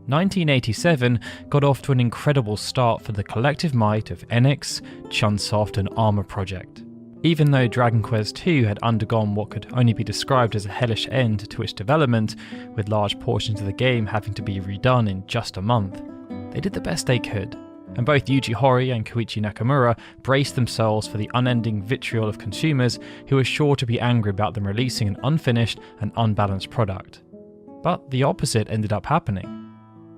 1987 got off to an incredible start for the collective might of Enix, Chunsoft and Armour Project. Even though Dragon Quest II had undergone what could only be described as a hellish end to its development, with large portions of the game having to be redone in just a month, they did the best they could, and both Yuji Horii and Koichi Nakamura braced themselves for the unending vitriol of consumers who were sure to be angry about them releasing an unfinished and unbalanced product. But the opposite ended up happening.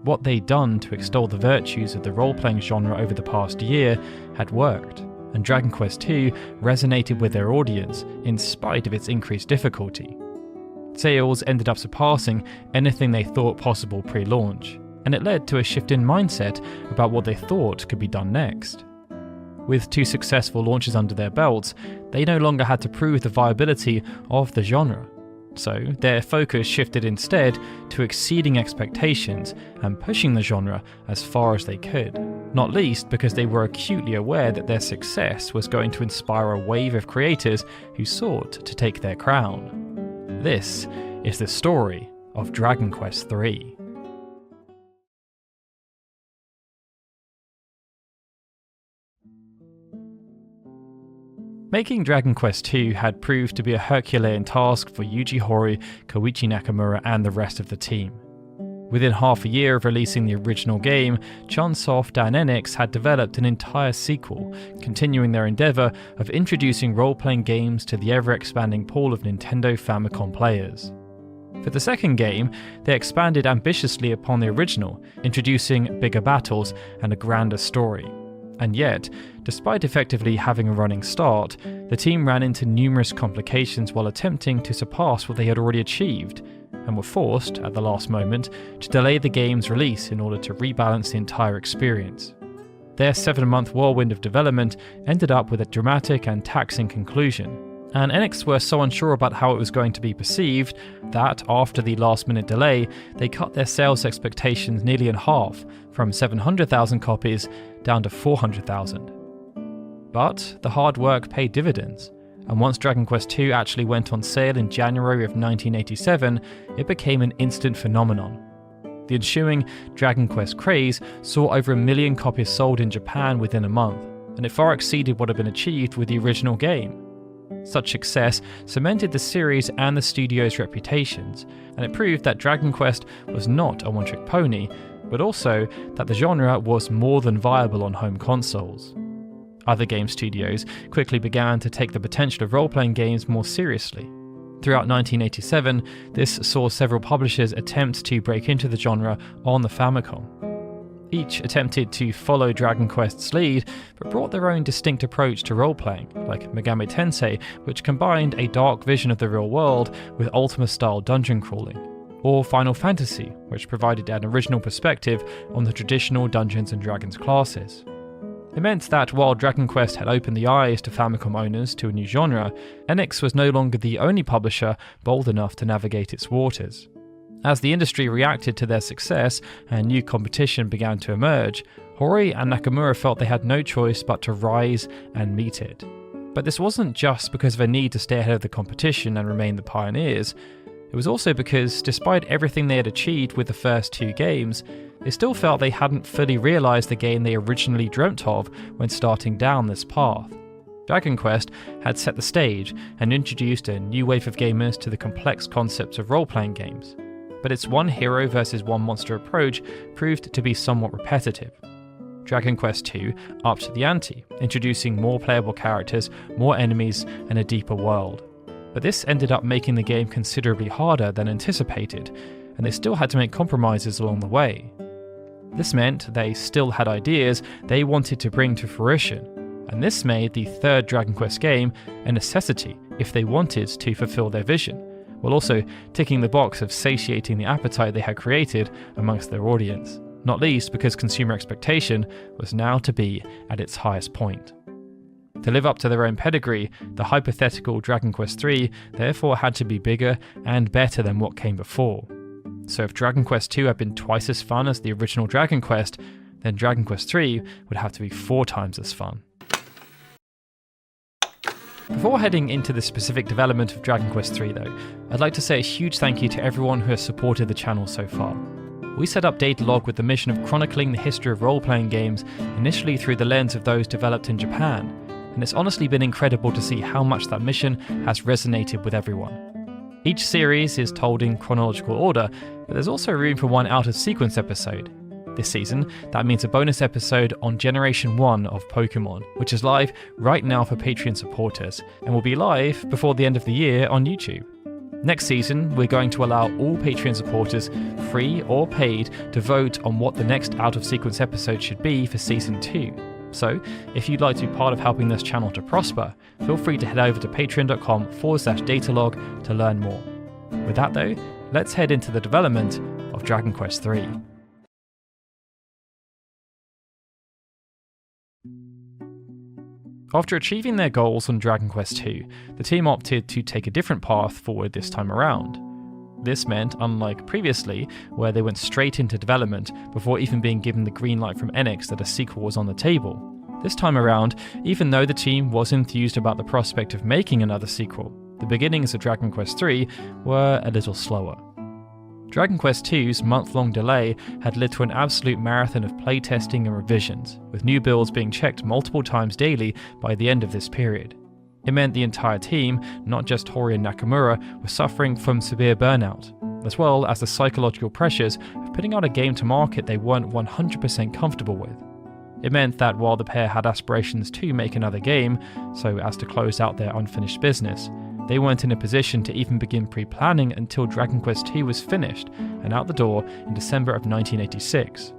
What they'd done to extol the virtues of the role-playing genre over the past year had worked, and Dragon Quest II resonated with their audience in spite of its increased difficulty. Sales ended up surpassing anything they thought possible pre-launch, and it led to a shift in mindset about what they thought could be done next. With 2 successful launches under their belts, they no longer had to prove the viability of the genre. So their focus shifted instead to exceeding expectations and pushing the genre as far as they could, not least because they were acutely aware that their success was going to inspire a wave of creators who sought to take their crown. This is the story of Dragon Quest III. Making Dragon Quest II had proved to be a Herculean task for Yuji Horii, Koichi Nakamura and the rest of the team. Within half a year of releasing the original game, Chunsoft and Enix had developed an entire sequel, continuing their endeavour of introducing role-playing games to the ever-expanding pool of Nintendo Famicom players. For the second game, they expanded ambitiously upon the original, introducing bigger battles and a grander story. And yet, despite effectively having a running start, the team ran into numerous complications while attempting to surpass what they had already achieved, and were forced, at the last moment, to delay the game's release in order to rebalance the entire experience. Their 7-month whirlwind of development ended up with a dramatic and taxing conclusion, and Enix were so unsure about how it was going to be perceived that, after the last-minute delay, they cut their sales expectations nearly in half, from 700,000 copies down to 400,000. But the hard work paid dividends, and once Dragon Quest II actually went on sale in January of 1987, it became an instant phenomenon. The ensuing Dragon Quest craze saw over 1 million copies sold in Japan within a month, and it far exceeded what had been achieved with the original game. Such success cemented the series and the studio's reputations, and it proved that Dragon Quest was not a one-trick pony, but also that the genre was more than viable on home consoles. Other game studios quickly began to take the potential of role-playing games more seriously. Throughout 1987, this saw several publishers attempt to break into the genre on the Famicom. Each attempted to follow Dragon Quest's lead, but brought their own distinct approach to role-playing, like Megami Tensei, which combined a dark vision of the real world with Ultima-style dungeon crawling, or Final Fantasy, which provided an original perspective on the traditional Dungeons & Dragons classes. It meant that while Dragon Quest had opened the eyes to Famicom owners to a new genre, Enix was no longer the only publisher bold enough to navigate its waters. As the industry reacted to their success and new competition began to emerge, Horii and Nakamura felt they had no choice but to rise and meet it. But this wasn't just because of a need to stay ahead of the competition and remain the pioneers. It was also because, despite everything they had achieved with the first 2 games, they still felt they hadn't fully realised the game they originally dreamt of when starting down this path. Dragon Quest had set the stage and introduced a new wave of gamers to the complex concepts of role-playing games, but its one hero versus one monster approach proved to be somewhat repetitive. Dragon Quest II upped the ante, introducing more playable characters, more enemies, and a deeper world. But this ended up making the game considerably harder than anticipated, and they still had to make compromises along the way. This meant they still had ideas they wanted to bring to fruition, and this made the 3rd Dragon Quest game a necessity if they wanted to fulfill their vision, while also ticking the box of satiating the appetite they had created amongst their audience, not least because consumer expectation was now to be at its highest point. To live up to their own pedigree, the hypothetical Dragon Quest III therefore had to be bigger and better than what came before. So if Dragon Quest II had been twice as fun as the original Dragon Quest, then Dragon Quest III would have to be 4 times as fun. Before heading into the specific development of Dragon Quest III though, I'd like to say a huge thank you to everyone who has supported the channel so far. we set up Datalog with the mission of chronicling the history of role-playing games, initially through the lens of those developed in Japan, and it's honestly been incredible to see how much that mission has resonated with everyone. Each series is told in chronological order, but there's also room for one out-of-sequence episode. This season, that means a bonus episode on Generation 1 of Pokemon, which is live right now for Patreon supporters, and will be live before the end of the year on YouTube. Next season, we're going to allow all Patreon supporters, free or paid, to vote on what the next out-of-sequence episode should be for Season 2. So, if you'd like to be part of helping this channel to prosper, feel free to head over to patreon.com/datalog to learn more. With that though, let's head into the development of Dragon Quest III. After achieving their goals on Dragon Quest II, the team opted to take a different path forward this time around. This meant, unlike previously, where they went straight into development before even being given the green light from Enix that a sequel was on the table. This time around, even though the team was enthused about the prospect of making another sequel, the beginnings of Dragon Quest III were a little slower. Dragon Quest II's month-long delay had led to an absolute marathon of playtesting and revisions, with new builds being checked multiple times daily by the end of this period. It meant the entire team, not just Hori and Nakamura, were suffering from severe burnout, as well as the psychological pressures of putting out a game to market they weren't 100% comfortable with. It meant that while the pair had aspirations to make another game, so as to close out their unfinished business, they weren't in a position to even begin pre-planning until Dragon Quest II was finished and out the door in December of 1986.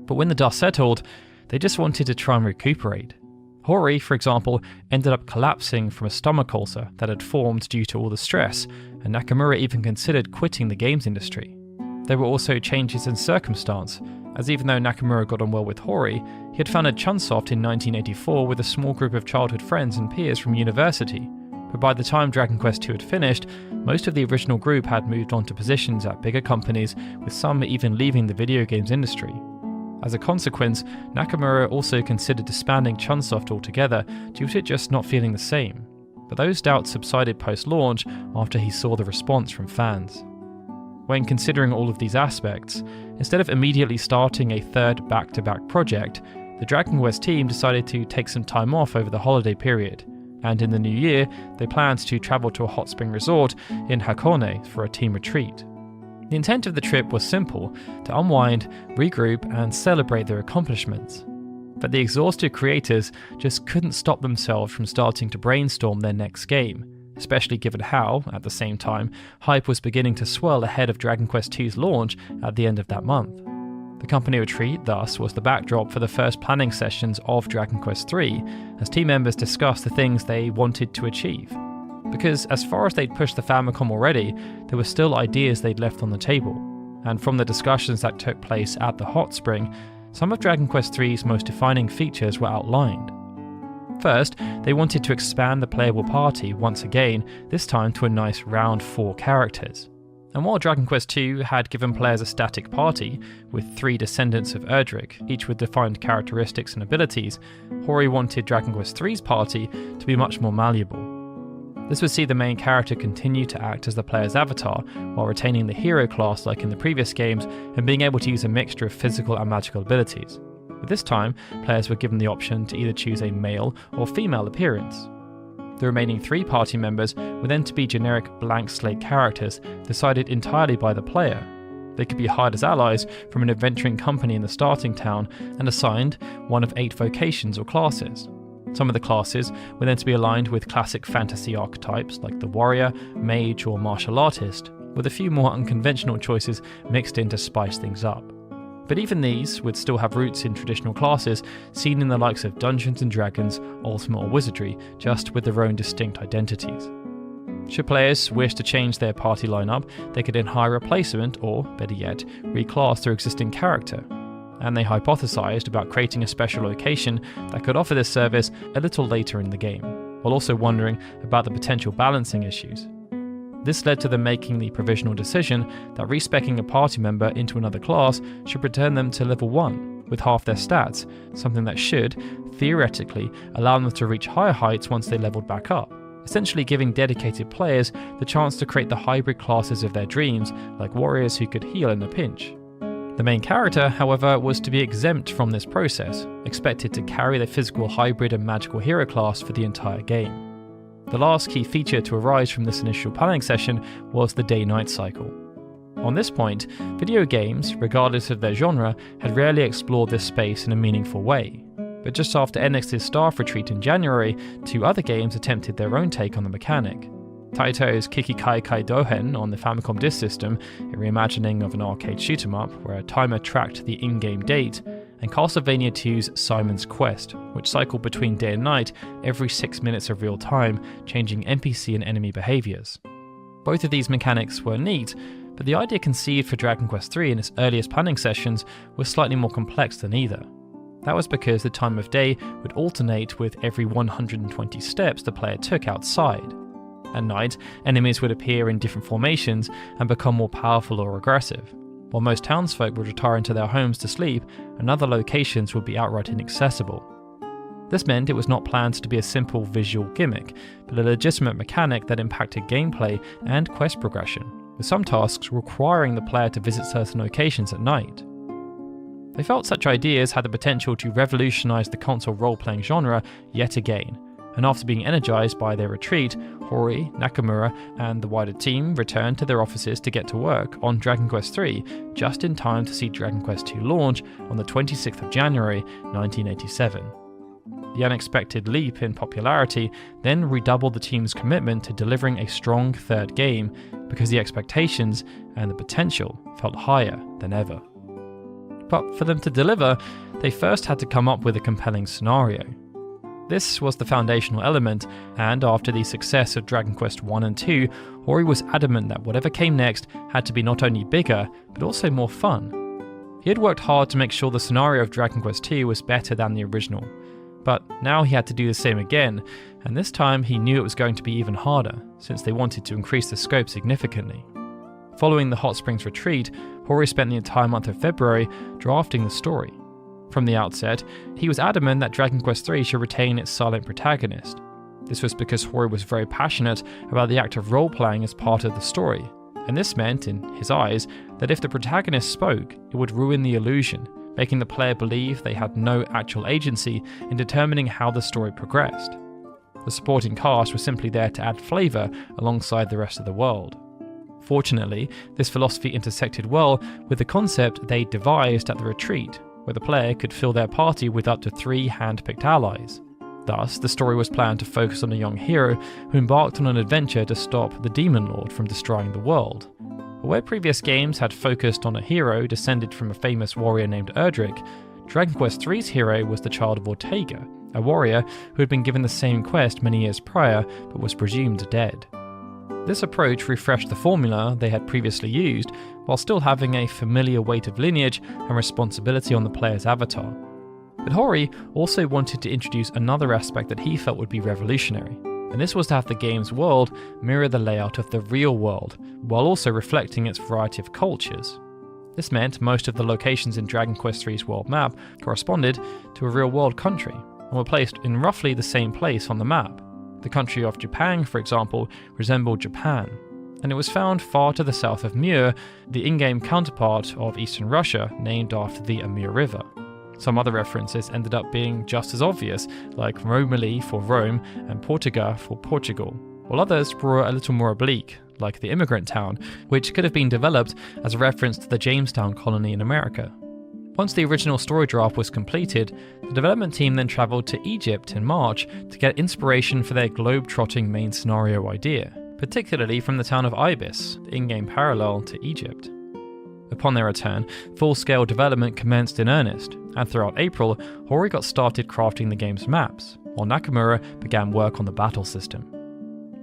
But when the dust settled, they just wanted to try and recuperate. Hori, for example, ended up collapsing from a stomach ulcer that had formed due to all the stress, and Nakamura even considered quitting the games industry. There were also changes in circumstance, as even though Nakamura got on well with Hori, he had founded Chunsoft in 1984 with a small group of childhood friends and peers from university. But by the time Dragon Quest II had finished, most of the original group had moved on to positions at bigger companies, with some even leaving the video games industry. As a consequence, Nakamura also considered disbanding Chunsoft altogether due to it just not feeling the same. But those doubts subsided post-launch after he saw the response from fans. When considering all of these aspects, instead of immediately starting a third back-to-back project, the Dragon Quest team decided to take some time off over the holiday period. And in the new year, they planned to travel to a hot spring resort in Hakone for a team retreat. The intent of the trip was simple: to unwind, regroup, and celebrate their accomplishments. But the exhausted creators just couldn't stop themselves from starting to brainstorm their next game, especially given how, at the same time, hype was beginning to swirl ahead of Dragon Quest II's launch at the end of that month. The company retreat, thus, was the backdrop for the first planning sessions of Dragon Quest III, as team members discussed the things they wanted to achieve. Because as far as they'd pushed the Famicom already, there were still ideas they'd left on the table, and from the discussions that took place at the hot spring, some of Dragon Quest III's most defining features were outlined. First, they wanted to expand the playable party once again, this time to a nice round 4 characters. And while Dragon Quest II had given players a static party, with 3 descendants of Erdrick, each with defined characteristics and abilities, Hori wanted Dragon Quest III's party to be much more malleable. This would see the main character continue to act as the player's avatar, while retaining the hero class like in the previous games, and being able to use a mixture of physical and magical abilities. But this time, players were given the option to either choose a male or female appearance. The remaining 3 party members were then to be generic blank slate characters, decided entirely by the player. They could be hired as allies from an adventuring company in the starting town and assigned one of 8 vocations or classes. Some of the classes were then to be aligned with classic fantasy archetypes like the warrior, mage, or martial artist, with a few more unconventional choices mixed in to spice things up. But even these would still have roots in traditional classes seen in the likes of Dungeons & Dragons, Ultima or Wizardry, just with their own distinct identities. Should players wish to change their party lineup, they could then hire a replacement or, better yet, reclass their existing character. And they hypothesized about creating a special location that could offer this service a little later in the game, while also wondering about the potential balancing issues. This led to them making the provisional decision that respeccing a party member into another class should return them to level 1, with half their stats, something that should, theoretically, allow them to reach higher heights once they leveled back up, essentially giving dedicated players the chance to create the hybrid classes of their dreams, like warriors who could heal in a pinch. The main character, however, was to be exempt from this process, expected to carry the physical hybrid and magical hero class for the entire game. The last key feature to arise from this initial planning session was the day-night cycle. On this point, video games, regardless of their genre, had rarely explored this space in a meaningful way. But just after Enix's staff retreat in January, 2 other games attempted their own take on the mechanic. Taito's Kikikai Kaidohen on the Famicom Disk System, a reimagining of an arcade shoot-'em-up where a timer tracked the in-game date, and Castlevania II's Simon's Quest, which cycled between day and night every 6 minutes of real time, changing NPC and enemy behaviours. Both of these mechanics were neat, but the idea conceived for Dragon Quest III in its earliest planning sessions was slightly more complex than either. That was because the time of day would alternate with every 120 steps the player took outside. At night, enemies would appear in different formations and become more powerful or aggressive. While most townsfolk would retire into their homes to sleep, and other locations would be outright inaccessible. This meant it was not planned to be a simple visual gimmick, but a legitimate mechanic that impacted gameplay and quest progression, with some tasks requiring the player to visit certain locations at night. They felt such ideas had the potential to revolutionize the console role-playing genre yet again, and after being energized by their retreat, Hori, Nakamura, and the wider team returned to their offices to get to work on Dragon Quest III, just in time to see Dragon Quest II launch on the 26th of January 1987. The unexpected leap in popularity then redoubled the team's commitment to delivering a strong third game, because the expectations and the potential felt higher than ever. But for them to deliver, they first had to come up with a compelling scenario. This was the foundational element, and after the success of Dragon Quest I and II, Hori was adamant that whatever came next had to be not only bigger, but also more fun. He had worked hard to make sure the scenario of Dragon Quest II was better than the original, but now he had to do the same again, and this time he knew it was going to be even harder, since they wanted to increase the scope significantly. Following the Hot Springs retreat, Hori spent the entire month of February drafting the story. From the outset, he was adamant that Dragon Quest III should retain its silent protagonist. This was because Hori was very passionate about the act of role-playing as part of the story, and this meant, in his eyes, that if the protagonist spoke, it would ruin the illusion, making the player believe they had no actual agency in determining how the story progressed. The supporting cast was simply there to add flavour alongside the rest of the world. Fortunately, this philosophy intersected well with the concept they devised at the retreat, where the player could fill their party with up to 3 hand-picked allies. Thus, the story was planned to focus on a young hero who embarked on an adventure to stop the Demon Lord from destroying the world. But where previous games had focused on a hero descended from a famous warrior named Erdrick, Dragon Quest III's hero was the child of Ortega, a warrior who had been given the same quest many years prior but was presumed dead. This approach refreshed the formula they had previously used, while still having a familiar weight of lineage and responsibility on the player's avatar. But Hori also wanted to introduce another aspect that he felt would be revolutionary, and this was to have the game's world mirror the layout of the real world, while also reflecting its variety of cultures. This meant most of the locations in Dragon Quest III's world map corresponded to a real-world country, and were placed in roughly the same place on the map. The country of Japan, for example, resembled Japan, and it was found far to the south of Mur, the in-game counterpart of Eastern Russia, named after the Amur River. Some other references ended up being just as obvious, like Romeli for Rome and Portuga for Portugal, while others were a little more oblique, like the immigrant town, which could have been developed as a reference to the Jamestown colony in America. Once the original story draft was completed, the development team then travelled to Egypt in March to get inspiration for their globe-trotting main scenario idea, particularly from the town of Ibis, the in-game parallel to Egypt. Upon their return, full-scale development commenced in earnest, and throughout April, Hori got started crafting the game's maps, while Nakamura began work on the battle system.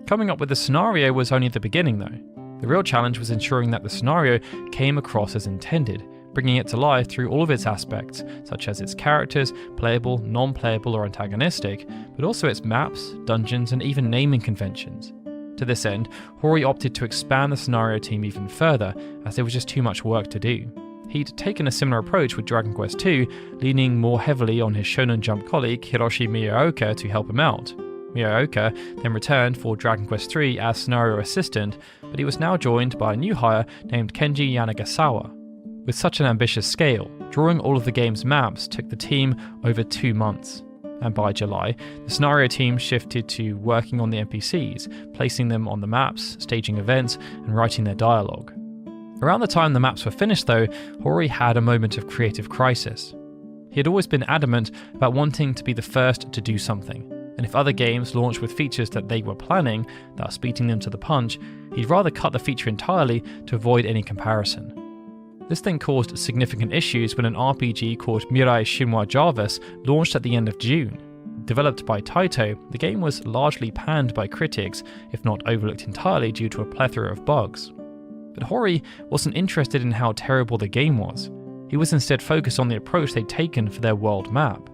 Coming up with the scenario was only the beginning though. The real challenge was ensuring that the scenario came across as intended, bringing it to life through all of its aspects, such as its characters, playable, non-playable or antagonistic, but also its maps, dungeons and even naming conventions. To this end, Hori opted to expand the scenario team even further, as there was just too much work to do. He'd taken a similar approach with Dragon Quest II, leaning more heavily on his Shonen Jump colleague Hiroshi Miyaoka to help him out. Miyaoka then returned for Dragon Quest III as scenario assistant, but he was now joined by a new hire named Kenji Yanagasawa. With such an ambitious scale, drawing all of the game's maps took the team over 2 months. And by July, the scenario team shifted to working on the NPCs, placing them on the maps, staging events, and writing their dialogue. Around the time the maps were finished though, Hori had a moment of creative crisis. He had always been adamant about wanting to be the first to do something, and if other games launched with features that they were planning, thus beating them to the punch, he'd rather cut the feature entirely to avoid any comparison. This then caused significant issues when an RPG called Mirai Shinwa Jarvis launched at the end of June. Developed by Taito, the game was largely panned by critics, if not overlooked entirely due to a plethora of bugs. But Hori wasn't interested in how terrible the game was. He was instead focused on the approach they'd taken for their world map.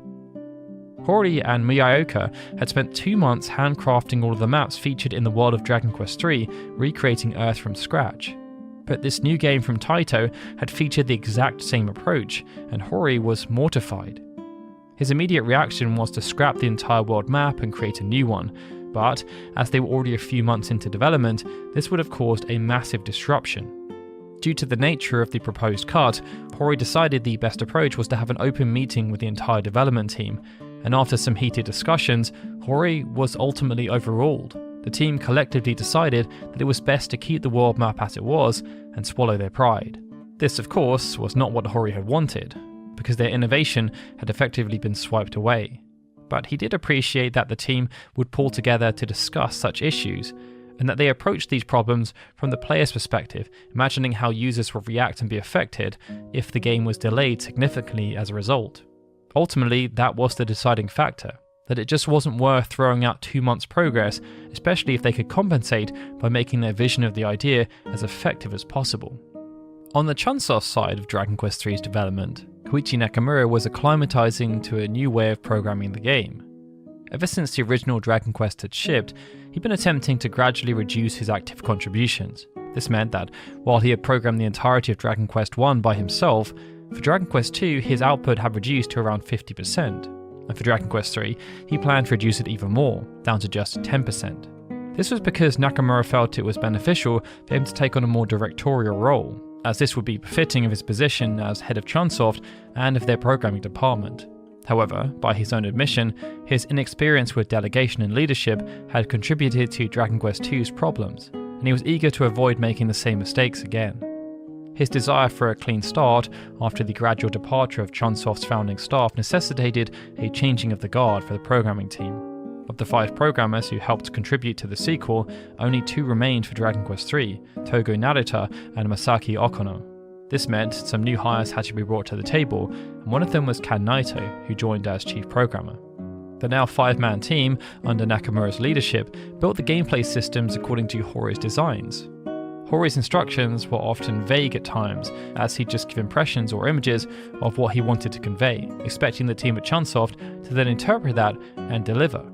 Hori and Miyaoka had spent 2 months handcrafting all of the maps featured in the world of Dragon Quest III, recreating Earth from scratch. But this new game from Taito had featured the exact same approach, and Hori was mortified. His immediate reaction was to scrap the entire world map and create a new one, but as they were already a few months into development, this would have caused a massive disruption. Due to the nature of the proposed cut, Hori decided the best approach was to have an open meeting with the entire development team, and after some heated discussions, Hori was ultimately overruled. The team collectively decided that it was best to keep the world map as it was and swallow their pride. This, of course, was not what Hori had wanted, because their innovation had effectively been swiped away. But he did appreciate that the team would pull together to discuss such issues, and that they approached these problems from the player's perspective, imagining how users would react and be affected if the game was delayed significantly as a result. Ultimately, that was the deciding factor, that it just wasn't worth throwing out 2 months' progress, especially if they could compensate by making their vision of the idea as effective as possible. On the Chunsoft side of Dragon Quest III's development, Koichi Nakamura was acclimatizing to a new way of programming the game. Ever since the original Dragon Quest had shipped, he'd been attempting to gradually reduce his active contributions. This meant that, while he had programmed the entirety of Dragon Quest I by himself, for Dragon Quest II his output had reduced to around 50%. And for Dragon Quest III, he planned to reduce it even more, down to just 10%. This was because Nakamura felt it was beneficial for him to take on a more directorial role, as this would be befitting of his position as head of Chunsoft and of their programming department. However, by his own admission, his inexperience with delegation and leadership had contributed to Dragon Quest II's problems, and he was eager to avoid making the same mistakes again. His desire for a clean start after the gradual departure of Chunsoft's founding staff necessitated a changing of the guard for the programming team. Of the 5 programmers who helped contribute to the sequel, only 2 remained for Dragon Quest III, Togo Narita and Masaki Okono. This meant some new hires had to be brought to the table, and one of them was Kan Naito, who joined as chief programmer. The now 5-man team, under Nakamura's leadership, built the gameplay systems according to Hori's designs. Hori's instructions were often vague at times, as he'd just give impressions or images of what he wanted to convey, expecting the team at Chunsoft to then interpret that and deliver.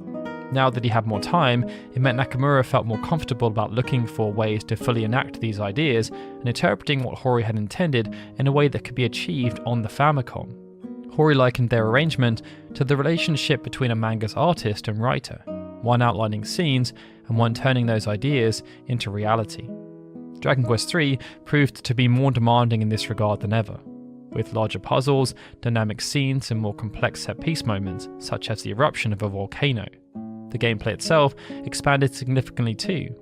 Now that he had more time, it meant Nakamura felt more comfortable about looking for ways to fully enact these ideas and interpreting what Hori had intended in a way that could be achieved on the Famicom. Hori likened their arrangement to the relationship between a manga's artist and writer, one outlining scenes and one turning those ideas into reality. Dragon Quest III proved to be more demanding in this regard than ever, with larger puzzles, dynamic scenes, and more complex set-piece moments, such as the eruption of a volcano. The gameplay itself expanded significantly too.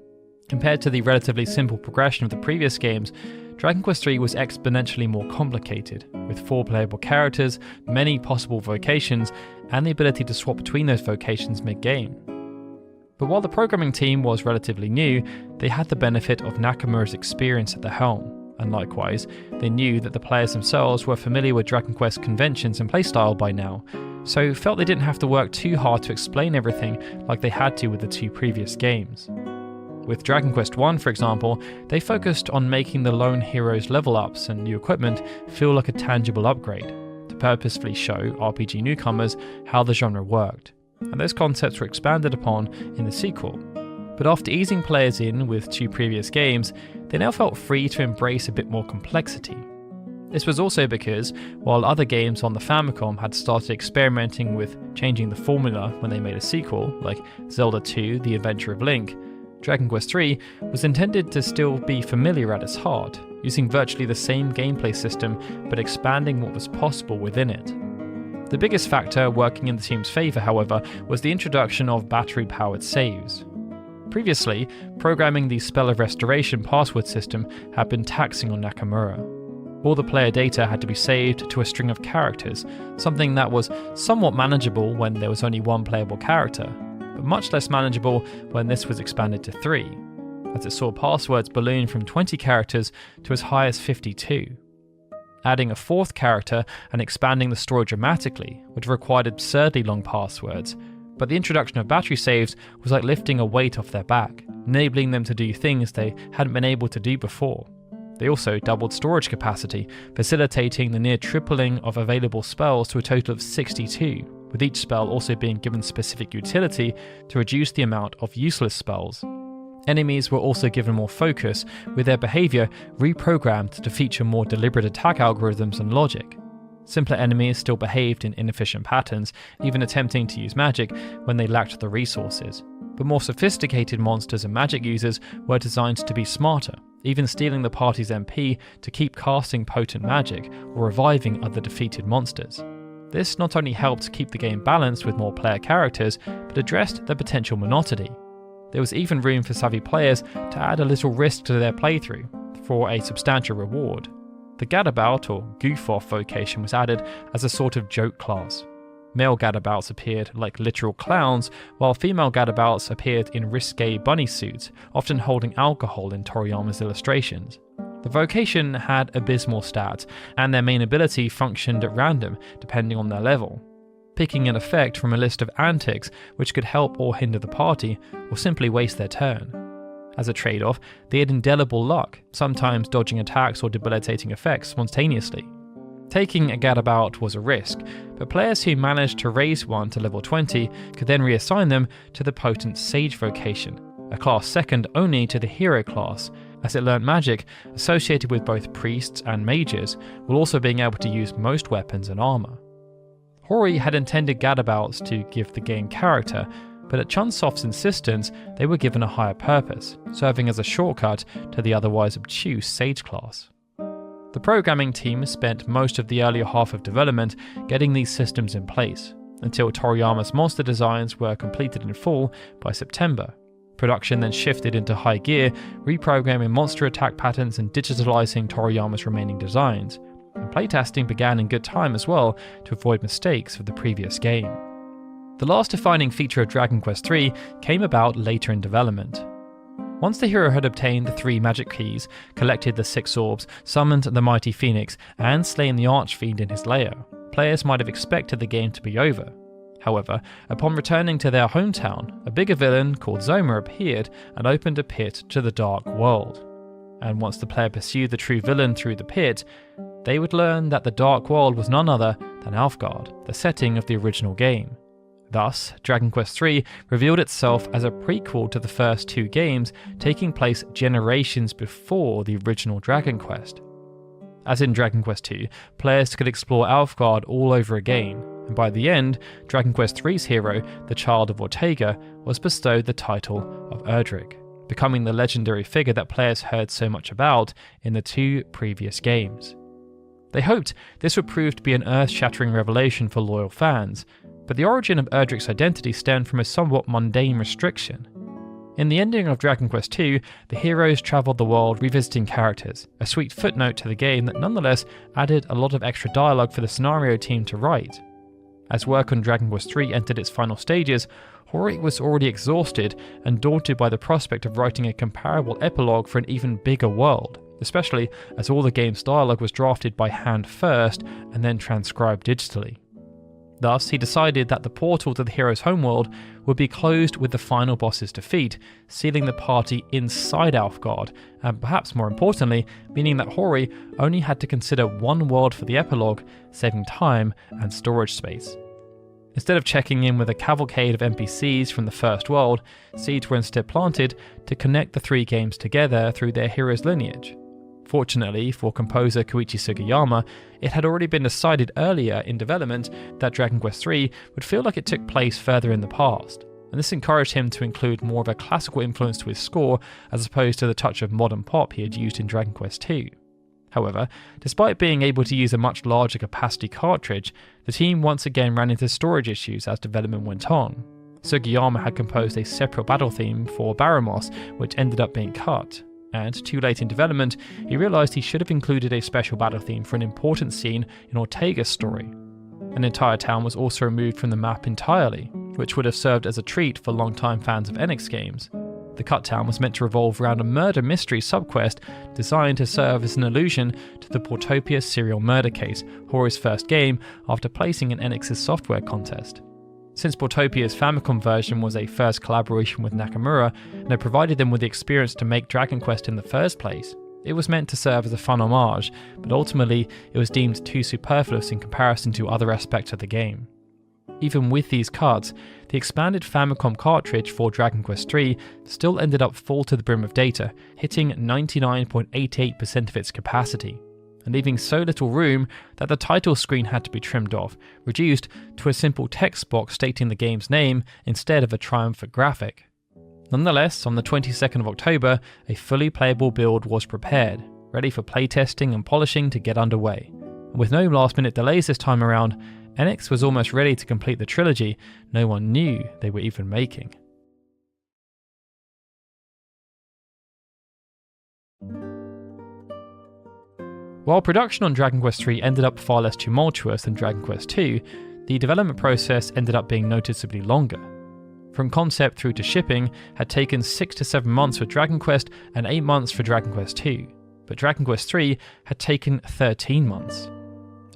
Compared to the relatively simple progression of the previous games, Dragon Quest III was exponentially more complicated, with 4 playable characters, many possible vocations, and the ability to swap between those vocations mid-game. But while the programming team was relatively new, they had the benefit of Nakamura's experience at the helm, and likewise, they knew that the players themselves were familiar with Dragon Quest conventions and playstyle by now, so felt they didn't have to work too hard to explain everything like they had to with the 2 previous games. With Dragon Quest I, for example, they focused on making the lone hero's level ups and new equipment feel like a tangible upgrade, to purposefully show RPG newcomers how the genre worked. And those concepts were expanded upon in the sequel. But after easing players in with 2 previous games, they now felt free to embrace a bit more complexity. This was also because, while other games on the Famicom had started experimenting with changing the formula when they made a sequel, like Zelda 2: The Adventure of Link, Dragon Quest III was intended to still be familiar at its heart, using virtually the same gameplay system but expanding what was possible within it. The biggest factor working in the team's favour, however, was the introduction of battery-powered saves. Previously, programming the Spell of Restoration password system had been taxing on Nakamura. All the player data had to be saved to a string of characters, something that was somewhat manageable when there was only one playable character, but much less manageable when this was expanded to 3, as it saw passwords balloon from 20 characters to as high as 52. Adding a 4th character and expanding the story dramatically would have required absurdly long passwords, but the introduction of battery saves was like lifting a weight off their back, enabling them to do things they hadn't been able to do before. They also doubled storage capacity, facilitating the near tripling of available spells to a total of 62, with each spell also being given specific utility to reduce the amount of useless spells. Enemies were also given more focus, with their behaviour reprogrammed to feature more deliberate attack algorithms and logic. Simpler enemies still behaved in inefficient patterns, even attempting to use magic when they lacked the resources. But more sophisticated monsters and magic users were designed to be smarter, even stealing the party's MP to keep casting potent magic or reviving other defeated monsters. This not only helped keep the game balanced with more player characters, but addressed the potential monotony. There was even room for savvy players to add a little risk to their playthrough, for a substantial reward. The Gadabout or Goof-Off vocation was added as a sort of joke class. Male Gadabouts appeared like literal clowns, while female Gadabouts appeared in risque bunny suits, often holding alcohol in Toriyama's illustrations. The vocation had abysmal stats, and their main ability functioned at random, depending on their level, picking an effect from a list of antics which could help or hinder the party, or simply waste their turn. As a trade-off, they had indelible luck, sometimes dodging attacks or debilitating effects spontaneously. Taking a Gadabout was a risk, but players who managed to raise one to level 20 could then reassign them to the potent Sage vocation, a class second only to the Hero class, as it learnt magic associated with both priests and mages, while also being able to use most weapons and armour. Hori had intended Gadabouts to give the game character, but at Chunsoft's insistence, they were given a higher purpose, serving as a shortcut to the otherwise obtuse Sage class. The programming team spent most of the earlier half of development getting these systems in place, until Toriyama's monster designs were completed in full by September. Production then shifted into high gear, reprogramming monster attack patterns and digitalizing Toriyama's remaining designs, and playtesting began in good time as well to avoid mistakes of the previous game. The last defining feature of Dragon Quest III came about later in development. Once the hero had obtained the 3 magic keys, collected the 6 orbs, summoned the mighty phoenix, and slain the archfiend in his lair, players might have expected the game to be over. However, upon returning to their hometown, a bigger villain called Zoma appeared and opened a pit to the Dark World. And once the player pursued the true villain through the pit, they would learn that the Dark World was none other than Alfgard, the setting of the original game. Thus, Dragon Quest III revealed itself as a prequel to the first 2 games, taking place generations before the original Dragon Quest. As in Dragon Quest II, players could explore Alfgard all over again, and by the end, Dragon Quest III's hero, the Child of Ortega, was bestowed the title of Erdrick, becoming the legendary figure that players heard so much about in the 2 previous games. They hoped this would prove to be an earth-shattering revelation for loyal fans, but the origin of Erdrick's identity stemmed from a somewhat mundane restriction. In the ending of Dragon Quest II, the heroes travelled the world revisiting characters, a sweet footnote to the game that nonetheless added a lot of extra dialogue for the scenario team to write. As work on Dragon Quest III entered its final stages, Hori was already exhausted and daunted by the prospect of writing a comparable epilogue for an even bigger world, especially as all the game's dialogue was drafted by hand first and then transcribed digitally. Thus, he decided that the portal to the hero's homeworld would be closed with the final boss's defeat, sealing the party inside Alfgard, and perhaps more importantly, meaning that Hori only had to consider one world for the epilogue, saving time and storage space. Instead of checking in with a cavalcade of NPCs from the first world, seeds were instead planted to connect the 3 games together through their hero's lineage. Fortunately for composer Koichi Sugiyama, it had already been decided earlier in development that Dragon Quest III would feel like it took place further in the past, and this encouraged him to include more of a classical influence to his score as opposed to the touch of modern pop he had used in Dragon Quest II. However, despite being able to use a much larger capacity cartridge, the team once again ran into storage issues as development went on. Sugiyama had composed a separate battle theme for Baramos, which ended up being cut, and too late in development, he realised he should have included a special battle theme for an important scene in Ortega's story. An entire town was also removed from the map entirely, which would have served as a treat for longtime fans of Enix games. The cut town was meant to revolve around a murder mystery subquest designed to serve as an allusion to the Portopia serial murder case, Hori's first game after placing in Enix's software contest. Since Portopia's Famicom version was a first collaboration with Nakamura and had provided them with the experience to make Dragon Quest in the first place, it was meant to serve as a fun homage, but ultimately it was deemed too superfluous in comparison to other aspects of the game. Even with these cuts, the expanded Famicom cartridge for Dragon Quest III still ended up full to the brim of data, hitting 99.88% of its capacity, and leaving so little room that the title screen had to be trimmed off, reduced to a simple text box stating the game's name instead of a triumphant graphic. Nonetheless, on the 22nd of October, a fully playable build was prepared, ready for playtesting and polishing to get underway. And with no last-minute delays this time around, Enix was almost ready to complete the trilogy no one knew they were even making. While production on Dragon Quest III ended up far less tumultuous than Dragon Quest II, the development process ended up being noticeably longer. From concept through to shipping had taken 6 to 7 months for Dragon Quest and 8 months for Dragon Quest II, but Dragon Quest III had taken 13 months.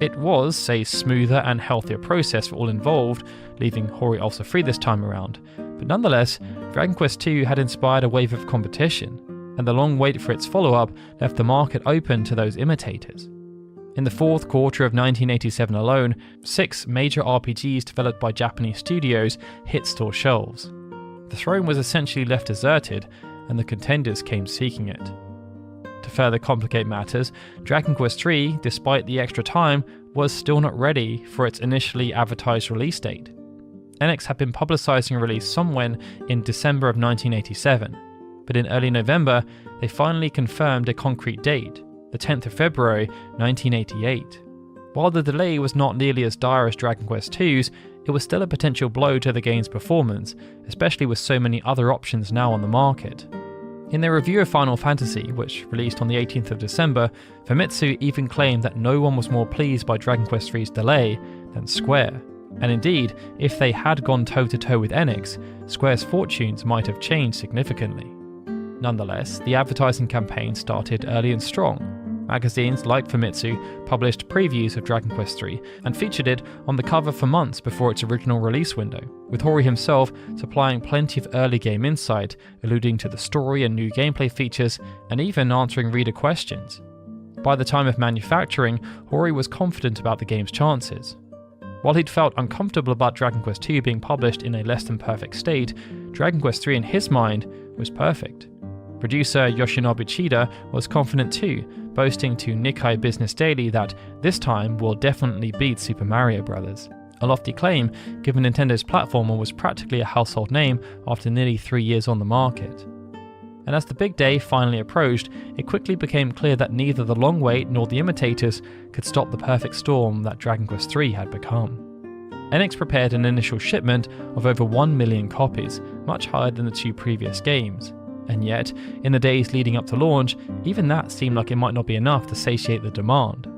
It was a smoother and healthier process for all involved, leaving Hori also free this time around, but nonetheless, Dragon Quest II had inspired a wave of competition, and the long wait for its follow-up left the market open to those imitators. In the fourth quarter of 1987 alone, 6 major RPGs developed by Japanese studios hit store shelves. The throne was essentially left deserted, and the contenders came seeking it. To further complicate matters, Dragon Quest III, despite the extra time, was still not ready for its initially advertised release date. Enix had been publicising a release somewhere in December of 1987, but in early November, they finally confirmed a concrete date, the 10th of February 1988. While the delay was not nearly as dire as Dragon Quest II's, it was still a potential blow to the game's performance, especially with so many other options now on the market. In their review of Final Fantasy, which released on the 18th of December, Famitsu even claimed that no one was more pleased by Dragon Quest III's delay than Square. And indeed, if they had gone toe-to-toe with Enix, Square's fortunes might have changed significantly. Nonetheless, the advertising campaign started early and strong. Magazines like Famitsu published previews of Dragon Quest III and featured it on the cover for months before its original release window, with Hori himself supplying plenty of early game insight, alluding to the story and new gameplay features, and even answering reader questions. By the time of manufacturing, Hori was confident about the game's chances. While he'd felt uncomfortable about Dragon Quest II being published in a less than perfect state, Dragon Quest III in his mind was perfect. Producer Yoshinobu Chida was confident too, boasting to Nikkei Business Daily that this time will definitely beat Super Mario Bros. A lofty claim, given Nintendo's platformer was practically a household name after nearly 3 years on the market. And as the big day finally approached, it quickly became clear that neither the long wait nor the imitators could stop the perfect storm that Dragon Quest III had become. Enix prepared an initial shipment of over 1 million copies, much higher than the 2 previous games. And yet, in the days leading up to launch, even that seemed like it might not be enough to satiate the demand.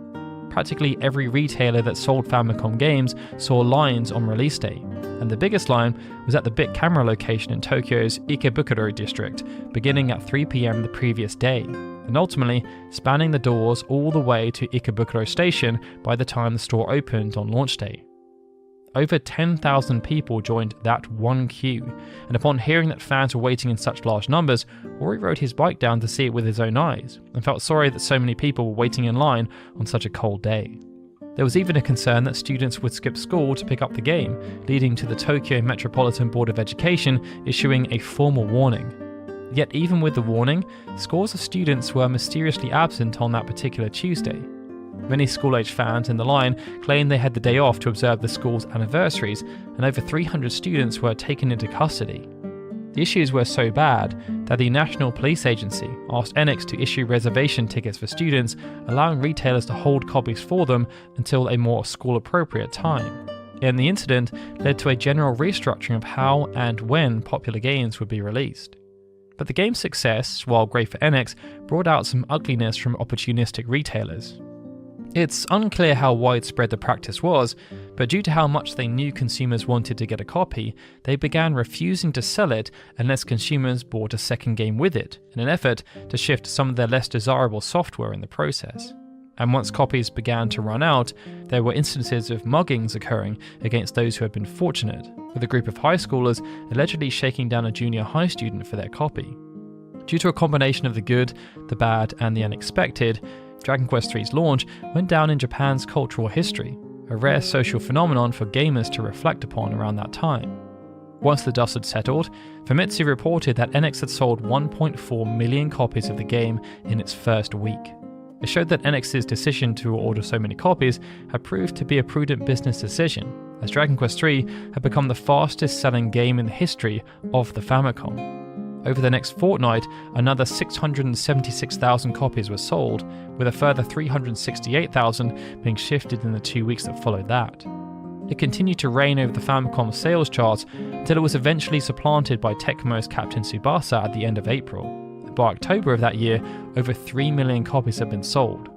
Practically every retailer that sold Famicom games saw lines on release day, and the biggest line was at the Bit Camera location in Tokyo's Ikebukuro district, beginning at 3 PM the previous day, and ultimately spanning the doors all the way to Ikebukuro Station by the time the store opened on launch day. Over 10,000 people joined that one queue, and upon hearing that fans were waiting in such large numbers, Hori rode his bike down to see it with his own eyes, and felt sorry that so many people were waiting in line on such a cold day. There was even a concern that students would skip school to pick up the game, leading to the Tokyo Metropolitan Board of Education issuing a formal warning. Yet even with the warning, scores of students were mysteriously absent on that particular Tuesday. Many school-age fans in the line claimed they had the day off to observe the school's anniversaries, and over 300 students were taken into custody. The issues were so bad that the National Police Agency asked Enix to issue reservation tickets for students, allowing retailers to hold copies for them until a more school-appropriate time. And the incident led to a general restructuring of how and when popular games would be released. But the game's success, while great for Enix, brought out some ugliness from opportunistic retailers. It's unclear how widespread the practice was, but due to how much they knew consumers wanted to get a copy, they began refusing to sell it unless consumers bought a second game with it, in an effort to shift some of their less desirable software in the process. And once copies began to run out, there were instances of muggings occurring against those who had been fortunate, with a group of high schoolers allegedly shaking down a junior high student for their copy. Due to a combination of the good, the bad, and the unexpected, Dragon Quest III's launch went down in Japan's cultural history, a rare social phenomenon for gamers to reflect upon around that time. Once the dust had settled, Famitsu reported that Enix had sold 1.4 million copies of the game in its first week. It showed that Enix's decision to order so many copies had proved to be a prudent business decision, as Dragon Quest III had become the fastest selling game in the history of the Famicom. Over the next fortnight, another 676,000 copies were sold, with a further 368,000 being shifted in the 2 weeks that followed that. It continued to reign over the Famicom sales charts until it was eventually supplanted by Tecmo's Captain Tsubasa at the end of April. By October of that year, over 3 million copies had been sold.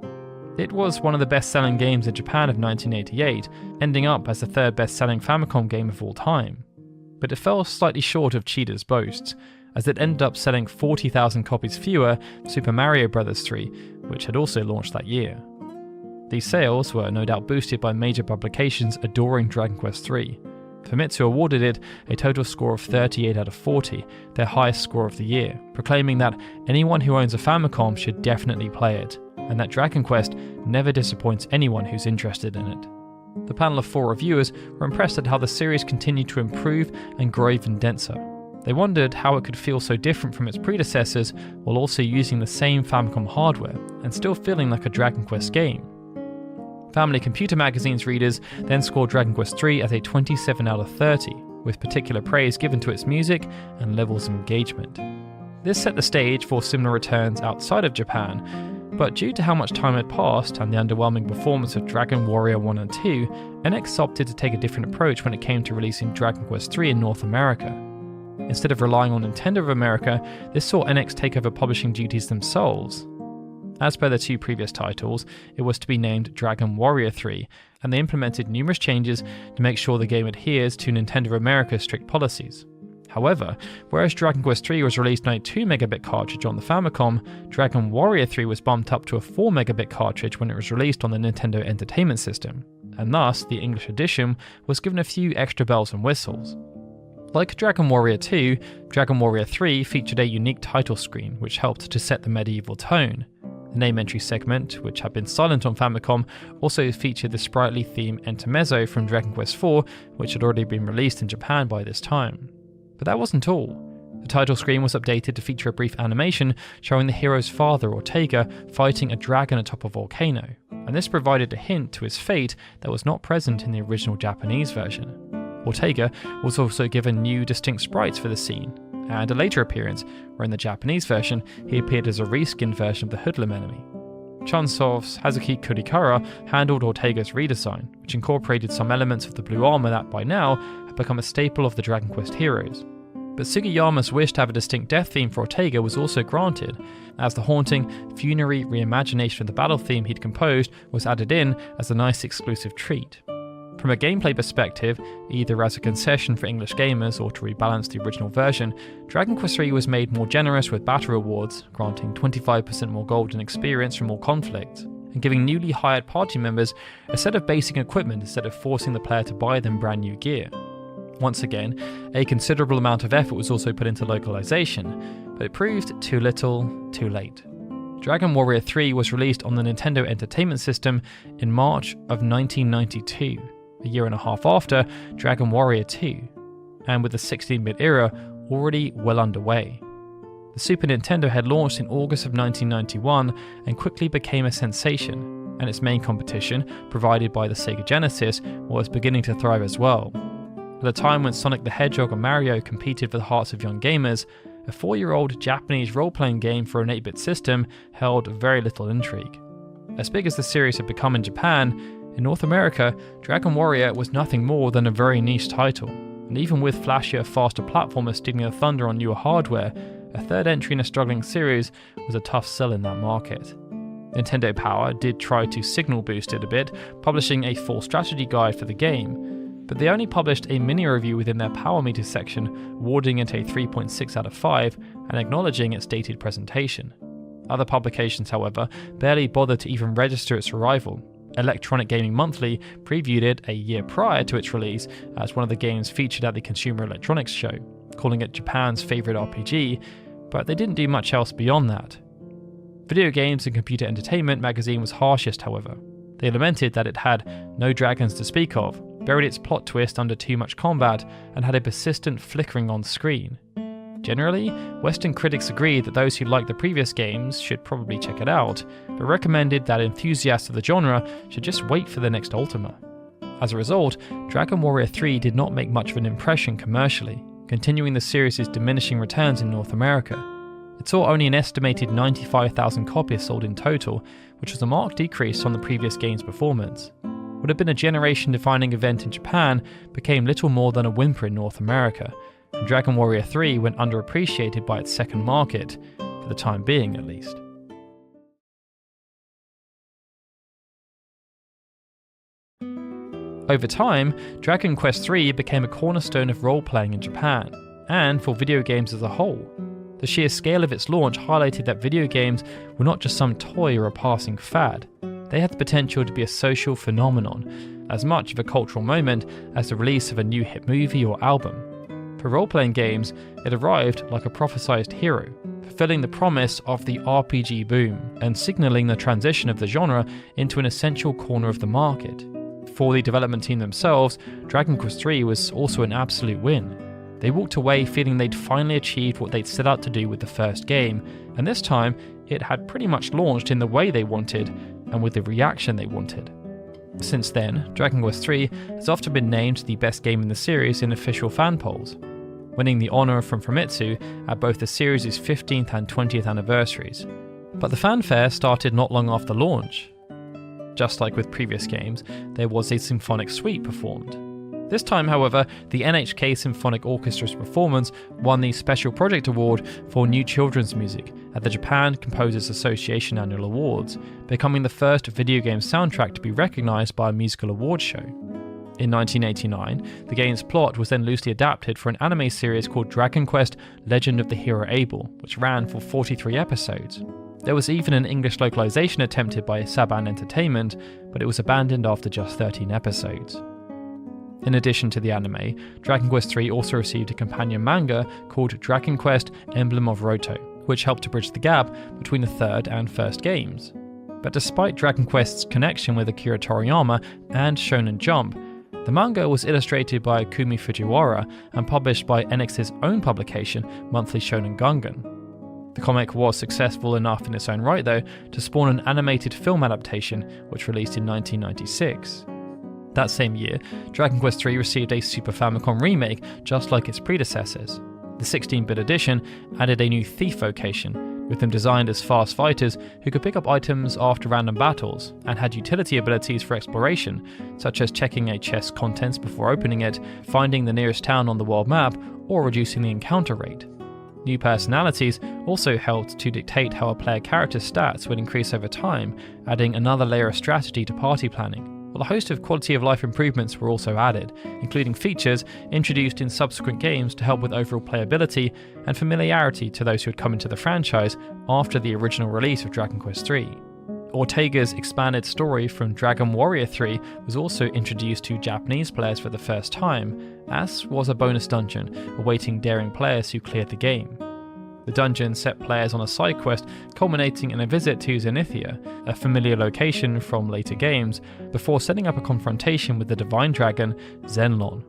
It was one of the best-selling games in Japan of 1988, ending up as the third best-selling Famicom game of all time. But it fell slightly short of Cheetah's boasts, as it ended up selling 40,000 copies fewer than Super Mario Bros. 3, which had also launched that year. These sales were no doubt boosted by major publications adoring Dragon Quest III. Famitsu awarded it a total score of 38 out of 40, their highest score of the year, proclaiming that anyone who owns a Famicom should definitely play it, and that Dragon Quest never disappoints anyone who's interested in it. The panel of 4 reviewers were impressed at how the series continued to improve and grow even denser. They wondered how it could feel so different from its predecessors while also using the same Famicom hardware and still feeling like a Dragon Quest game. Family Computer Magazine's readers then scored Dragon Quest III as a 27 out of 30, with particular praise given to its music and levels of engagement. This set the stage for similar returns outside of Japan, but due to how much time had passed and the underwhelming performance of Dragon Warrior 1 and 2, Enix opted to take a different approach when it came to releasing Dragon Quest III in North America. Instead of relying on Nintendo of America, this saw Enix take over publishing duties themselves. As per the 2 previous titles, it was to be named Dragon Warrior 3, and they implemented numerous changes to make sure the game adheres to Nintendo of America's strict policies. However, whereas Dragon Quest III was released on a 2MB cartridge on the Famicom, Dragon Warrior 3 was bumped up to a 4MB cartridge when it was released on the Nintendo Entertainment System, and thus the English edition was given a few extra bells and whistles. Like Dragon Warrior 2, Dragon Warrior 3 featured a unique title screen which helped to set the medieval tone. The name entry segment, which had been silent on Famicom, also featured the sprightly theme Intermezzo from Dragon Quest IV, which had already been released in Japan by this time. But that wasn't all. The title screen was updated to feature a brief animation showing the hero's father, Ortega, fighting a dragon atop a volcano, and this provided a hint to his fate that was not present in the original Japanese version. Ortega was also given new distinct sprites for the scene, and a later appearance, where in the Japanese version he appeared as a reskinned version of the Hoodlum enemy. Chunsoft's Hazuki Kurikara handled Ortega's redesign, which incorporated some elements of the blue armor that by now had become a staple of the Dragon Quest heroes. But Sugiyama's wish to have a distinct death theme for Ortega was also granted, as the haunting, funerary reimagination of the battle theme he'd composed was added in as a nice exclusive treat. From a gameplay perspective, either as a concession for English gamers or to rebalance the original version, Dragon Quest III was made more generous with battle rewards, granting 25% more gold and experience from all conflicts, and giving newly hired party members a set of basic equipment instead of forcing the player to buy them brand new gear. Once again, a considerable amount of effort was also put into localization, but it proved too little, too late. Dragon Warrior 3 was released on the Nintendo Entertainment System in March of 1992. A year and a half after Dragon Warrior 2, and with the 16-bit era already well underway. The Super Nintendo had launched in August of 1991 and quickly became a sensation, and its main competition, provided by the Sega Genesis, was beginning to thrive as well. At a time when Sonic the Hedgehog and Mario competed for the hearts of young gamers, a 4-year-old Japanese role-playing game for an 8-bit system held very little intrigue. As big as the series had become in Japan, in North America, Dragon Warrior was nothing more than a very niche title, and even with flashier, faster platformers stealing the thunder on newer hardware, a third entry in a struggling series was a tough sell in that market. Nintendo Power did try to signal boost it a bit, publishing a full strategy guide for the game, but they only published a mini review within their Power Meter section, awarding it a 3.6 out of 5 and acknowledging its dated presentation. Other publications, however, barely bothered to even register its arrival. Electronic Gaming Monthly previewed it a year prior to its release as one of the games featured at the Consumer Electronics Show, calling it Japan's favourite RPG, but they didn't do much else beyond that. Video Games and Computer Entertainment magazine was harshest, however. They lamented that it had no dragons to speak of, buried its plot twist under too much combat, and had a persistent flickering on screen. Generally, Western critics agreed that those who liked the previous games should probably check it out, but recommended that enthusiasts of the genre should just wait for the next Ultima. As a result, Dragon Warrior 3 did not make much of an impression commercially, continuing the series' diminishing returns in North America. It saw only an estimated 95,000 copies sold in total, which was a marked decrease on the previous game's performance. What had been a generation-defining event in Japan became little more than a whimper in North America, and Dragon Warrior 3 went underappreciated by its second market, for the time being at least. Over time, Dragon Quest III became a cornerstone of role-playing in Japan, and for video games as a whole. The sheer scale of its launch highlighted that video games were not just some toy or a passing fad. They had the potential to be a social phenomenon, as much of a cultural moment as the release of a new hit movie or album. For role-playing games, it arrived like a prophesized hero, fulfilling the promise of the RPG boom and signalling the transition of the genre into an essential corner of the market. For the development team themselves, Dragon Quest III was also an absolute win. They walked away feeling they'd finally achieved what they'd set out to do with the first game, and this time, it had pretty much launched in the way they wanted, and with the reaction they wanted. Since then, Dragon Quest III has often been named the best game in the series in official fan polls, winning the honour from Famitsu at both the series' 15th and 20th anniversaries. But the fanfare started not long after launch. Just like with previous games, there was a symphonic suite performed. This time, however, the NHK Symphonic Orchestra's performance won the Special Project Award for New Children's Music at the Japan Composers Association Annual Awards, becoming the first video game soundtrack to be recognised by a musical awards show. In 1989, the game's plot was then loosely adapted for an anime series called Dragon Quest Legend of the Hero Abel, which ran for 43 episodes. There was even an English localization attempted by Saban Entertainment, but it was abandoned after just 13 episodes. In addition to the anime, Dragon Quest III also received a companion manga called Dragon Quest Emblem of Roto, which helped to bridge the gap between the third and first games. But despite Dragon Quest's connection with Akira Toriyama and Shonen Jump, the manga was illustrated by Kumi Fujiwara and published by Enix's own publication, Monthly Shonen Gungan. The comic was successful enough in its own right, though, to spawn an animated film adaptation, which released in 1996. That same year, Dragon Quest III received a Super Famicom remake just like its predecessors. The 16-bit edition added a new thief vocation, with them designed as fast fighters who could pick up items after random battles, and had utility abilities for exploration, such as checking a chest's contents before opening it, finding the nearest town on the world map, or reducing the encounter rate. New personalities also helped to dictate how a player character's stats would increase over time, adding another layer of strategy to party planning. While a host of quality of life improvements were also added, including features introduced in subsequent games to help with overall playability and familiarity to those who had come into the franchise after the original release of Dragon Quest III. Ortega's expanded story from Dragon Warrior 3 was also introduced to Japanese players for the first time, as was a bonus dungeon awaiting daring players who cleared the game. The dungeon set players on a side quest culminating in a visit to Zenithia, a familiar location from later games, before setting up a confrontation with the divine dragon Zenlon.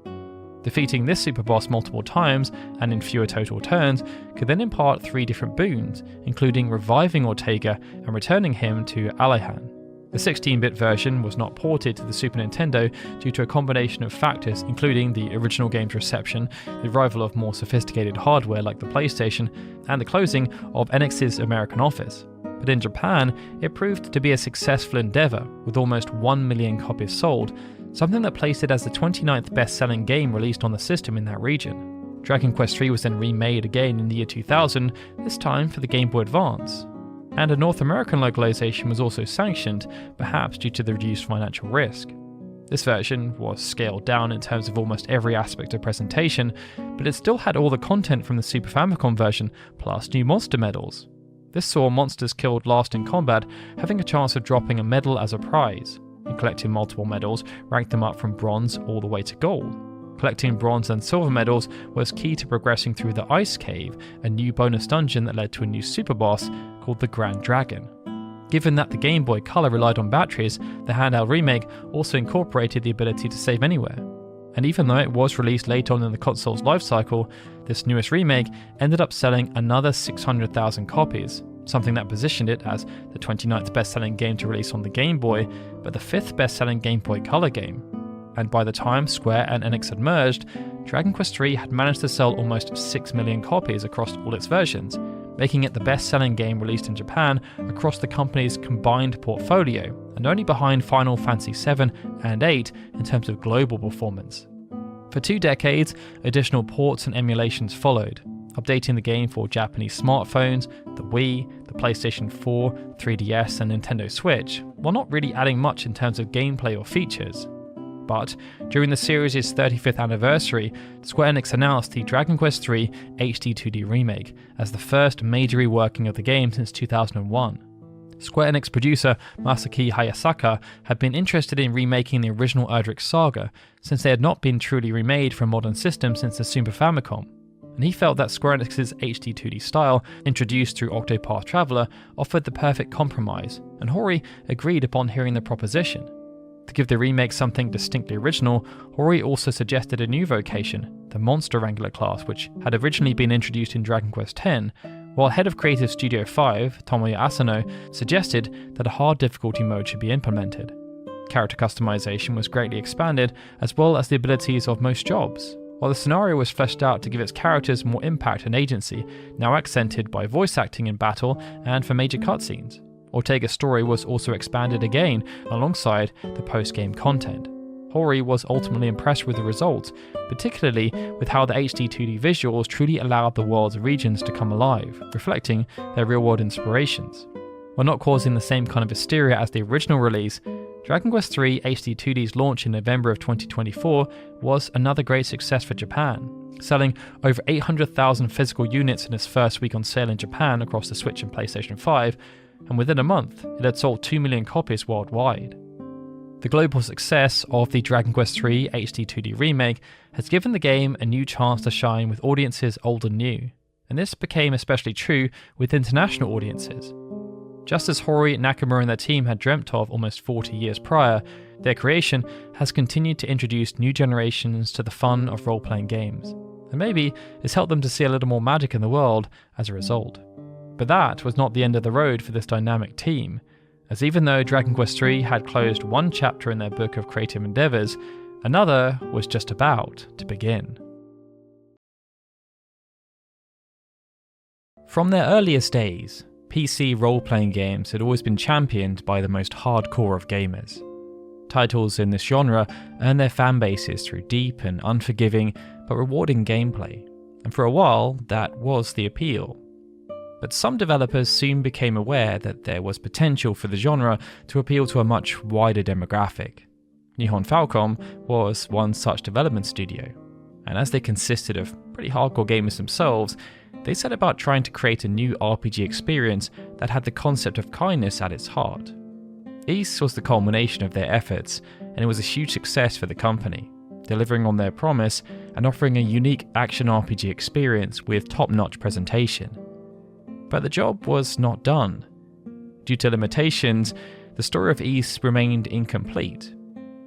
Defeating this superboss multiple times, and in fewer total turns, could then impart 3 different boons, including reviving Ortega and returning him to Alehan. The 16-bit version was not ported to the Super Nintendo due to a combination of factors, including the original game's reception, the arrival of more sophisticated hardware like the PlayStation, and the closing of NX's American office. But in Japan, it proved to be a successful endeavour, with almost 1 million copies sold, something that placed it as the 29th best-selling game released on the system in that region. Dragon Quest III was then remade again in the year 2000, this time for the Game Boy Advance. And a North American localization was also sanctioned, perhaps due to the reduced financial risk. This version was scaled down in terms of almost every aspect of presentation, but it still had all the content from the Super Famicom version, plus new monster medals. This saw monsters killed last in combat having a chance of dropping a medal as a prize, and collecting multiple medals ranked them up from bronze all the way to gold. Collecting bronze and silver medals was key to progressing through the Ice Cave, a new bonus dungeon that led to a new super boss called the Grand Dragon. Given that the Game Boy Color relied on batteries, the handheld remake also incorporated the ability to save anywhere. And even though it was released late on in the console's lifecycle, this newest remake ended up selling another 600,000 copies, something that positioned it as the 29th best-selling game to release on the Game Boy, but the 5th best-selling Game Boy Color game. And by the time Square and Enix had merged, Dragon Quest III had managed to sell almost 6 million copies across all its versions, making it the best-selling game released in Japan across the company's combined portfolio, and only behind Final Fantasy VII and VIII in terms of global performance. For 2 decades, additional ports and emulations followed, updating the game for Japanese smartphones, the Wii, the PlayStation 4, 3DS and Nintendo Switch, while not really adding much in terms of gameplay or features. But during the series' 35th anniversary, Square Enix announced the Dragon Quest III HD 2D remake as the first major reworking of the game since 2001. Square Enix producer Masaki Hayasaka had been interested in remaking the original Erdrick saga, since they had not been truly remade for a modern system since the Super Famicom, and he felt that Square Enix's HD 2D style, introduced through Octopath Traveler, offered the perfect compromise, and Hori agreed upon hearing the proposition. To give the remake something distinctly original, Hori also suggested a new vocation, the Monster Wrangler class, which had originally been introduced in Dragon Quest X, while head of Creative Studio 5, Tomoya Asano, suggested that a hard difficulty mode should be implemented. Character customization was greatly expanded, as well as the abilities of most jobs, while the scenario was fleshed out to give its characters more impact and agency, now accented by voice acting in battle and for major cutscenes. Ortega's story was also expanded again alongside the post-game content. Hori was ultimately impressed with the results, particularly with how the HD 2D visuals truly allowed the world's regions to come alive, reflecting their real-world inspirations. While not causing the same kind of hysteria as the original release, Dragon Quest III HD 2D's launch in November of 2024 was another great success for Japan, selling over 800,000 physical units in its first week on sale in Japan across the Switch and PlayStation 5, and within a month, it had sold 2 million copies worldwide. The global success of the Dragon Quest III HD 2D remake has given the game a new chance to shine with audiences old and new, and this became especially true with international audiences. Just as Hori, Nakamura and their team had dreamt of almost 40 years prior, their creation has continued to introduce new generations to the fun of role-playing games, and maybe it's helped them to see a little more magic in the world as a result. But that was not the end of the road for this dynamic team, as even though Dragon Quest III had closed one chapter in their book of creative endeavours, another was just about to begin. From their earliest days, PC role-playing games had always been championed by the most hardcore of gamers. Titles in this genre earned their fan bases through deep and unforgiving but rewarding gameplay, and for a while that was the appeal. But some developers soon became aware that there was potential for the genre to appeal to a much wider demographic. Nihon Falcom was one such development studio, and as they consisted of pretty hardcore gamers themselves, they set about trying to create a new RPG experience that had the concept of kindness at its heart. Ys was the culmination of their efforts, and it was a huge success for the company, delivering on their promise and offering a unique action RPG experience with top-notch presentation. But the job was not done. Due to limitations, the story of Ys remained incomplete.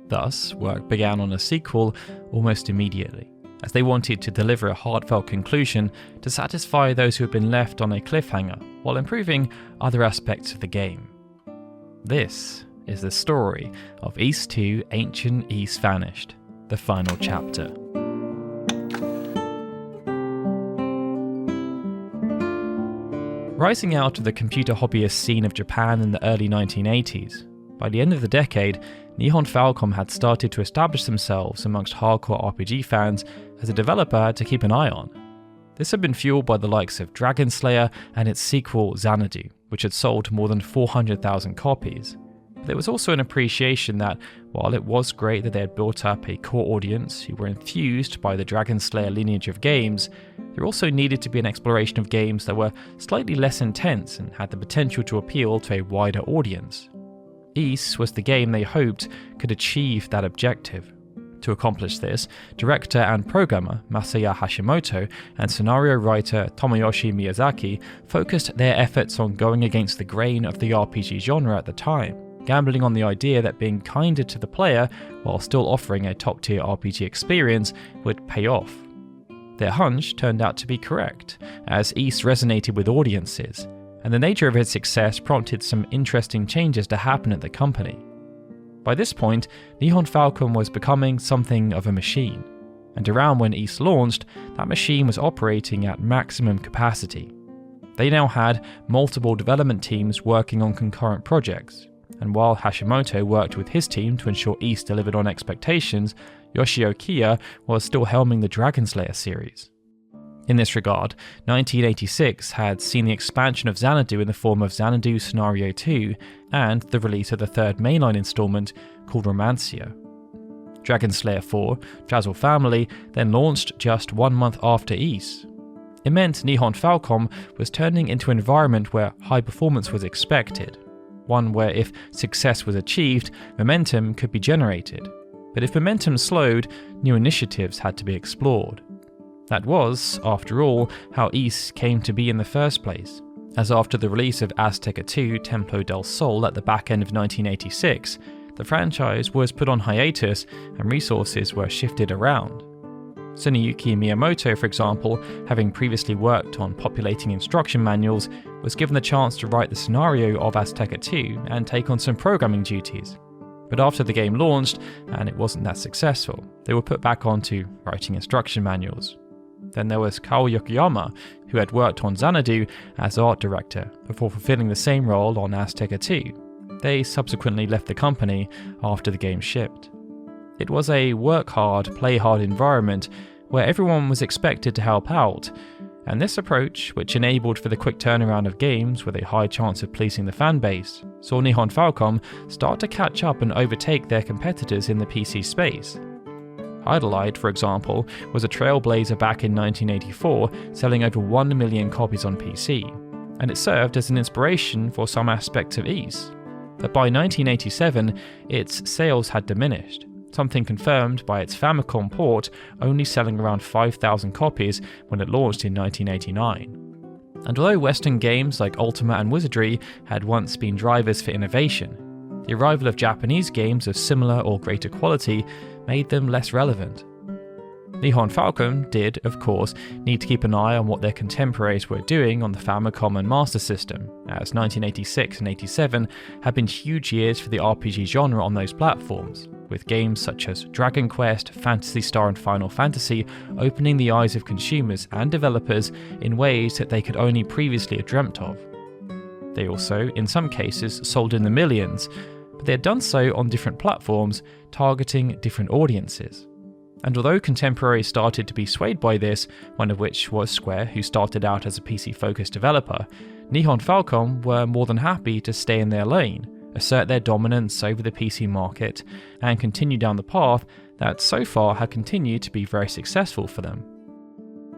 Thus, work began on a sequel almost immediately, as they wanted to deliver a heartfelt conclusion to satisfy those who had been left on a cliffhanger, while improving other aspects of the game. This is the story of Ys 2 Ancient Ys Vanished, the final chapter. Rising out of the computer hobbyist scene of Japan in the early 1980s, by the end of the decade, Nihon Falcom had started to establish themselves amongst hardcore RPG fans as a developer to keep an eye on. This had been fueled by the likes of Dragon Slayer and its sequel Xanadu, which had sold more than 400,000 copies. But there was also an appreciation that, while it was great that they had built up a core audience who were enthused by the Dragon Slayer lineage of games, there also needed to be an exploration of games that were slightly less intense and had the potential to appeal to a wider audience. Ys was the game they hoped could achieve that objective. To accomplish this, director and programmer Masaya Hashimoto and scenario writer Tomoyoshi Miyazaki focused their efforts on going against the grain of the RPG genre at the time, gambling on the idea that being kinder to the player while still offering a top-tier RPG experience would pay off. Their hunch turned out to be correct, as Ys resonated with audiences, and the nature of its success prompted some interesting changes to happen at the company. By this point, Nihon Falcom was becoming something of a machine, and around when Ys launched, that machine was operating at maximum capacity. They now had multiple development teams working on concurrent projects, and while Hashimoto worked with his team to ensure Ys delivered on expectations, Yoshio Kiya was still helming the Dragon Slayer series. In this regard, 1986 had seen the expansion of Xanadu in the form of Xanadu Scenario 2 and the release of the third mainline installment called Romancio. Dragon Slayer 4, Jazzle Family, then launched just 1 month after Ys. It meant Nihon Falcom was turning into an environment where high performance was expected, one where if success was achieved, momentum could be generated. But if momentum slowed, new initiatives had to be explored. That was, after all, how Ys came to be in the first place, as after the release of Azteca 2 Templo del Sol at the back end of 1986, the franchise was put on hiatus and resources were shifted around. Tsuneyuki Miyamoto, for example, having previously worked on populating instruction manuals, was given the chance to write the scenario of Azteca 2 and take on some programming duties. But after the game launched, and it wasn't that successful, they were put back onto writing instruction manuals. Then there was Kao Yokoyama, who had worked on Xanadu as art director before fulfilling the same role on Azteca 2. They subsequently left the company after the game shipped. It was a work hard, play hard environment where everyone was expected to help out, and this approach, which enabled for the quick turnaround of games with a high chance of pleasing the fanbase, saw Nihon Falcom start to catch up and overtake their competitors in the PC space. Idolite, for example, was a trailblazer back in 1984, selling over 1 million copies on PC, and it served as an inspiration for some aspects of Ys. But by 1987, its sales had diminished, something confirmed by its Famicom port only selling around 5,000 copies when it launched in 1989. And although Western games like Ultima and Wizardry had once been drivers for innovation, the arrival of Japanese games of similar or greater quality made them less relevant. Nihon Falcom did, of course, need to keep an eye on what their contemporaries were doing on the Famicom and Master System, as 1986 and 87 had been huge years for the RPG genre on those platforms, with games such as Dragon Quest, Phantasy Star and Final Fantasy opening the eyes of consumers and developers in ways that they could only previously have dreamt of. They also, in some cases, sold in the millions, but they had done so on different platforms, targeting different audiences. And although contemporaries started to be swayed by this, one of which was Square, who started out as a PC-focused developer, Nihon Falcom were more than happy to stay in their lane, assert their dominance over the PC market, and continue down the path that so far had continued to be very successful for them.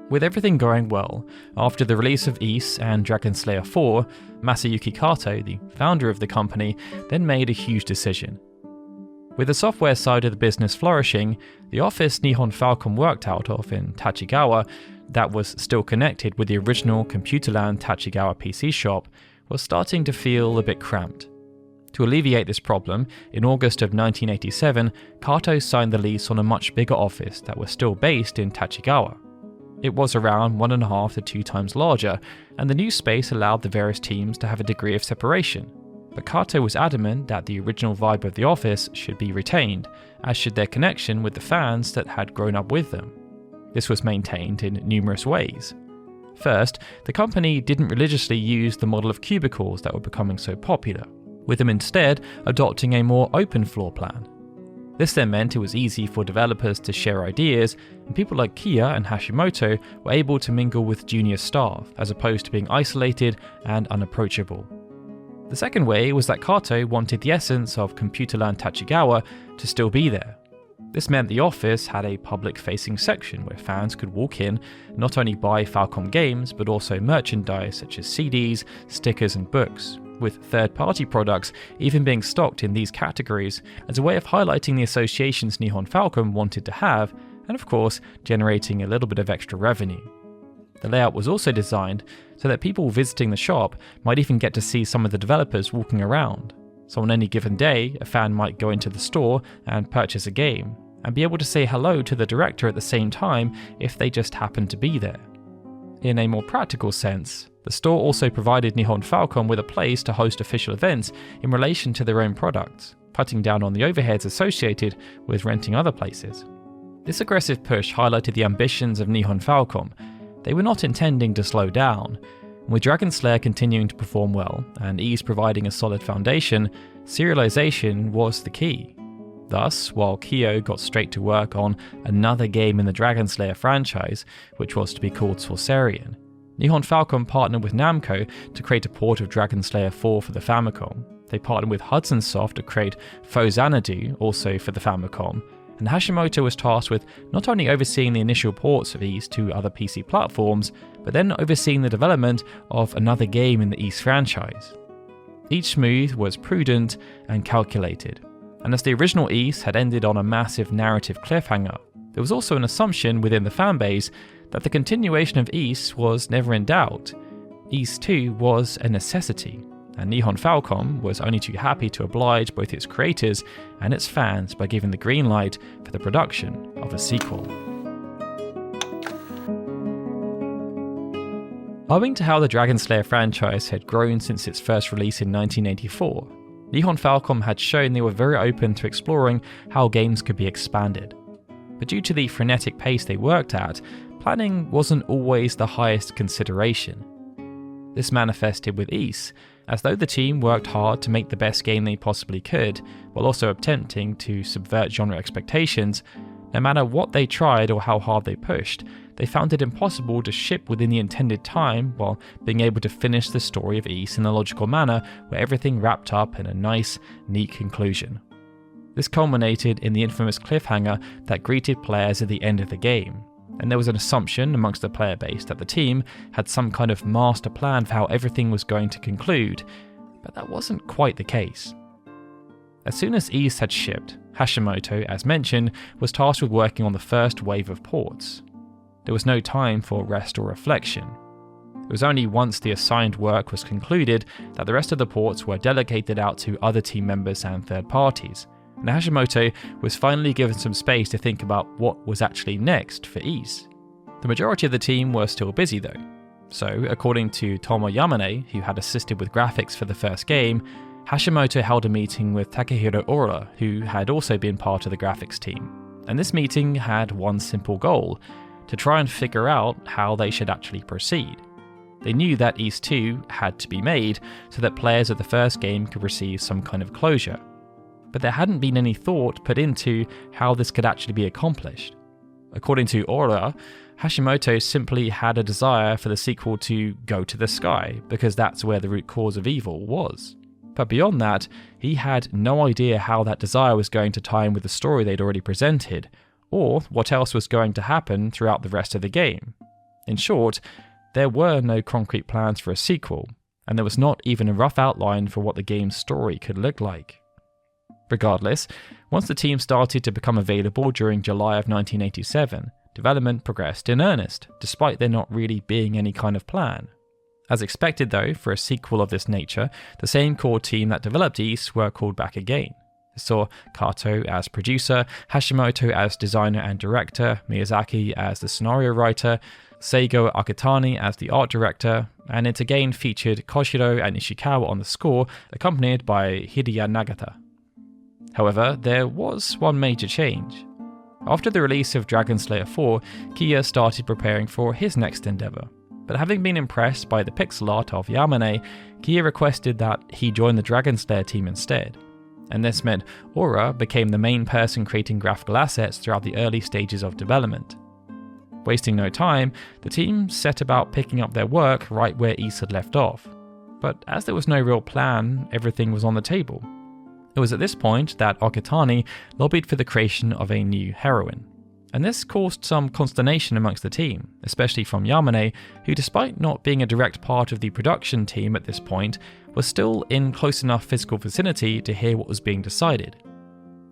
With everything going well, after the release of Ys and Dragon Slayer 4, Masayuki Kato, the founder of the company, then made a huge decision. With the software side of the business flourishing, the office Nihon Falcom worked out of in Tachigawa, that was still connected with the original Computerland Tachigawa PC shop, was starting to feel a bit cramped. To alleviate this problem, in August of 1987, Kato signed the lease on a much bigger office that was still based in Tachigawa. It was around 1.5 to 2 times larger, and the new space allowed the various teams to have a degree of separation. But Kato was adamant that the original vibe of the office should be retained, as should their connection with the fans that had grown up with them. This was maintained in numerous ways. First, the company didn't religiously use the model of cubicles that were becoming so popular, with them instead adopting a more open floor plan. This then meant it was easy for developers to share ideas, and people like Kiya and Hashimoto were able to mingle with junior staff, as opposed to being isolated and unapproachable. The second way was that Kato wanted the essence of Computerland Tachigawa to still be there. This meant the office had a public-facing section where fans could walk in and not only buy Falcom games, but also merchandise such as CDs, stickers and books, with third-party products even being stocked in these categories as a way of highlighting the associations Nihon Falcom wanted to have, and of course, generating a little bit of extra revenue. The layout was also designed so that people visiting the shop might even get to see some of the developers walking around. So on any given day, a fan might go into the store and purchase a game, and be able to say hello to the director at the same time if they just happen to be there. In a more practical sense, the store also provided Nihon Falcom with a place to host official events in relation to their own products, cutting down on the overheads associated with renting other places. This aggressive push highlighted the ambitions of Nihon Falcom. They were not intending to slow down. With Dragon Slayer continuing to perform well, and Ys providing a solid foundation, serialization was the key. Thus, while Kyo got straight to work on another game in the Dragon Slayer franchise, which was to be called Sorcerian, Nihon Falcom partnered with Namco to create a port of Dragon Slayer 4 for the Famicom. They partnered with Hudson Soft to create Foe Xanadu, also for the Famicom, and Hashimoto was tasked with not only overseeing the initial ports of Ys to other PC platforms, but then overseeing the development of another game in the Ys franchise. Each move was prudent and calculated, and as the original Ys had ended on a massive narrative cliffhanger, there was also an assumption within the fanbase that the continuation of Ys was never in doubt. Ys 2 was a necessity, and Nihon Falcom was only too happy to oblige both its creators and its fans by giving the green light for the production of a sequel. Owing to how the Dragon Slayer franchise had grown since its first release in 1984, Nihon Falcom had shown they were very open to exploring how games could be expanded. But due to the frenetic pace they worked at, planning wasn't always the highest consideration. This manifested with Ys, as though the team worked hard to make the best game they possibly could, while also attempting to subvert genre expectations. No matter what they tried or how hard they pushed, they found it impossible to ship within the intended time while being able to finish the story of Ys in a logical manner where everything wrapped up in a nice, neat conclusion. This culminated in the infamous cliffhanger that greeted players at the end of the game, and there was an assumption amongst the player base that the team had some kind of master plan for how everything was going to conclude, but that wasn't quite the case. As soon as Ys had shipped, Hashimoto, as mentioned, was tasked with working on the first wave of ports. There was no time for rest or reflection. It was only once the assigned work was concluded that the rest of the ports were delegated out to other team members and third parties, and Hashimoto was finally given some space to think about what was actually next for Ys. The majority of the team were still busy though, so according to Tomo Yamane, who had assisted with graphics for the first game, Hashimoto held a meeting with Takehiro Ora, who had also been part of the graphics team, and this meeting had one simple goal: to try and figure out how they should actually proceed. They knew that Ys 2 had to be made so that players of the first game could receive some kind of closure, but there hadn't been any thought put into how this could actually be accomplished. According to Ora, Hashimoto simply had a desire for the sequel to go to the sky, because that's where the root cause of evil was. But beyond that, he had no idea how that desire was going to tie in with the story they'd already presented, or what else was going to happen throughout the rest of the game. In short, there were no concrete plans for a sequel, and there was not even a rough outline for what the game's story could look like. Regardless, once the team started to become available during July of 1987, development progressed in earnest, despite there not really being any kind of plan. As expected though, for a sequel of this nature, the same core team that developed Ys were called back again. This saw Kato as producer, Hashimoto as designer and director, Miyazaki as the scenario writer, Seigo Akitani as the art director, and it again featured Koshiro and Ishikawa on the score, accompanied by Hideya Nagata. However, there was one major change. After the release of Dragon Slayer 4, Kiya started preparing for his next endeavour, but having been impressed by the pixel art of Yamane, Kiya requested that he join the Dragon Slayer team instead, and this meant Aura became the main person creating graphical assets throughout the early stages of development. Wasting no time, the team set about picking up their work right where Ys had left off, but as there was no real plan, everything was on the table. It was at this point that Okitani lobbied for the creation of a new heroine, and this caused some consternation amongst the team, especially from Yamane, who despite not being a direct part of the production team at this point, was still in close enough physical vicinity to hear what was being decided.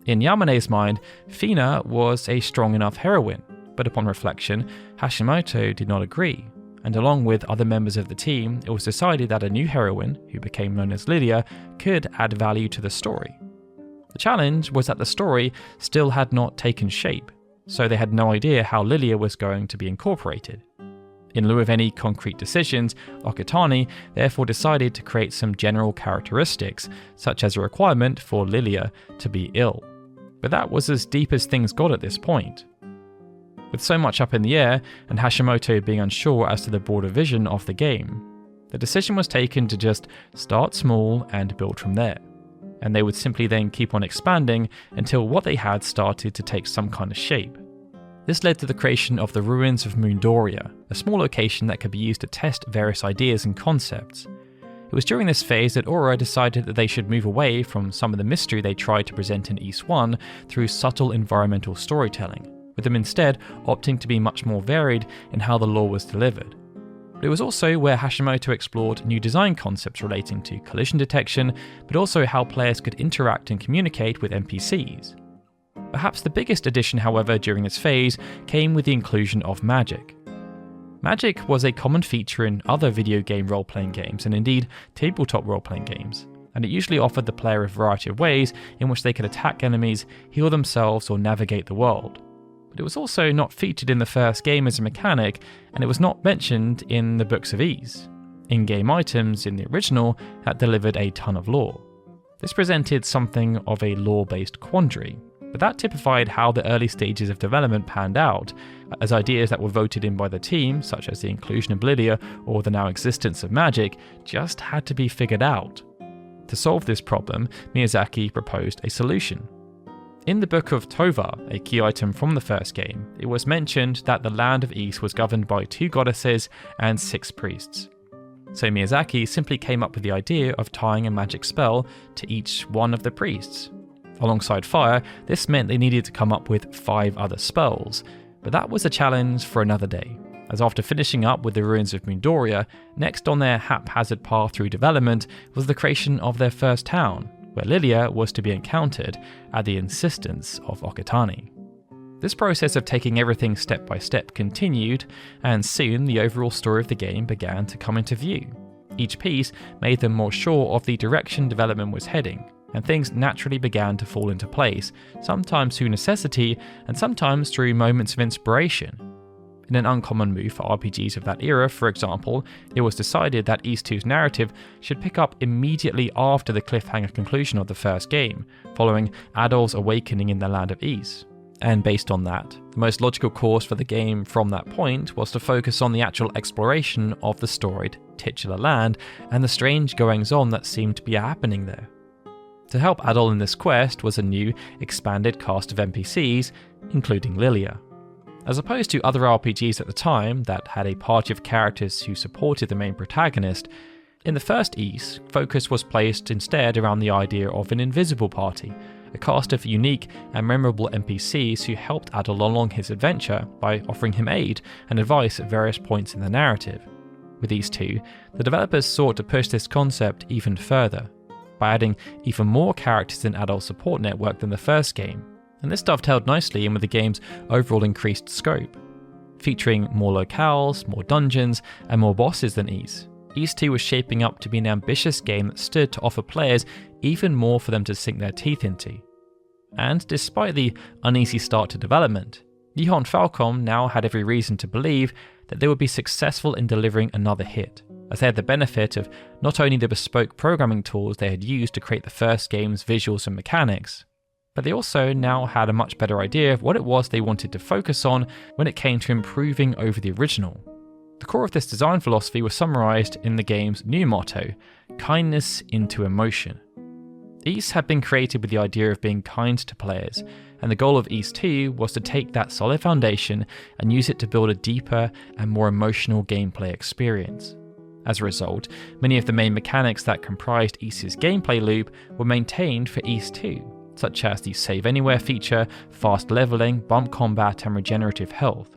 In Yamane's mind, Fina was a strong enough heroine, but upon reflection, Hashimoto did not agree, and along with other members of the team, it was decided that a new heroine, who became known as Lydia, could add value to the story. The challenge was that the story still had not taken shape, so they had no idea how Lilia was going to be incorporated. In lieu of any concrete decisions, Okitani therefore decided to create some general characteristics, such as a requirement for Lilia to be ill. But that was as deep as things got at this point. With so much up in the air, and Hashimoto being unsure as to the broader vision of the game, the decision was taken to just start small and build from there, and they would simply then keep on expanding until what they had started to take some kind of shape. This led to the creation of the ruins of Moondoria, a small location that could be used to test various ideas and concepts. It was during this phase that Aura decided that they should move away from some of the mystery they tried to present in Ys 1 through subtle environmental storytelling, with them instead opting to be much more varied in how the lore was delivered. But it was also where Hashimoto explored new design concepts relating to collision detection, but also how players could interact and communicate with NPCs. Perhaps the biggest addition, however, during this phase came with the inclusion of magic. Magic was a common feature in other video game role-playing games, and indeed tabletop role-playing games, and it usually offered the player a variety of ways in which they could attack enemies, heal themselves, or navigate the world. But it was also not featured in the first game as a mechanic, and it was not mentioned in the Books of Ys, in-game items in the original that delivered a ton of lore. This presented something of a lore-based quandary, but that typified how the early stages of development panned out, as ideas that were voted in by the team, such as the inclusion of Lydia or the now existence of magic, just had to be figured out. To solve this problem, Miyazaki proposed a solution. In the Book of Tova, a key item from the first game, it was mentioned that the land of Ys was governed by 2 goddesses and 6 priests. So Miyazaki simply came up with the idea of tying a magic spell to each one of the priests. Alongside fire, this meant they needed to come up with 5 other spells, but that was a challenge for another day, as after finishing up with the ruins of Moondoria, next on their haphazard path through development was the creation of their first town, where Lilia was to be encountered at the insistence of Okitani. This process of taking everything step by step continued, and soon the overall story of the game began to come into view. Each piece made them more sure of the direction development was heading, and things naturally began to fall into place, sometimes through necessity and sometimes through moments of inspiration. In an uncommon move for RPGs of that era, for example, it was decided that Ys 2's narrative should pick up immediately after the cliffhanger conclusion of the first game, following Adol's awakening in the land of Ys. And based on that, the most logical course for the game from that point was to focus on the actual exploration of the storied titular land and the strange goings-on that seemed to be happening there. To help Adol in this quest was a new, expanded cast of NPCs, including Lilia. As opposed to other RPGs at the time that had a party of characters who supported the main protagonist, in the first Ys, focus was placed instead around the idea of an invisible party, a cast of unique and memorable NPCs who helped Adol along his adventure by offering him aid and advice at various points in the narrative. With Ys 2, the developers sought to push this concept even further, by adding even more characters in Adol's support network than the first game, and this dovetailed nicely in with the game's overall increased scope. Featuring more locales, more dungeons, and more bosses than Ys, Ys 2 was shaping up to be an ambitious game that stood to offer players even more for them to sink their teeth into. And despite the uneasy start to development, Nihon Falcom now had every reason to believe that they would be successful in delivering another hit, as they had the benefit of not only the bespoke programming tools they had used to create the first game's visuals and mechanics, but they also now had a much better idea of what it was they wanted to focus on when it came to improving over the original. The core of this design philosophy was summarised in the game's new motto, kindness into emotion. Ys had been created with the idea of being kind to players, and the goal of Ys 2 was to take that solid foundation and use it to build a deeper and more emotional gameplay experience. As a result, many of the main mechanics that comprised Ys's gameplay loop were maintained for Ys 2, such as the Save Anywhere feature, fast leveling, bump combat, and regenerative health.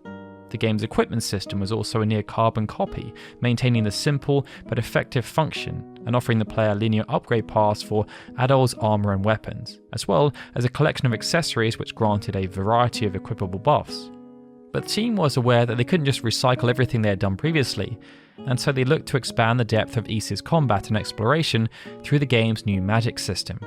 The game's equipment system was also a near carbon copy, maintaining the simple but effective function and offering the player linear upgrade paths for Adol's armor and weapons, as well as a collection of accessories which granted a variety of equipable buffs. But the team was aware that they couldn't just recycle everything they had done previously, and so they looked to expand the depth of Ys's combat and exploration through the game's new magic system.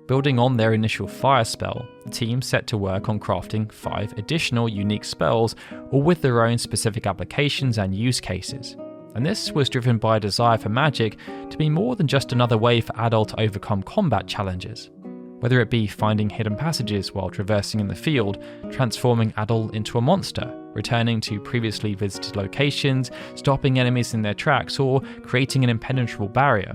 Building on their initial fire spell, the team set to work on crafting 5 additional unique spells, all with their own specific applications and use cases. And this was driven by a desire for magic to be more than just another way for Adol to overcome combat challenges. Whether it be finding hidden passages while traversing in the field, transforming Adol into a monster, returning to previously visited locations, stopping enemies in their tracks, or creating an impenetrable barrier.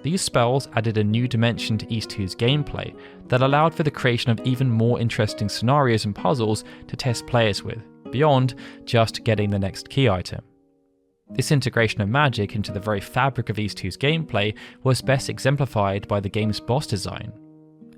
These spells added a new dimension to Ys 2's gameplay that allowed for the creation of even more interesting scenarios and puzzles to test players with, beyond just getting the next key item. This integration of magic into the very fabric of Ys 2's gameplay was best exemplified by the game's boss design.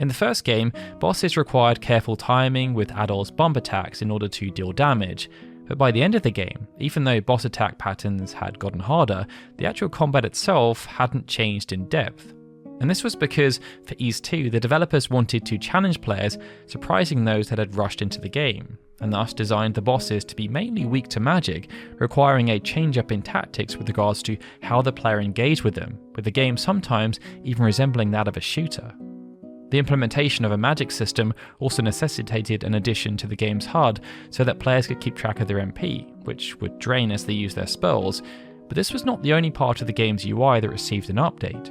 In the first game, bosses required careful timing with Adol's bump attacks in order to deal damage, but by the end of the game, even though boss attack patterns had gotten harder, the actual combat itself hadn't changed in depth. And this was because, for Ys 2, the developers wanted to challenge players, surprising those that had rushed into the game, and thus designed the bosses to be mainly weak to magic, requiring a change-up in tactics with regards to how the player engaged with them, with the game sometimes even resembling that of a shooter. The implementation of a magic system also necessitated an addition to the game's HUD so that players could keep track of their MP, which would drain as they used their spells, but this was not the only part of the game's UI that received an update.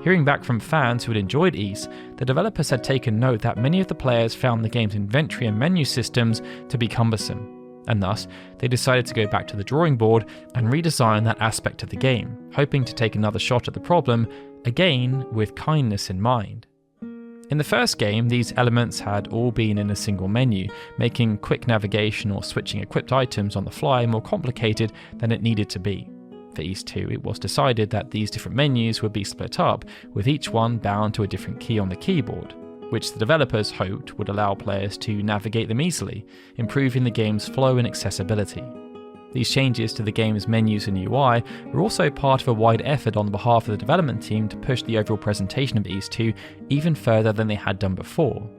Hearing back from fans who had enjoyed Ys, the developers had taken note that many of the players found the game's inventory and menu systems to be cumbersome, and thus they decided to go back to the drawing board and redesign that aspect of the game, hoping to take another shot at the problem, again with kindness in mind. In the first game, these elements had all been in a single menu, making quick navigation or switching equipped items on the fly more complicated than it needed to be. For Ys 2, it was decided that these different menus would be split up, with each one bound to a different key on the keyboard, which the developers hoped would allow players to navigate them easily, improving the game's flow and accessibility. These changes to the game's menus and UI were also part of a wide effort on behalf of the development team to push the overall presentation of Ys 2 even further than they had done before.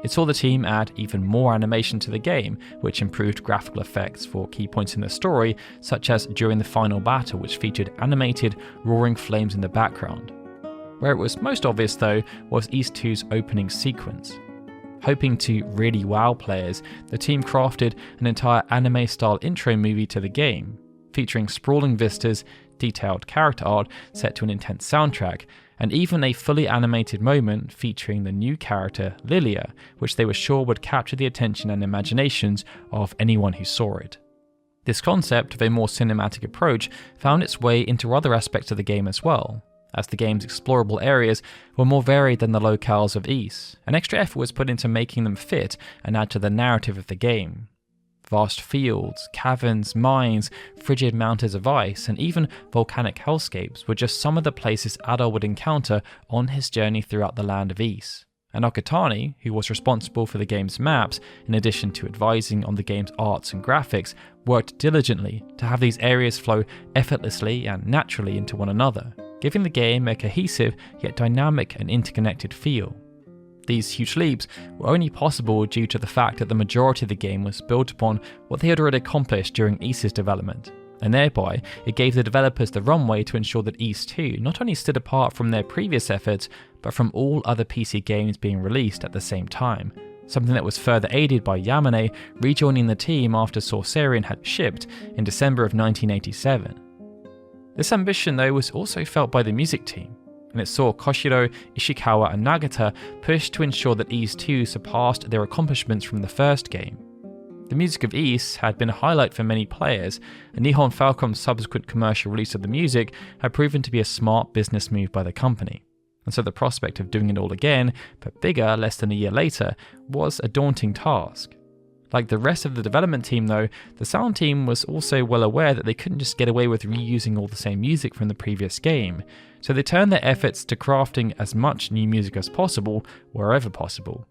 It saw the team add even more animation to the game, which improved graphical effects for key points in the story, such as during the final battle, which featured animated, roaring flames in the background. Where it was most obvious though was Ys 2's opening sequence. Hoping to really wow players, the team crafted an entire anime-style intro movie to the game, featuring sprawling vistas, detailed character art set to an intense soundtrack, and even a fully animated moment featuring the new character Lilia, which they were sure would capture the attention and imaginations of anyone who saw it. This concept of a more cinematic approach found its way into other aspects of the game as well, as the game's explorable areas were more varied than the locales of Ys, and extra effort was put into making them fit and add to the narrative of the game. Vast fields, caverns, mines, frigid mountains of ice, and even volcanic hellscapes were just some of the places Adol would encounter on his journey throughout the land of Ys. And Okatani, who was responsible for the game's maps, in addition to advising on the game's arts and graphics, worked diligently to have these areas flow effortlessly and naturally into one another, giving the game a cohesive yet dynamic and interconnected feel. These huge leaps were only possible due to the fact that the majority of the game was built upon what they had already accomplished during Ys's development, and thereby it gave the developers the runway to ensure that Ys 2 not only stood apart from their previous efforts, but from all other PC games being released at the same time, something that was further aided by Yamane rejoining the team after Sorcerian had shipped in December of 1987. This ambition, though, was also felt by the music team, and it saw Koshiro, Ishikawa and Nagata push to ensure that Ys 2 surpassed their accomplishments from the first game. The music of Ys had been a highlight for many players, and Nihon Falcom's subsequent commercial release of the music had proven to be a smart business move by the company. And so the prospect of doing it all again, but bigger less than a year later, was a daunting task. Like the rest of the development team though, the sound team was also well aware that they couldn't just get away with reusing all the same music from the previous game, so they turned their efforts to crafting as much new music as possible, wherever possible.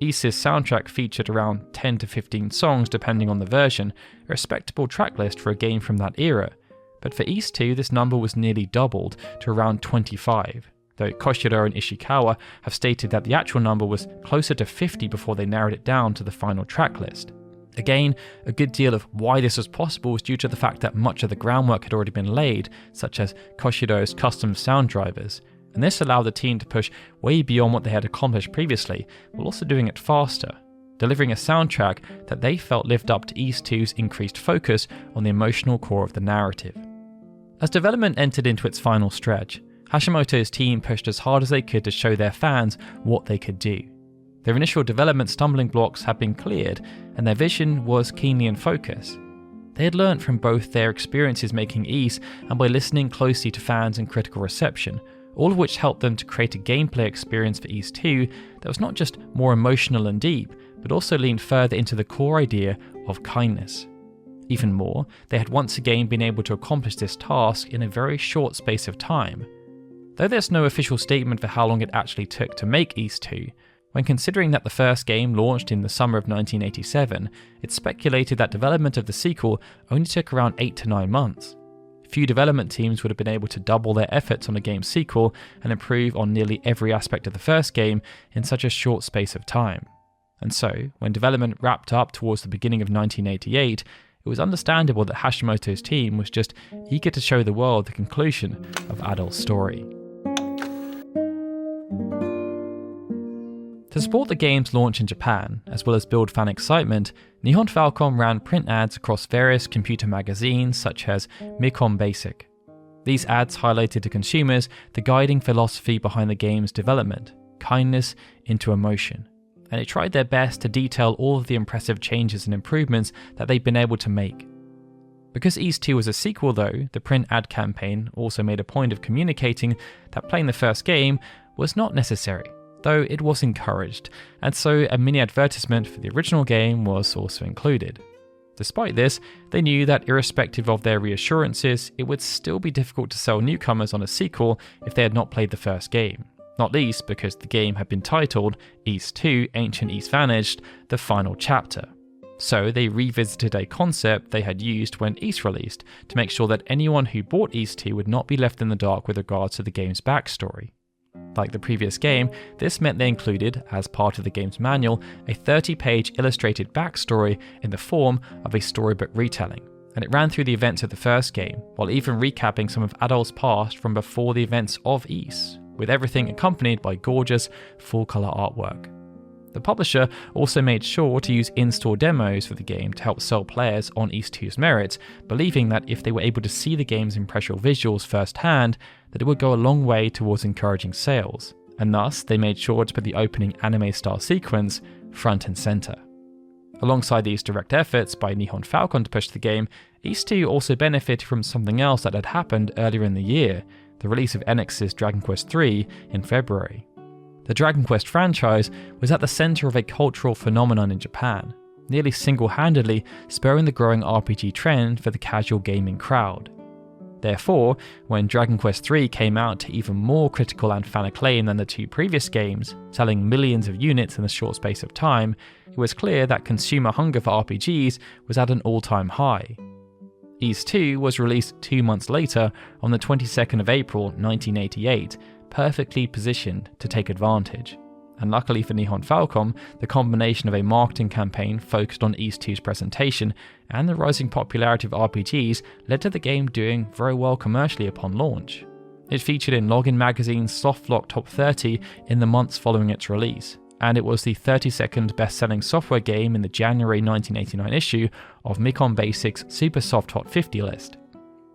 Ys's soundtrack featured around 10 to 15 songs depending on the version, a respectable tracklist for a game from that era, but for Ys 2 this number was nearly doubled to around 25. Though Koshiro and Ishikawa have stated that the actual number was closer to 50 before they narrowed it down to the final tracklist. Again, a good deal of why this was possible was due to the fact that much of the groundwork had already been laid, such as Koshiro's custom sound drivers, and this allowed the team to push way beyond what they had accomplished previously, while also doing it faster, delivering a soundtrack that they felt lived up to Ys 2's increased focus on the emotional core of the narrative. As development entered into its final stretch, Hashimoto's team pushed as hard as they could to show their fans what they could do. Their initial development stumbling blocks had been cleared, and their vision was keenly in focus. They had learnt from both their experiences making Ys and by listening closely to fans and critical reception, all of which helped them to create a gameplay experience for Ys 2 that was not just more emotional and deep, but also leaned further into the core idea of kindness. Even more, they had once again been able to accomplish this task in a very short space of time. Though there's no official statement for how long it actually took to make Ys 2, when considering that the first game launched in the summer of 1987, it's speculated that development of the sequel only took around 8 to 9 months. Few development teams would have been able to double their efforts on a game's sequel and improve on nearly every aspect of the first game in such a short space of time. And so, when development wrapped up towards the beginning of 1988, it was understandable that Hashimoto's team was just eager to show the world the conclusion of Adol's story. To support the game's launch in Japan, as well as build fan excitement, Nihon Falcom ran print ads across various computer magazines such as Micom Basic. These ads highlighted to consumers the guiding philosophy behind the game's development, kindness into emotion, and it tried their best to detail all of the impressive changes and improvements that they'd been able to make. Because Ys 2 was a sequel though, the print ad campaign also made a point of communicating that playing the first game was not necessary, though it was encouraged, and so a mini advertisement for the original game was also included. Despite this, they knew that irrespective of their reassurances, it would still be difficult to sell newcomers on a sequel if they had not played the first game, not least because the game had been titled Ys 2 Ancient Ys Vanished, the final chapter. So they revisited a concept they had used when Ys released to make sure that anyone who bought Ys 2 would not be left in the dark with regards to the game's backstory. Like the previous game, this meant they included, as part of the game's manual, a 30-page illustrated backstory in the form of a storybook retelling, and it ran through the events of the first game, while even recapping some of Adol's past from before the events of Ys, with everything accompanied by gorgeous, full-colour artwork. The publisher also made sure to use in-store demos for the game to help sell players on Ys 2's merits, believing that if they were able to see the game's impressive visuals firsthand, that it would go a long way towards encouraging sales, and thus they made sure to put the opening anime-style sequence front and centre. Alongside these direct efforts by Nihon Falcom to push the game, Ys 2 also benefited from something else that had happened earlier in the year, the release of Enix's Dragon Quest III in February. The Dragon Quest franchise was at the centre of a cultural phenomenon in Japan, nearly single-handedly spurring the growing RPG trend for the casual gaming crowd. Therefore, when Dragon Quest III came out to even more critical and fan acclaim than the two previous games, selling millions of units in a short space of time, it was clear that consumer hunger for RPGs was at an all-time high. Ys 2 was released 2 months later on the 22nd of April 1988, perfectly positioned to take advantage. And luckily for Nihon Falcom, the combination of a marketing campaign focused on Ys 2's presentation and the rising popularity of RPGs led to the game doing very well commercially upon launch. It featured in Login Magazine's Softlock Top 30 in the months following its release, and it was the 32nd best-selling software game in the January 1989 issue of Micom Basic's Super Soft Hot 50 list.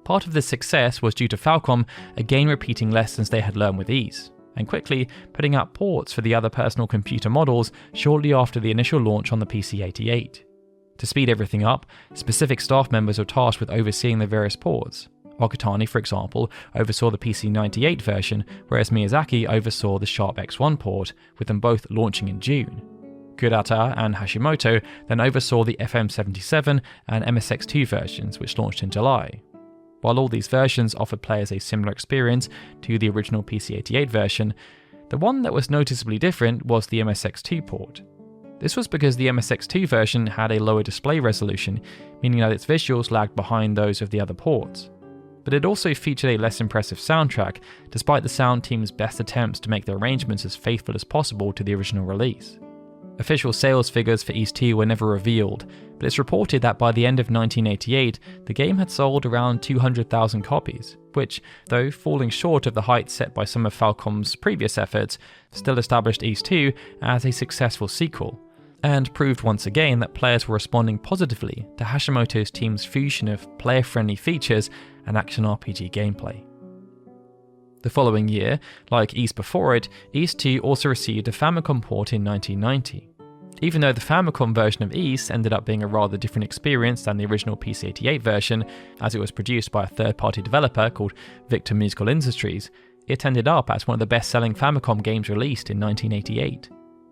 Part of this success was due to Falcom again repeating lessons they had learned with Ys, and quickly putting out ports for the other personal computer models shortly after the initial launch on the PC-88. To speed everything up, specific staff members were tasked with overseeing the various ports. Okatani, for example, oversaw the PC-98 version, whereas Miyazaki oversaw the Sharp X1 port, with them both launching in June. Kurata and Hashimoto then oversaw the FM77 and MSX2 versions, which launched in July. While all these versions offered players a similar experience to the original PC-88 version, the one that was noticeably different was the MSX2 port. This was because the MSX2 version had a lower display resolution, meaning that its visuals lagged behind those of the other ports. But it also featured a less impressive soundtrack, despite the sound team's best attempts to make the arrangements as faithful as possible to the original release. Official sales figures for Ys 2 were never revealed, but it's reported that by the end of 1988, the game had sold around 200,000 copies, which, though falling short of the heights set by some of Falcom's previous efforts, still established Ys 2 as a successful sequel, and proved once again that players were responding positively to Hashimoto's team's fusion of player-friendly features and action RPG gameplay. The following year, like Ys before it, Ys 2 also received a Famicom port in 1990. Even though the Famicom version of Ys ended up being a rather different experience than the original PC-88 version, as it was produced by a third-party developer called Victor Musical Industries, it ended up as one of the best-selling Famicom games released in 1988.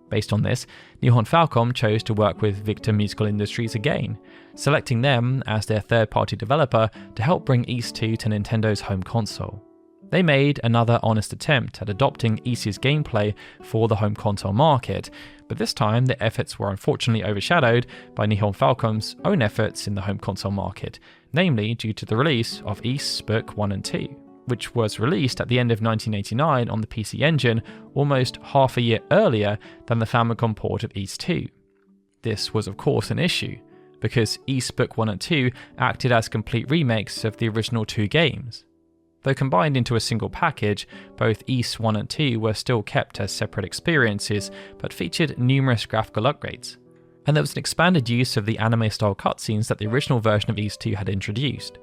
Based on this, Nihon Falcom chose to work with Victor Musical Industries again, selecting them as their third-party developer to help bring Ys 2 to Nintendo's home console. They made another honest attempt at adopting Ys's gameplay for the home console market, but this time their efforts were unfortunately overshadowed by Nihon Falcom's own efforts in the home console market, namely due to the release of Ys Book 1 and 2, which was released at the end of 1989 on the PC Engine almost half a year earlier than the Famicom port of Ys 2. This was of course an issue, because Ys Book 1 and 2 acted as complete remakes of the original two games. Though combined into a single package, both Ys 1 and 2 were still kept as separate experiences, but featured numerous graphical upgrades. And there was an expanded use of the anime-style cutscenes that the original version of Ys 2 had introduced.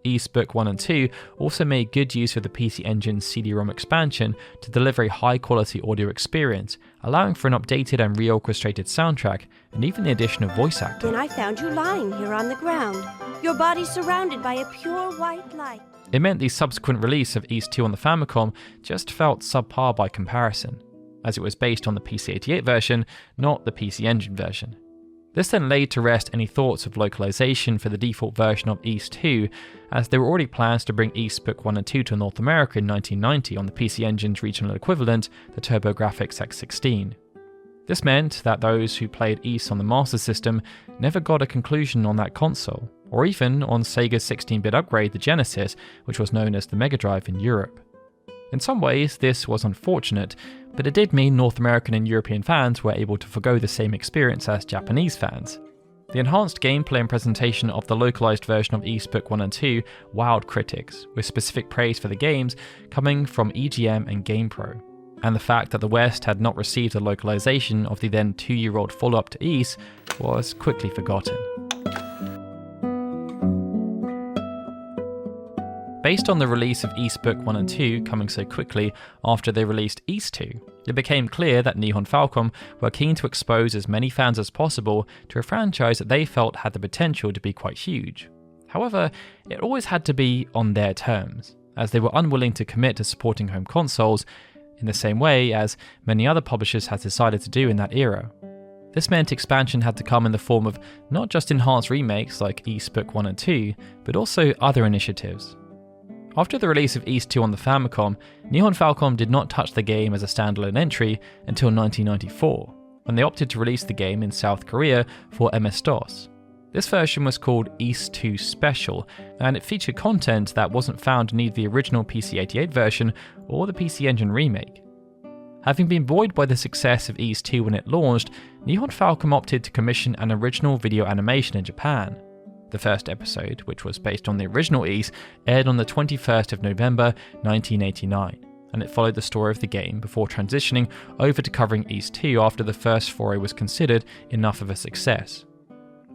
Ys Book 1 and 2 also made good use of the PC Engine's CD-ROM expansion to deliver a high-quality audio experience, allowing for an updated and reorchestrated soundtrack, and even the addition of voice acting. Then I found you lying here on the ground, your body surrounded by a pure white light. It meant the subsequent release of Ys 2 on the Famicom just felt subpar by comparison, as it was based on the PC-88 version, not the PC Engine version. This then laid to rest any thoughts of localization for the default version of Ys 2, as there were already plans to bring Ys Book 1 and 2 to North America in 1990 on the PC Engine's regional equivalent, the TurboGrafx X16. This meant that those who played Ys on the Master System never got a conclusion on that console, or even on Sega's 16-bit upgrade, the Genesis, which was known as the Mega Drive in Europe. In some ways, this was unfortunate, but it did mean North American and European fans were able to forgo the same experience as Japanese fans. The enhanced gameplay and presentation of the localized version of Ys Book 1 and 2 wowed critics, with specific praise for the games coming from EGM and GamePro. And the fact that the West had not received a localization of the then 2-year-old follow-up to Ys was quickly forgotten. Based on the release of Ys Book 1 and 2 coming so quickly after they released Ys 2, it became clear that Nihon Falcom were keen to expose as many fans as possible to a franchise that they felt had the potential to be quite huge. However, it always had to be on their terms, as they were unwilling to commit to supporting home consoles in the same way as many other publishers had decided to do in that era. This meant expansion had to come in the form of not just enhanced remakes like Ys Book 1 and 2, but also other initiatives. After the release of Ys 2 on the Famicom, Nihon Falcom did not touch the game as a standalone entry until 1994, when they opted to release the game in South Korea for MS-DOS. This version was called Ys 2 Special, and it featured content that wasn't found in either the original PC-88 version or the PC Engine remake. Having been buoyed by the success of Ys 2 when it launched, Nihon Falcom opted to commission an original video animation in Japan. The first episode, which was based on the original Ys, aired on the 21st of November 1989, and it followed the story of the game before transitioning over to covering Ys 2 after the first foray was considered enough of a success.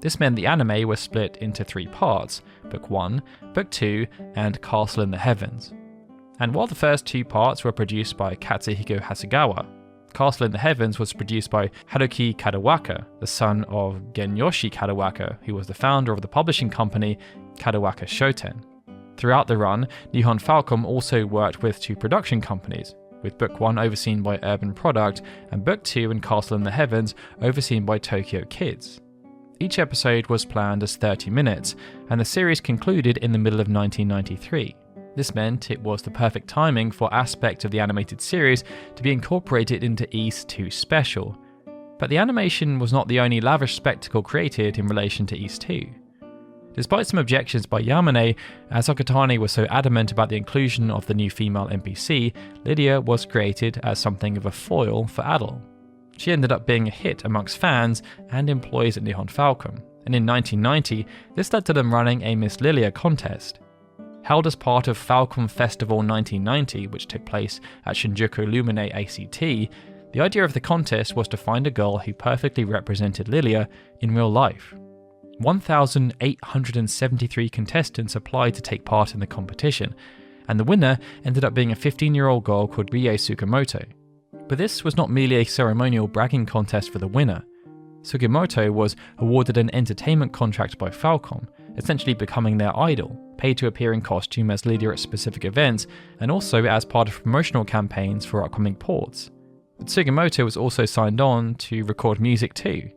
This meant the anime was split into 3 parts: Book 1, Book 2, and Castle in the Heavens. And while the first 2 parts were produced by Katsuhiko Hasegawa, Castle in the Heavens was produced by Haruki Kadawaka, the son of Genyoshi Kadawaka, who was the founder of the publishing company Kadawaka Shoten. Throughout the run, Nihon Falcom also worked with 2 production companies, with Book 1 overseen by Urban Product and Book 2 and Castle in the Heavens overseen by Tokyo Kids. Each episode was planned as 30 minutes, and the series concluded in the middle of 1993. This meant it was the perfect timing for aspects of the animated series to be incorporated into Ys 2 Special. But the animation was not the only lavish spectacle created in relation to Ys 2. Despite some objections by Yamane, as Okatani was so adamant about the inclusion of the new female NPC, Lydia was created as something of a foil for Adol. She ended up being a hit amongst fans and employees at Nihon Falcom, and in 1990, this led to them running a Miss Lilia contest. Held as part of Falcom Festival 1990, which took place at Shinjuku Lumine ACT, the idea of the contest was to find a girl who perfectly represented Lilia in real life. 1,873 contestants applied to take part in the competition, and the winner ended up being a 15-year-old girl called Rie Sugimoto. But this was not merely a ceremonial bragging contest for the winner. Sugimoto was awarded an entertainment contract by Falcom, essentially becoming their idol, paid to appear in costume as Lydia at specific events, and also as part of promotional campaigns for upcoming ports. But Sugimoto was also signed on to record music too.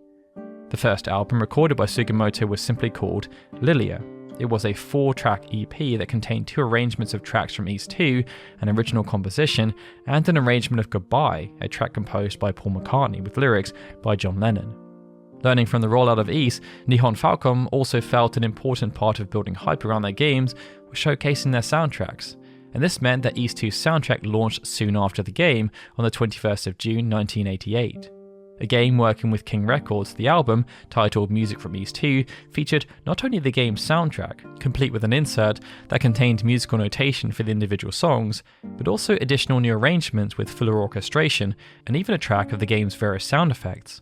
The first album recorded by Sugimoto was simply called Lilia. It was a 4-track EP that contained 2 arrangements of tracks from Ys 2, an original composition, and an arrangement of Goodbye, a track composed by Paul McCartney with lyrics by John Lennon. Learning from the rollout of Ys, Nihon Falcom also felt an important part of building hype around their games was showcasing their soundtracks, and this meant that Ys 2's soundtrack launched soon after the game on the 21st of June 1988. A game working with King Records, the album, titled Music from Ys 2, featured not only the game's soundtrack, complete with an insert that contained musical notation for the individual songs, but also additional new arrangements with fuller orchestration, and even a track of the game's various sound effects.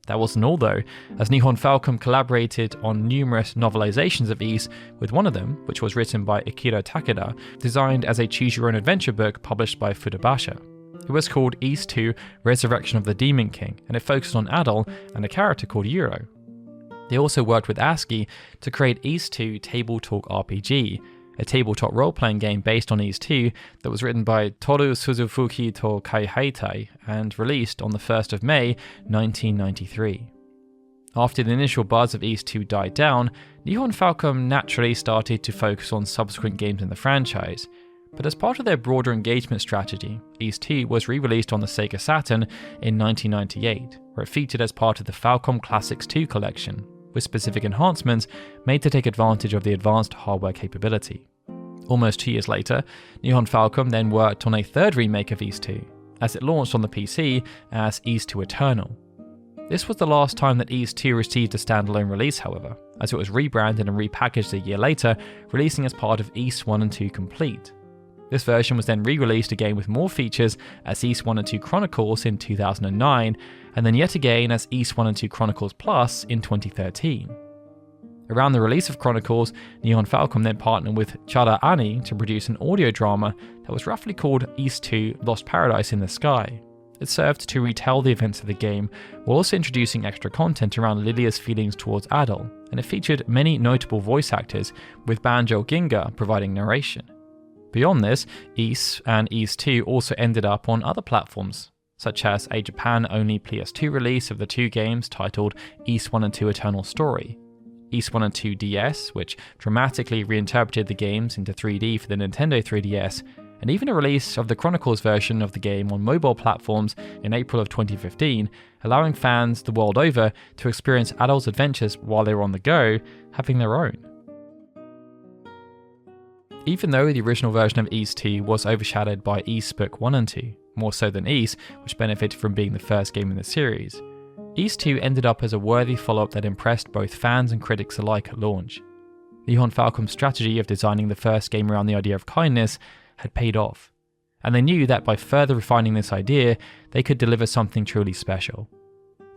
That wasn't all though, as Nihon Falcom collaborated on numerous novelizations of Ys, with one of them, which was written by Akira Takeda, designed as a choose-your-own-adventure book published by Futabasha. It was called Ys 2 Resurrection of the Demon King, and it focused on Adol and a character called Yuro. They also worked with ASCII to create Ys 2 Table Talk RPG, a tabletop role-playing game based on Ys 2 that was written by Toru Suzufuki to Kai Heitai and released on the 1st of May 1993. After the initial buzz of Ys 2 died down, Nihon Falcom naturally started to focus on subsequent games in the franchise. But as part of their broader engagement strategy, Ys 2 was re-released on the Sega Saturn in 1998, where it featured as part of the Falcom Classics 2 collection, with specific enhancements made to take advantage of the advanced hardware capability. Almost 2 years later, Nihon Falcom then worked on a 3rd remake of Ys 2, as it launched on the PC as Ys 2 Eternal. This was the last time that Ys 2 received a standalone release, however, as it was rebranded and repackaged a year later, releasing as part of Ys 1 and 2 Complete. This version was then re-released again with more features as Ys 1 and 2 Chronicles in 2009, and then yet again as Ys 1 and 2 Chronicles Plus in 2013. Around the release of Chronicles, Nihon Falcom then partnered with Chara Ani to produce an audio drama that was roughly called Ys 2 Lost Paradise in the Sky. It served to retell the events of the game, while also introducing extra content around Lilia's feelings towards Adol, and it featured many notable voice actors, with Banjo Ginga providing narration. Beyond this, Ys and Ys 2 also ended up on other platforms, such as a Japan-only PS2 release of the 2 games titled Ys 1 and 2 Eternal Story, Ys 1 and 2 DS, which dramatically reinterpreted the games into 3D for the Nintendo 3DS, and even a release of the Chronicles version of the game on mobile platforms in April of 2015, allowing fans the world over to experience Adol's adventures while they were on the go, having their own. Even though the original version of Ys 2 was overshadowed by Ys Book 1 and 2, more so than Ys, which benefited from being the first game in the series, Ys 2 ended up as a worthy follow-up that impressed both fans and critics alike at launch. Nihon Falcom's strategy of designing the first game around the idea of kindness had paid off, and they knew that by further refining this idea, they could deliver something truly special.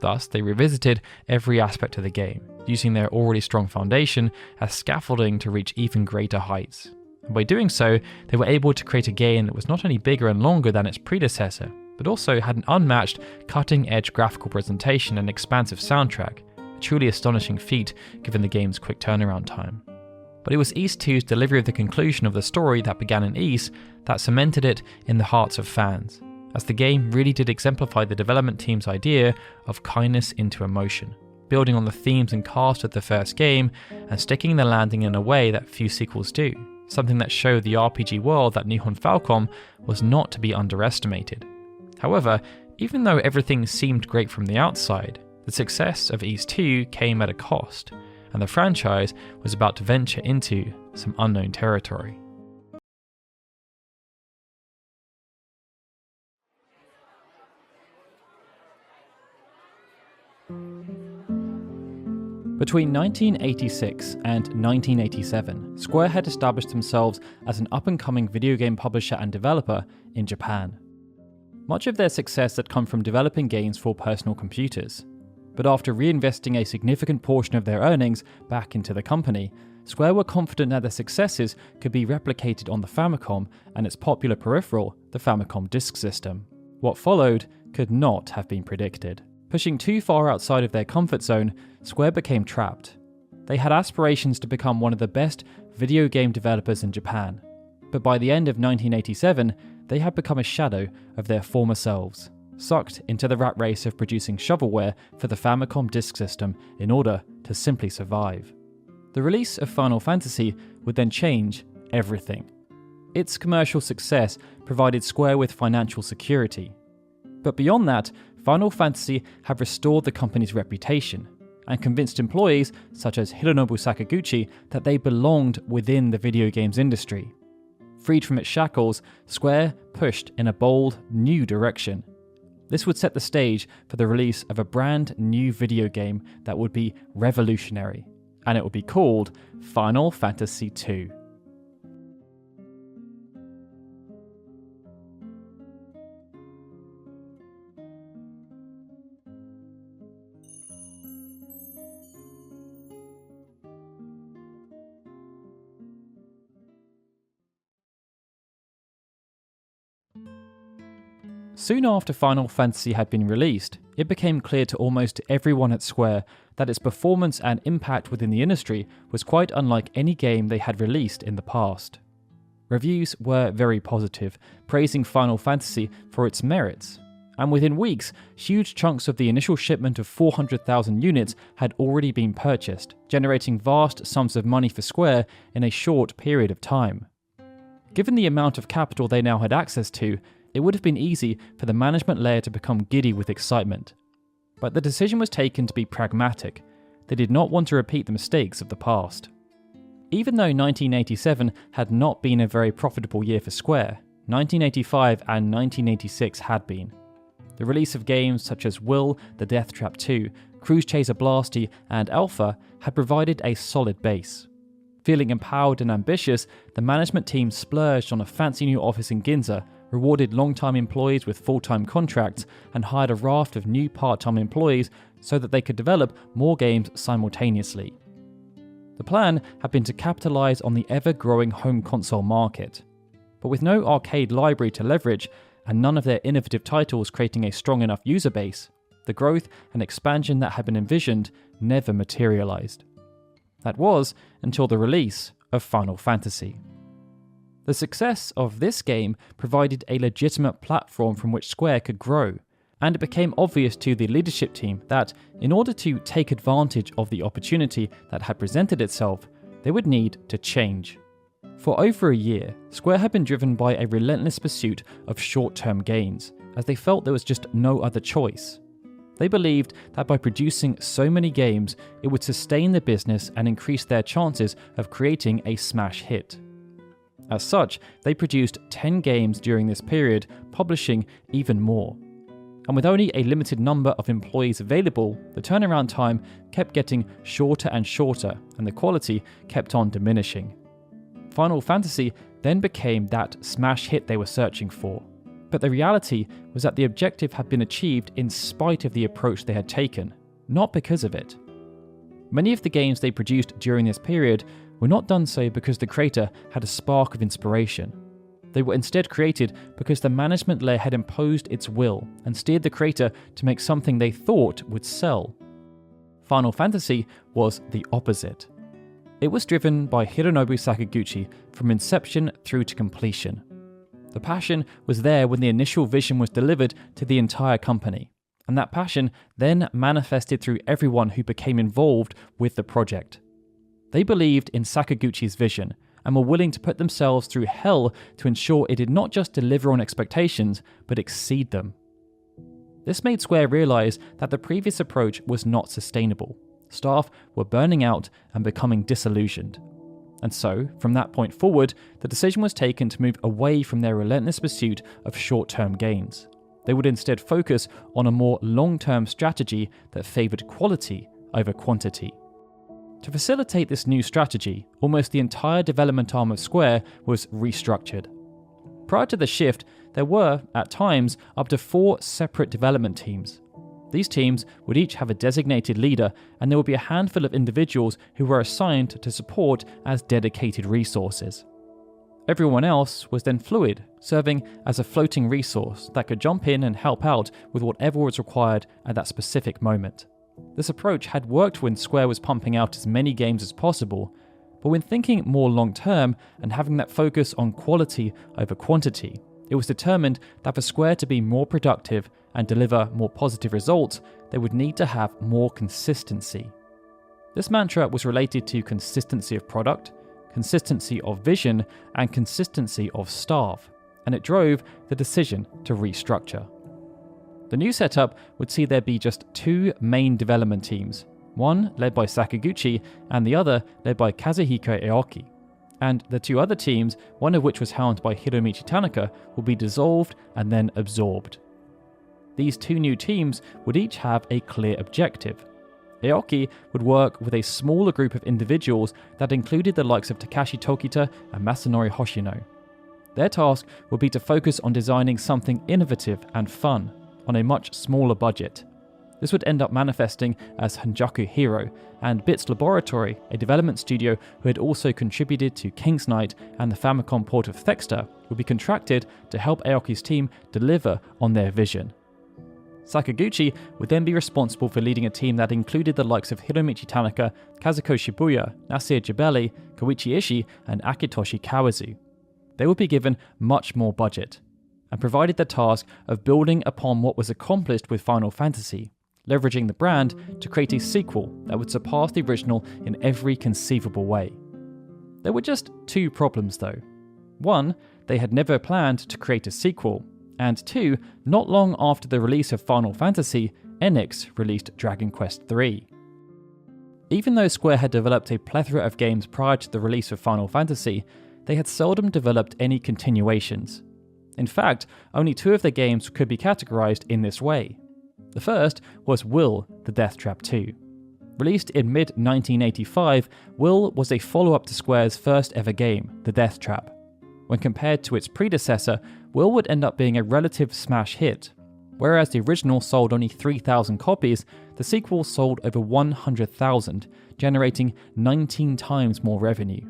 Thus, they revisited every aspect of the game, using their already strong foundation as scaffolding to reach even greater heights. And by doing so, they were able to create a game that was not only bigger and longer than its predecessor, but also had an unmatched, cutting-edge graphical presentation and expansive soundtrack, a truly astonishing feat given the game's quick turnaround time. But it was Ys 2's delivery of the conclusion of the story that began in Ys that cemented it in the hearts of fans, as the game really did exemplify the development team's idea of kindness into emotion, building on the themes and cast of the first game and sticking the landing in a way that few sequels do, something that showed the RPG world that Nihon Falcom was not to be underestimated. However, even though everything seemed great from the outside, the success of Ys 2 came at a cost, and the franchise was about to venture into some unknown territory. Between 1986 and 1987, Square had established themselves as an up-and-coming video game publisher and developer in Japan. Much of their success had come from developing games for personal computers. But after reinvesting a significant portion of their earnings back into the company, Square were confident that their successes could be replicated on the Famicom and its popular peripheral, the Famicom Disk System. What followed could not have been predicted. Pushing too far outside of their comfort zone, Square became trapped. They had aspirations to become one of the best video game developers in Japan, but by the end of 1987, they had become a shadow of their former selves, sucked into the rat race of producing shovelware for the Famicom Disk System in order to simply survive. The release of Final Fantasy would then change everything. Its commercial success provided Square with financial security. But beyond that, Final Fantasy had restored the company's reputation and convinced employees such as Hironobu Sakaguchi that they belonged within the video games industry. Freed from its shackles, Square pushed in a bold, new direction. This would set the stage for the release of a brand new video game that would be revolutionary, and it would be called Final Fantasy II. Soon after Final Fantasy had been released, it became clear to almost everyone at Square that its performance and impact within the industry was quite unlike any game they had released in the past. Reviews were very positive, praising Final Fantasy for its merits, and within weeks, huge chunks of the initial shipment of 400,000 units had already been purchased, generating vast sums of money for Square in a short period of time. Given the amount of capital they now had access to, it would have been easy for the management layer to become giddy with excitement. But the decision was taken to be pragmatic. They did not want to repeat the mistakes of the past. Even though 1987 had not been a very profitable year for Square, 1985 and 1986 had been. The release of games such as Will, The Death Trap 2, Cruise Chaser Blasty, and Alpha had provided a solid base. Feeling empowered and ambitious, the management team splurged on a fancy new office in Ginza, rewarded long-time employees with full-time contracts, and hired a raft of new part-time employees so that they could develop more games simultaneously. The plan had been to capitalize on the ever-growing home console market. But with no arcade library to leverage, and none of their innovative titles creating a strong enough user base, the growth and expansion that had been envisioned never materialized. That was until the release of Final Fantasy. The success of this game provided a legitimate platform from which Square could grow, and it became obvious to the leadership team that, in order to take advantage of the opportunity that had presented itself, they would need to change. For over a year, Square had been driven by a relentless pursuit of short-term gains, as they felt there was just no other choice. They believed that by producing so many games, it would sustain the business and increase their chances of creating a smash hit. As such, they produced 10 games during this period, publishing even more. And with only a limited number of employees available, the turnaround time kept getting shorter and shorter, and the quality kept on diminishing. Final Fantasy then became that smash hit they were searching for. But the reality was that the objective had been achieved in spite of the approach they had taken, not because of it. Many of the games they produced during this period were not done so because the creator had a spark of inspiration. They were instead created because the management layer had imposed its will and steered the creator to make something they thought would sell. Final Fantasy was the opposite. It was driven by Hironobu Sakaguchi from inception through to completion. The passion was there when the initial vision was delivered to the entire company, and that passion then manifested through everyone who became involved with the project. They believed in Sakaguchi's vision and were willing to put themselves through hell to ensure it did not just deliver on expectations, but exceed them. This made Square realize that the previous approach was not sustainable. Staff were burning out and becoming disillusioned. And so, from that point forward, the decision was taken to move away from their relentless pursuit of short-term gains. They would instead focus on a more long-term strategy that favored quality over quantity. To facilitate this new strategy, almost the entire development arm of Square was restructured. Prior to the shift, there were, at times, up to 4 separate development teams. These teams would each have a designated leader, and there would be a handful of individuals who were assigned to support as dedicated resources. Everyone else was then fluid, serving as a floating resource that could jump in and help out with whatever was required at that specific moment. This approach had worked when Square was pumping out as many games as possible, but when thinking more long-term and having that focus on quality over quantity, it was determined that for Square to be more productive and deliver more positive results, they would need to have more consistency. This mantra was related to consistency of product, consistency of vision, and consistency of staff, and it drove the decision to restructure. The new setup would see there be just 2 main development teams, one led by Sakaguchi and the other led by Kazuhiko Aoki. And the 2 other teams, one of which was helmed by Hiromichi Tanaka, will be dissolved and then absorbed. These 2 new teams would each have a clear objective. Aoki would work with a smaller group of individuals that included the likes of Takashi Tokita and Masanori Hoshino. Their task would be to focus on designing something innovative and fun, on a much smaller budget. This would end up manifesting as Hanjaku Hero, and Bits Laboratory, a development studio who had also contributed to King's Knight and the Famicom port of Thexter, would be contracted to help Aoki's team deliver on their vision. Sakaguchi would then be responsible for leading a team that included the likes of Hiromichi Tanaka, Kazuko Shibuya, Nasir Jabeli, Koichi Ishii, and Akitoshi Kawazu. They would be given much more budget, and provided the task of building upon what was accomplished with Final Fantasy, leveraging the brand to create a sequel that would surpass the original in every conceivable way. There were just 2 problems though. 1, they had never planned to create a sequel, and 2, not long after the release of Final Fantasy, Enix released Dragon Quest III. Even though Square had developed a plethora of games prior to the release of Final Fantasy, they had seldom developed any continuations. In fact, only 2 of their games could be categorized in this way. The first was Will: The Death Trap 2. Released in mid-1985, Will was a follow-up to Square's first ever game, The Death Trap. When compared to its predecessor, Will would end up being a relative smash hit. Whereas the original sold only 3,000 copies, the sequel sold over 100,000, generating 19 times more revenue.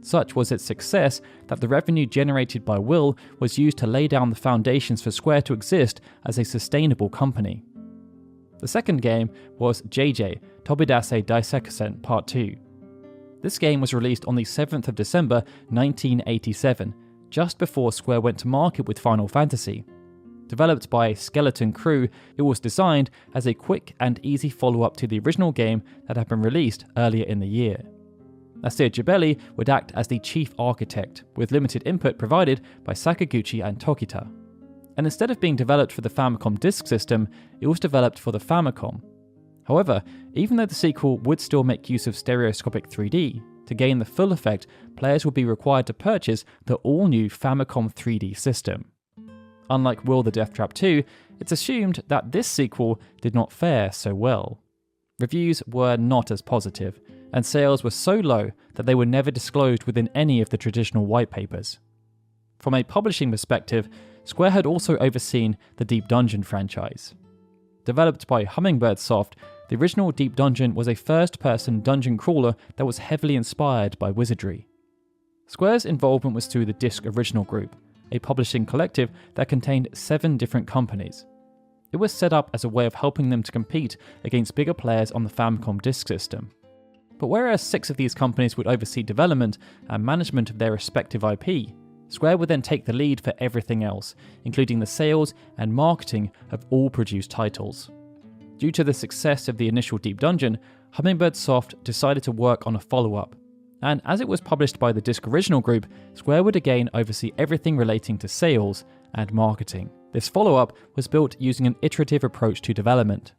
Such was its success that the revenue generated by Will was used to lay down the foundations for Square to exist as a sustainable company. The second game was JJ: Tobidase Daisekusen Part 2. This game was released on the 7th of December 1987, just before Square went to market with Final Fantasy. Developed by a skeleton crew, it was designed as a quick and easy follow-up to the original game that had been released earlier in the year. Nasir Jabeli would act as the chief architect, with limited input provided by Sakaguchi and Tokita. And instead of being developed for the Famicom Disk System, it was developed for the Famicom. However, even though the sequel would still make use of stereoscopic 3D, to gain the full effect, players would be required to purchase the all-new Famicom 3D system. Unlike Will: The Death Trap 2, it's assumed that this sequel did not fare so well. Reviews were not as positive, and sales were so low that they were never disclosed within any of the traditional white papers. From a publishing perspective, Square had also overseen the Deep Dungeon franchise. Developed by Hummingbird Soft, the original Deep Dungeon was a first-person dungeon crawler that was heavily inspired by wizardry. Square's involvement was through the Disc Original Group, a publishing collective that contained 7 different companies. It was set up as a way of helping them to compete against bigger players on the Famicom Disk System. But whereas 6 of these companies would oversee development and management of their respective IP, Square would then take the lead for everything else, including the sales and marketing of all produced titles. Due to the success of the initial Deep Dungeon, Hummingbird Soft decided to work on a follow-up, and as it was published by the Disc Original Group, Square would again oversee everything relating to sales and marketing. This follow-up was built using an iterative approach to development.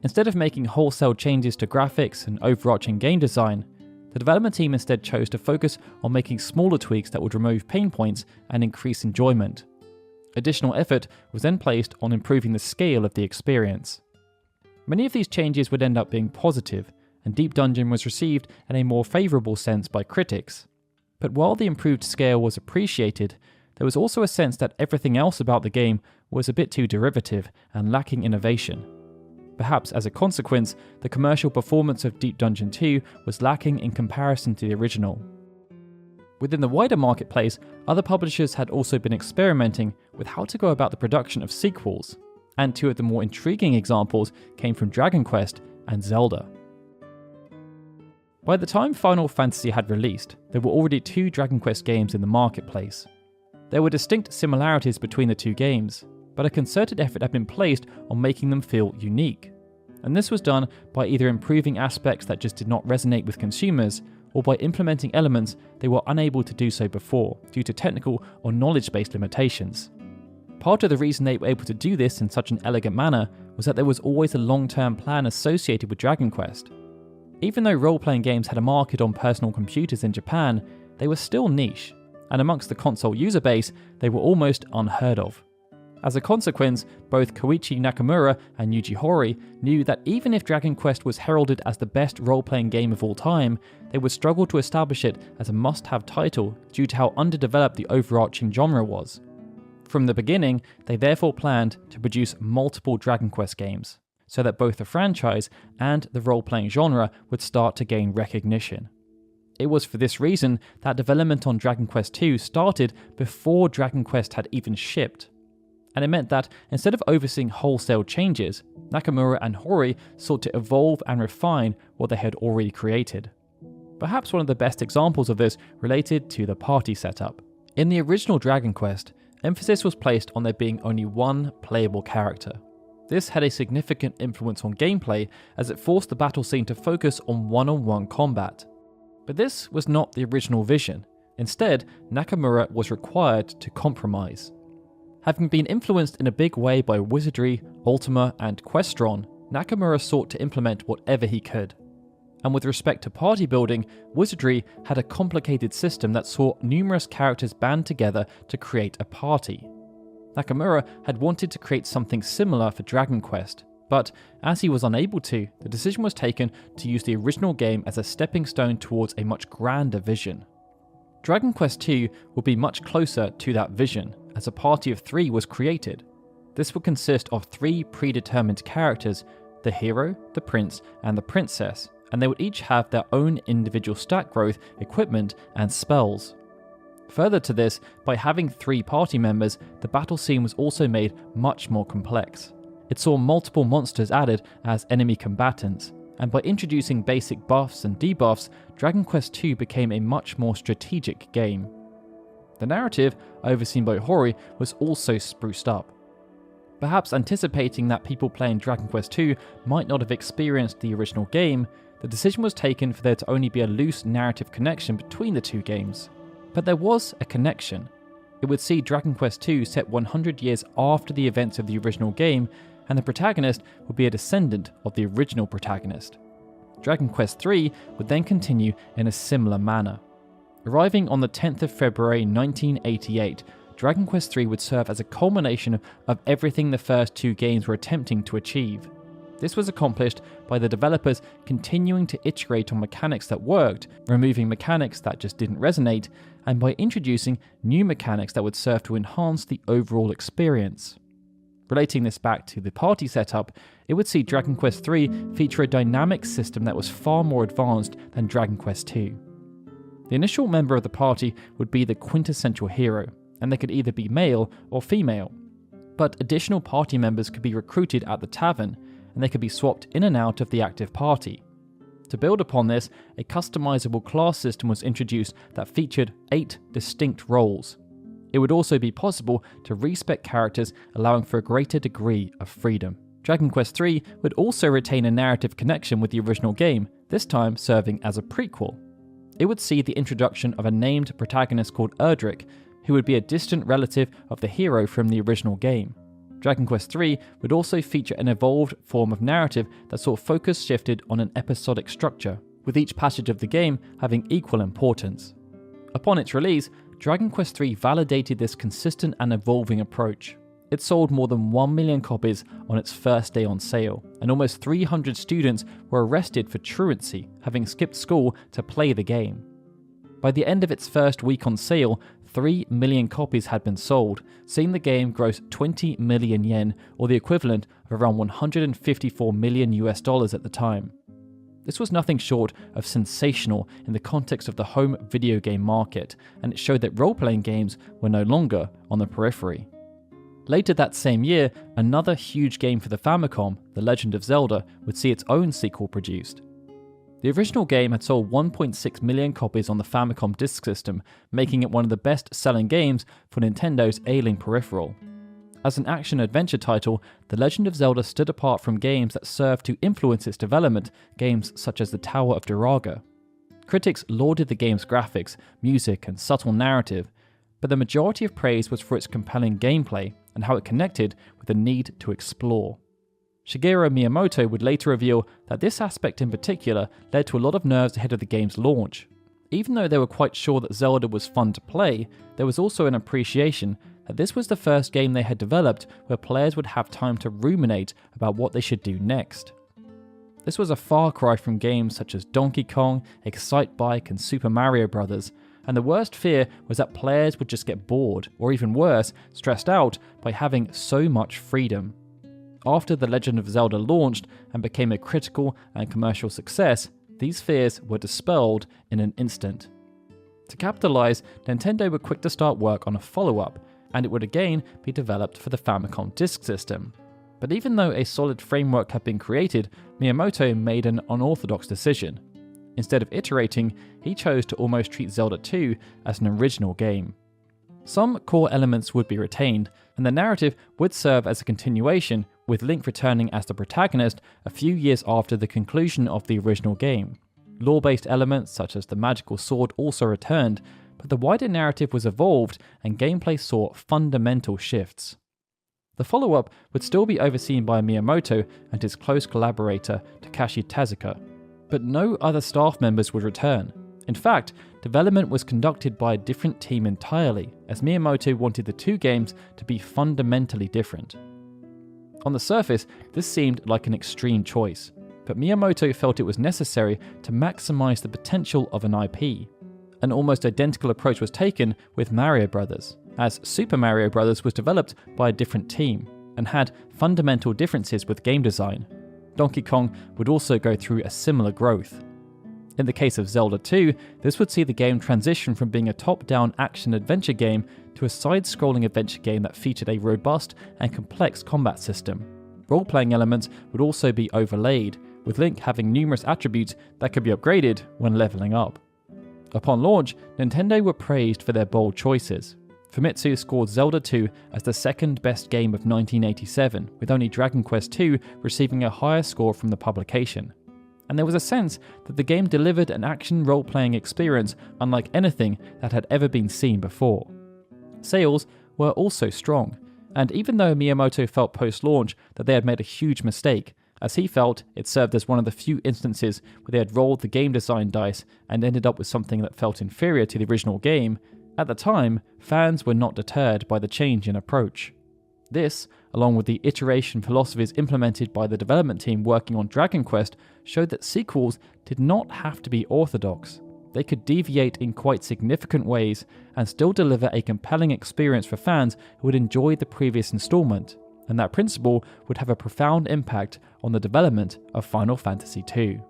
Instead of making wholesale changes to graphics and overarching game design, the development team instead chose to focus on making smaller tweaks that would remove pain points and increase enjoyment. Additional effort was then placed on improving the scale of the experience. Many of these changes would end up being positive, and Deep Dungeon was received in a more favourable sense by critics. But while the improved scale was appreciated, there was also a sense that everything else about the game was a bit too derivative and lacking innovation. Perhaps as a consequence, the commercial performance of Deep Dungeon 2 was lacking in comparison to the original. Within the wider marketplace, other publishers had also been experimenting with how to go about the production of sequels, and 2 of the more intriguing examples came from Dragon Quest and Zelda. By the time Final Fantasy had released, there were already 2 Dragon Quest games in the marketplace. There were distinct similarities between the 2 games, but a concerted effort had been placed on making them feel unique. And this was done by either improving aspects that just did not resonate with consumers, or by implementing elements they were unable to do so before, due to technical or knowledge-based limitations. Part of the reason they were able to do this in such an elegant manner was that there was always a long-term plan associated with Dragon Quest. Even though role-playing games had a market on personal computers in Japan, they were still niche, and amongst the console user base, they were almost unheard of. As a consequence, both Koichi Nakamura and Yuji Horii knew that even if Dragon Quest was heralded as the best role-playing game of all time, they would struggle to establish it as a must-have title due to how underdeveloped the overarching genre was. From the beginning, they therefore planned to produce multiple Dragon Quest games, so that both the franchise and the role-playing genre would start to gain recognition. It was for this reason that development on Dragon Quest II started before Dragon Quest had even shipped. And it meant that instead of overseeing wholesale changes, Nakamura and Horii sought to evolve and refine what they had already created. Perhaps one of the best examples of this related to the party setup. In the original Dragon Quest, emphasis was placed on there being only one playable character. This had a significant influence on gameplay as it forced the battle scene to focus on one-on-one combat. But this was not the original vision. Instead, Nakamura was required to compromise. Having been influenced in a big way by Wizardry, Ultima, and Questron, Nakamura sought to implement whatever he could. And with respect to party building, Wizardry had a complicated system that saw numerous characters band together to create a party. Nakamura had wanted to create something similar for Dragon Quest, but as he was unable to, the decision was taken to use the original game as a stepping stone towards a much grander vision. Dragon Quest II would be much closer to that vision, as a party of 3 was created. This would consist of 3 predetermined characters, the hero, the prince, and the princess, and they would each have their own individual stat growth, equipment, and spells. Further to this, by having 3 party members, the battle scene was also made much more complex. It saw multiple monsters added as enemy combatants, and by introducing basic buffs and debuffs, Dragon Quest II became a much more strategic game. The narrative, overseen by Horii, was also spruced up. Perhaps anticipating that people playing Dragon Quest II might not have experienced the original game, the decision was taken for there to only be a loose narrative connection between the 2 games. But there was a connection. It would see Dragon Quest II set 100 years after the events of the original game, and the protagonist would be a descendant of the original protagonist. Dragon Quest III would then continue in a similar manner. Arriving on the 10th of February 1988, Dragon Quest III would serve as a culmination of everything the first 2 games were attempting to achieve. This was accomplished by the developers continuing to iterate on mechanics that worked, removing mechanics that just didn't resonate, and by introducing new mechanics that would serve to enhance the overall experience. Relating this back to the party setup, it would see Dragon Quest III feature a dynamic system that was far more advanced than Dragon Quest II. The initial member of the party would be the quintessential hero, and they could either be male or female. But additional party members could be recruited at the tavern, and they could be swapped in and out of the active party. To build upon this, a customizable class system was introduced that featured 8 distinct roles. It would also be possible to respec characters, allowing for a greater degree of freedom. Dragon Quest III would also retain a narrative connection with the original game, this time serving as a prequel. It would see the introduction of a named protagonist called Erdrick, who would be a distant relative of the hero from the original game. Dragon Quest III would also feature an evolved form of narrative that saw focus shifted on an episodic structure, with each passage of the game having equal importance. Upon its release, Dragon Quest III validated this consistent and evolving approach. It sold more than 1 million copies on its first day on sale, and almost 300 students were arrested for truancy, having skipped school to play the game. By the end of its first week on sale, 3 million copies had been sold, seeing the game gross 20 million yen, or the equivalent of around $154 million at the time. This was nothing short of sensational in the context of the home video game market, and it showed that role-playing games were no longer on the periphery. Later that same year, another huge game for the Famicom, The Legend of Zelda, would see its own sequel produced. The original game had sold 1.6 million copies on the Famicom Disk System, making it one of the best-selling games for Nintendo's ailing peripheral. As an action-adventure title, The Legend of Zelda stood apart from games that served to influence its development, games such as The Tower of Duraga. Critics lauded the game's graphics, music, and subtle narrative, but the majority of praise was for its compelling gameplay and how it connected with the need to explore. Shigeru Miyamoto would later reveal that this aspect in particular led to a lot of nerves ahead of the game's launch. Even though they were quite sure that Zelda was fun to play, there was also an appreciation that this was the first game they had developed where players would have time to ruminate about what they should do next. This was a far cry from games such as Donkey Kong, Excitebike, and Super Mario Bros., and the worst fear was that players would just get bored, or even worse, stressed out by having so much freedom. After The Legend of Zelda launched and became a critical and commercial success, these fears were dispelled in an instant. To capitalize, Nintendo were quick to start work on a follow-up, and it would again be developed for the Famicom Disk System. But even though a solid framework had been created, Miyamoto made an unorthodox decision. Instead of iterating, he chose to almost treat Zelda 2 as an original game. Some core elements would be retained, and the narrative would serve as a continuation, with Link returning as the protagonist a few years after the conclusion of the original game. Lore-based elements such as the magical sword also returned, but the wider narrative was evolved and gameplay saw fundamental shifts. The follow-up would still be overseen by Miyamoto and his close collaborator Takashi Tezuka, but no other staff members would return. In fact, development was conducted by a different team entirely, as Miyamoto wanted the two games to be fundamentally different. On the surface, this seemed like an extreme choice, but Miyamoto felt it was necessary to maximize the potential of an IP. An almost identical approach was taken with Mario Bros., as Super Mario Bros. Was developed by a different team, and had fundamental differences with game design. Donkey Kong would also go through a similar growth. In the case of Zelda 2, this would see the game transition from being a top-down action-adventure game to a side-scrolling adventure game that featured a robust and complex combat system. Role-playing elements would also be overlaid, with Link having numerous attributes that could be upgraded when leveling up. Upon launch, Nintendo were praised for their bold choices. Famitsu scored Zelda 2 as the second best game of 1987, with only Dragon Quest II receiving a higher score from the publication. And there was a sense that the game delivered an action role-playing experience unlike anything that had ever been seen before. Sales were also strong, and even though Miyamoto felt post-launch that they had made a huge mistake, as he felt it served as one of the few instances where they had rolled the game design dice and ended up with something that felt inferior to the original game, at the time, fans were not deterred by the change in approach. This, along with the iteration philosophies implemented by the development team working on Dragon Quest, showed that sequels did not have to be orthodox. They could deviate in quite significant ways and still deliver a compelling experience for fans who would enjoy the previous installment, and that principle would have a profound impact on the development of Final Fantasy II.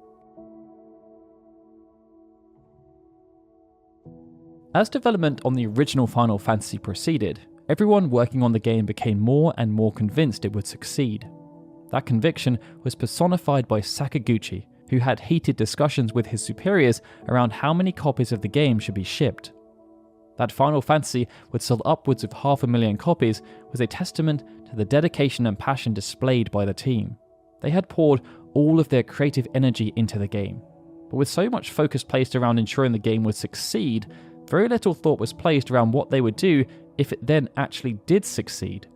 As development on the original Final Fantasy proceeded, everyone working on the game became more and more convinced it would succeed. That conviction was personified by Sakaguchi, who had heated discussions with his superiors around how many copies of the game should be shipped. That Final Fantasy would sell upwards of 500,000 copies was a testament to the dedication and passion displayed by the team. They had poured all of their creative energy into the game, but with so much focus placed around ensuring the game would succeed, very little thought was placed around what they would do if it then actually did succeed.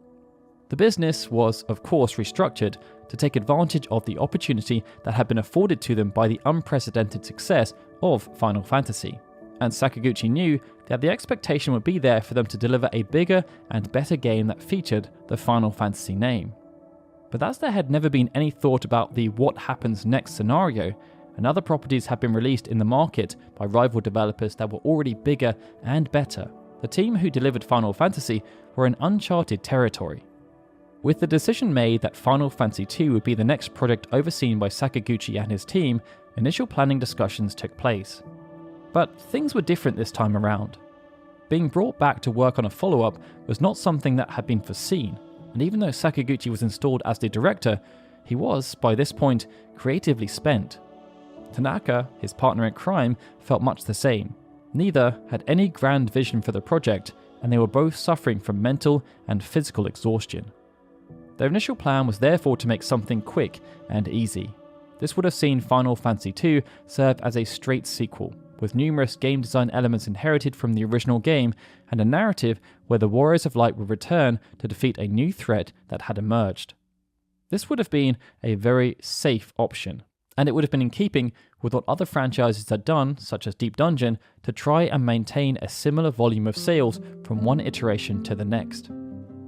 The business was, of course, restructured to take advantage of the opportunity that had been afforded to them by the unprecedented success of Final Fantasy, and Sakaguchi knew that the expectation would be there for them to deliver a bigger and better game that featured the Final Fantasy name. But as there had never been any thought about the what happens next scenario, and other properties had been released in the market by rival developers that were already bigger and better, the team who delivered Final Fantasy were in uncharted territory. With the decision made that Final Fantasy II would be the next project overseen by Sakaguchi and his team, initial planning discussions took place. But things were different this time around. Being brought back to work on a follow-up was not something that had been foreseen, and even though Sakaguchi was installed as the director, he was, by this point, creatively spent. Tanaka, his partner in crime, felt much the same. Neither had any grand vision for the project, and they were both suffering from mental and physical exhaustion. Their initial plan was therefore to make something quick and easy. This would have seen Final Fantasy II serve as a straight sequel, with numerous game design elements inherited from the original game and a narrative where the Warriors of Light would return to defeat a new threat that had emerged. This would have been a very safe option, and it would have been in keeping with what other franchises had done, such as Deep Dungeon, to try and maintain a similar volume of sales from one iteration to the next.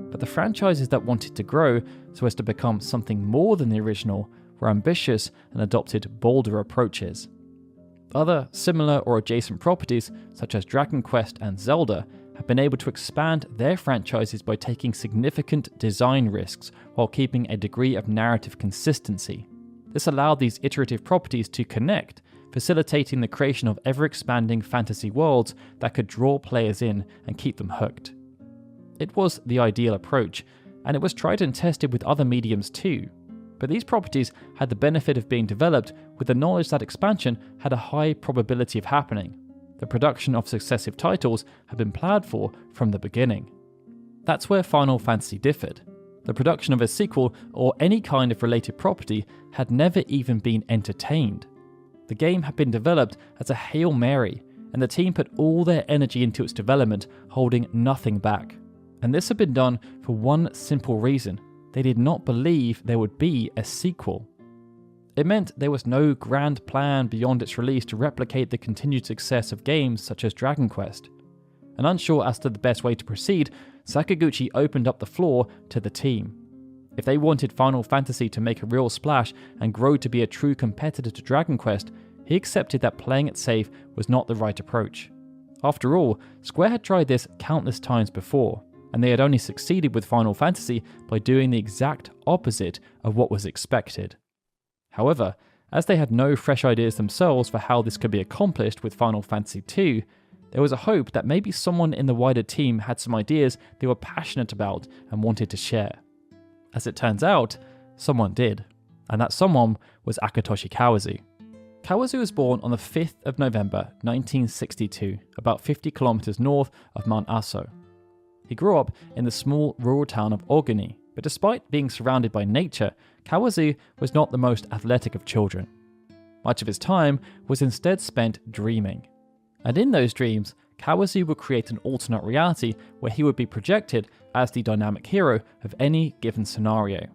But the franchises that wanted to grow so as to become something more than the original were ambitious and adopted bolder approaches. Other similar or adjacent properties, such as Dragon Quest and Zelda, have been able to expand their franchises by taking significant design risks while keeping a degree of narrative consistency. This allowed these iterative properties to connect, facilitating the creation of ever-expanding fantasy worlds that could draw players in and keep them hooked. It was the ideal approach, and it was tried and tested with other mediums too. But these properties had the benefit of being developed with the knowledge that expansion had a high probability of happening. The production of successive titles had been planned for from the beginning. That's where Final Fantasy differed. The production of a sequel or any kind of related property had never even been entertained. The game had been developed as a Hail Mary, and the team put all their energy into its development, holding nothing back. And this had been done for one simple reason: they did not believe there would be a sequel. It meant there was no grand plan beyond its release to replicate the continued success of games such as Dragon Quest. And unsure as to the best way to proceed, Sakaguchi opened up the floor to the team. If they wanted Final Fantasy to make a real splash and grow to be a true competitor to Dragon Quest, he accepted that playing it safe was not the right approach. After all, Square had tried this countless times before, and they had only succeeded with Final Fantasy by doing the exact opposite of what was expected. However, as they had no fresh ideas themselves for how this could be accomplished with Final Fantasy II, there was a hope that maybe someone in the wider team had some ideas they were passionate about and wanted to share. As it turns out, someone did, and that someone was Akitoshi Kawazu. Kawazu was born on the 5th of November 1962, about 50 kilometers north of Mount Aso. He grew up in the small rural town of Oguni, but despite being surrounded by nature, Kawazu was not the most athletic of children. Much of his time was instead spent dreaming. And in those dreams, Kawazu would create an alternate reality where he would be projected as the dynamic hero of any given scenario.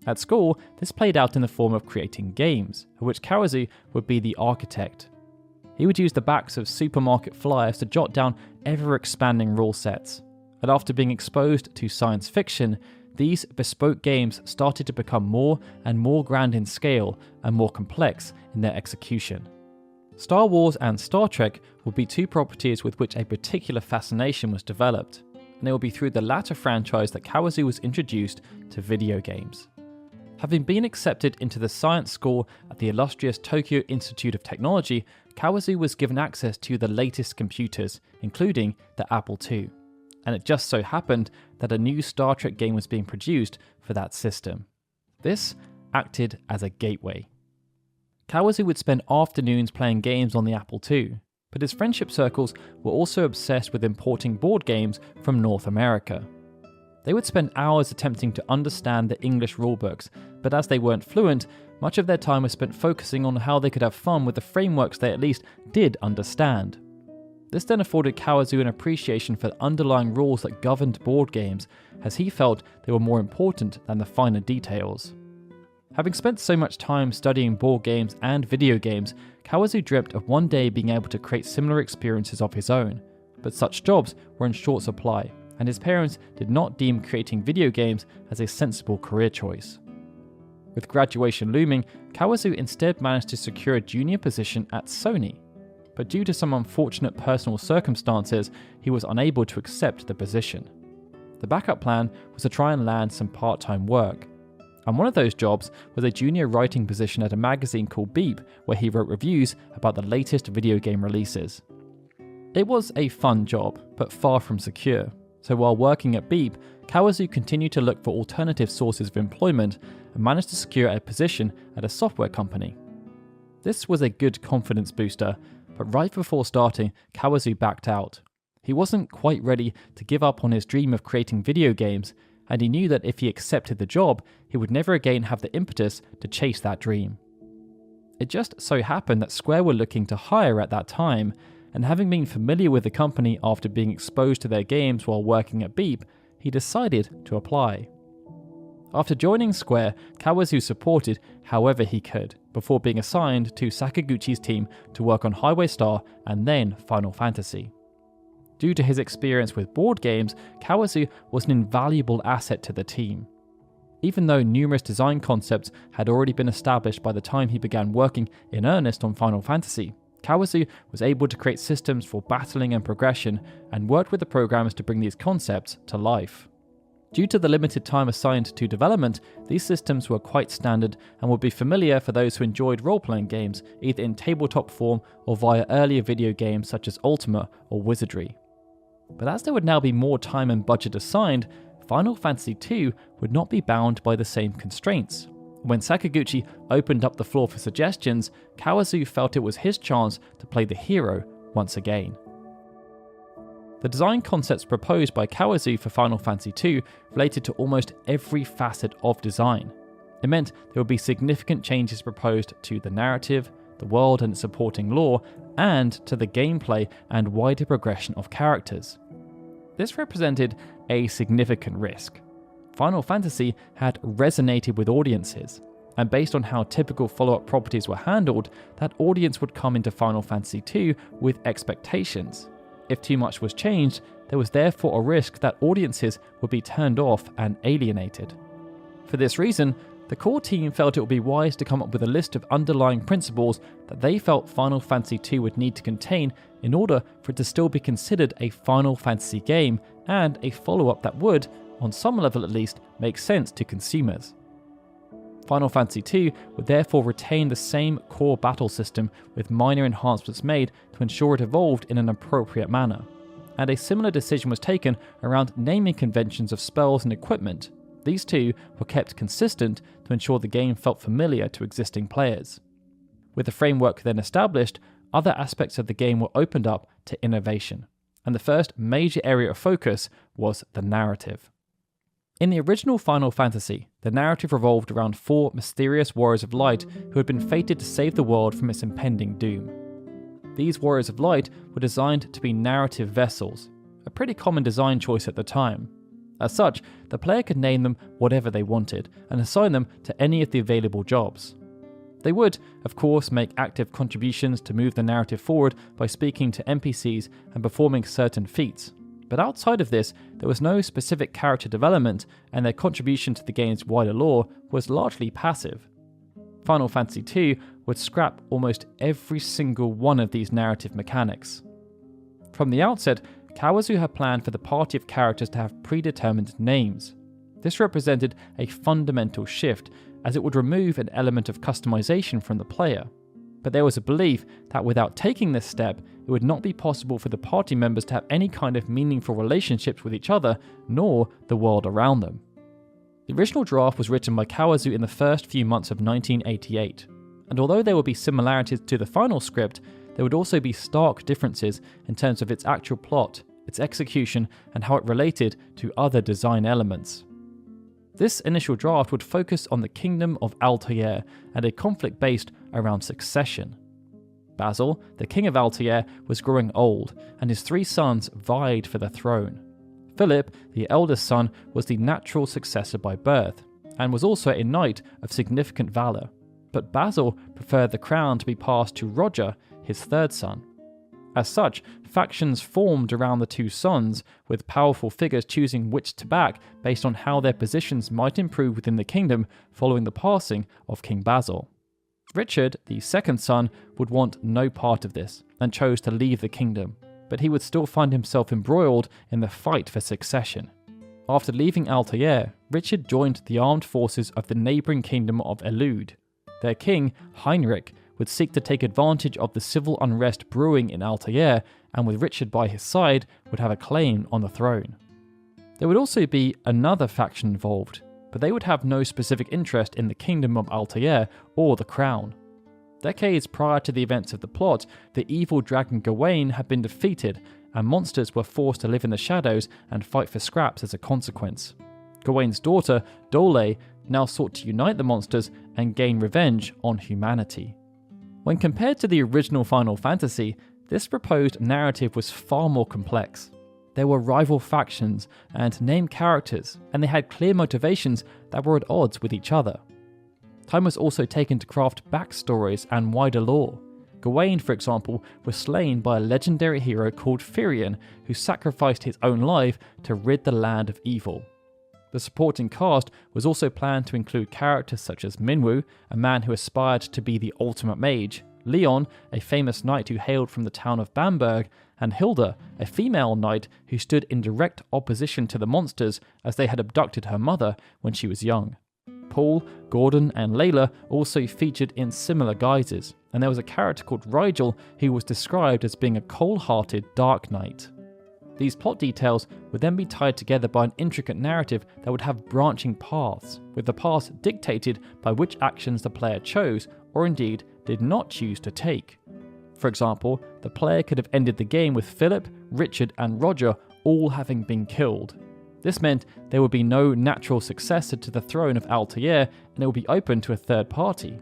At school, this played out in the form of creating games, of which Kawazu would be the architect. He would use the backs of supermarket flyers to jot down ever-expanding rule sets. and after being exposed to science fiction, these bespoke games started to become more and more grand in scale and more complex in their execution. Star Wars and Star Trek would be two properties with which a particular fascination was developed, and it will be through the latter franchise that Kawazu was introduced to video games. Having been accepted into the science school at the illustrious Tokyo Institute of Technology, Kawazu was given access to the latest computers, including the Apple II. And it just so happened that a new Star Trek game was being produced for that system. This acted as a gateway. Kawazu would spend afternoons playing games on the Apple II, but his friendship circles were also obsessed with importing board games from North America. They would spend hours attempting to understand the English rulebooks, but as they weren't fluent, much of their time was spent focusing on how they could have fun with the frameworks they at least did understand. This then afforded Kawazu an appreciation for the underlying rules that governed board games, as he felt they were more important than the finer details. Having spent so much time studying board games and video games, Kawazu dreamt of one day being able to create similar experiences of his own, but such jobs were in short supply, and his parents did not deem creating video games as a sensible career choice. With graduation looming, Kawazu instead managed to secure a junior position at Sony, but due to some unfortunate personal circumstances, he was unable to accept the position. The backup plan was to try and land some part-time work, and one of those jobs was a junior writing position at a magazine called Beep, where he wrote reviews about the latest video game releases. It was a fun job, but far from secure, so while working at Beep, Kawazu continued to look for alternative sources of employment and managed to secure a position at a software company. This was a good confidence booster, but right before starting, Kawazu backed out. He wasn't quite ready to give up on his dream of creating video games, and he knew that if he accepted the job, he would never again have the impetus to chase that dream. It just so happened that Square were looking to hire at that time, and having been familiar with the company after being exposed to their games while working at Beep, he decided to apply. After joining Square, Kawazu supported however he could, before being assigned to Sakaguchi's team to work on Highway Star and then Final Fantasy. Due to his experience with board games, Kawazu was an invaluable asset to the team. Even though numerous design concepts had already been established by the time he began working in earnest on Final Fantasy, Kawazu was able to create systems for battling and progression and worked with the programmers to bring these concepts to life. Due to the limited time assigned to development, these systems were quite standard and would be familiar for those who enjoyed role-playing games, either in tabletop form or via earlier video games such as Ultima or Wizardry. But as there would now be more time and budget assigned, Final Fantasy II would not be bound by the same constraints. When Sakaguchi opened up the floor for suggestions, Kawazu felt it was his chance to play the hero once again. The design concepts proposed by Kawazu for Final Fantasy II related to almost every facet of design. It meant there would be significant changes proposed to the narrative, the world and its supporting lore, and to the gameplay and wider progression of characters. This represented a significant risk. Final Fantasy had resonated with audiences, and based on how typical follow-up properties were handled, that audience would come into Final Fantasy II with expectations. If too much was changed, there was therefore a risk that audiences would be turned off and alienated. For this reason, the core team felt it would be wise to come up with a list of underlying principles that they felt Final Fantasy II would need to contain in order for it to still be considered a Final Fantasy game and a follow-up that would, on some level at least, make sense to consumers. Final Fantasy II would therefore retain the same core battle system with minor enhancements made to ensure it evolved in an appropriate manner, and a similar decision was taken around naming conventions of spells and equipment. These two were kept consistent to ensure the game felt familiar to existing players. With the framework then established, other aspects of the game were opened up to innovation, and the first major area of focus was the narrative. In the original Final Fantasy, the narrative revolved around 4 mysterious warriors of light who had been fated to save the world from its impending doom. These warriors of light were designed to be narrative vessels, a pretty common design choice at the time. As such, the player could name them whatever they wanted and assign them to any of the available jobs. They would, of course, make active contributions to move the narrative forward by speaking to NPCs and performing certain feats, But outside of this, there was no specific character development, and their contribution to the game's wider lore was largely passive. Final Fantasy II would scrap almost every single one of these narrative mechanics. From the outset, Kawazu had planned for the party of characters to have predetermined names. This represented a fundamental shift, as it would remove an element of customization from the player. But there was a belief that without taking this step, it would not be possible for the party members to have any kind of meaningful relationships with each other, nor the world around them. The original draft was written by Kawazu in the first few months of 1988, and although there would be similarities to the final script, there would also be stark differences in terms of its actual plot, its execution, and how it related to other design elements. This initial draft would focus on the Kingdom of Altair and a conflict based around succession. Basil, the King of Altair, was growing old, and his 3 sons vied for the throne. Philip, the eldest son, was the natural successor by birth, and was also a knight of significant valour, but Basil preferred the crown to be passed to Roger, his 3rd son. As such, factions formed around the 2 sons, with powerful figures choosing which to back based on how their positions might improve within the kingdom following the passing of King Basil. Richard, the 2nd son, would want no part of this, and chose to leave the kingdom, but he would still find himself embroiled in the fight for succession. After leaving Altair, Richard joined the armed forces of the neighbouring kingdom of Elude. Their king, Heinrich, would seek to take advantage of the civil unrest brewing in Altair, and with Richard by his side, would have a claim on the throne. There would also be another faction involved, but they would have no specific interest in the kingdom of Altair or the crown. Decades prior to the events of the plot, the evil dragon Gawain had been defeated, and monsters were forced to live in the shadows and fight for scraps as a consequence. Gawain's daughter, Dole, now sought to unite the monsters and gain revenge on humanity. When compared to the original Final Fantasy, this proposed narrative was far more complex. There were rival factions and named characters, and they had clear motivations that were at odds with each other. Time was also taken to craft backstories and wider lore. Gawain, for example, was slain by a legendary hero called Firion, who sacrificed his own life to rid the land of evil. The supporting cast was also planned to include characters such as Minwu, a man who aspired to be the ultimate mage, Leon, a famous knight who hailed from the town of Bamberg, and Hilda, a female knight who stood in direct opposition to the monsters as they had abducted her mother when she was young. Paul, Gordon, and Layla also featured in similar guises, and there was a character called Rigel who was described as being a cold-hearted dark knight. These plot details would then be tied together by an intricate narrative that would have branching paths, with the paths dictated by which actions the player chose or indeed did not choose to take. For example, the player could have ended the game with Philip, Richard, and Roger all having been killed. This meant there would be no natural successor to the throne of Altair, and it would be open to a third party.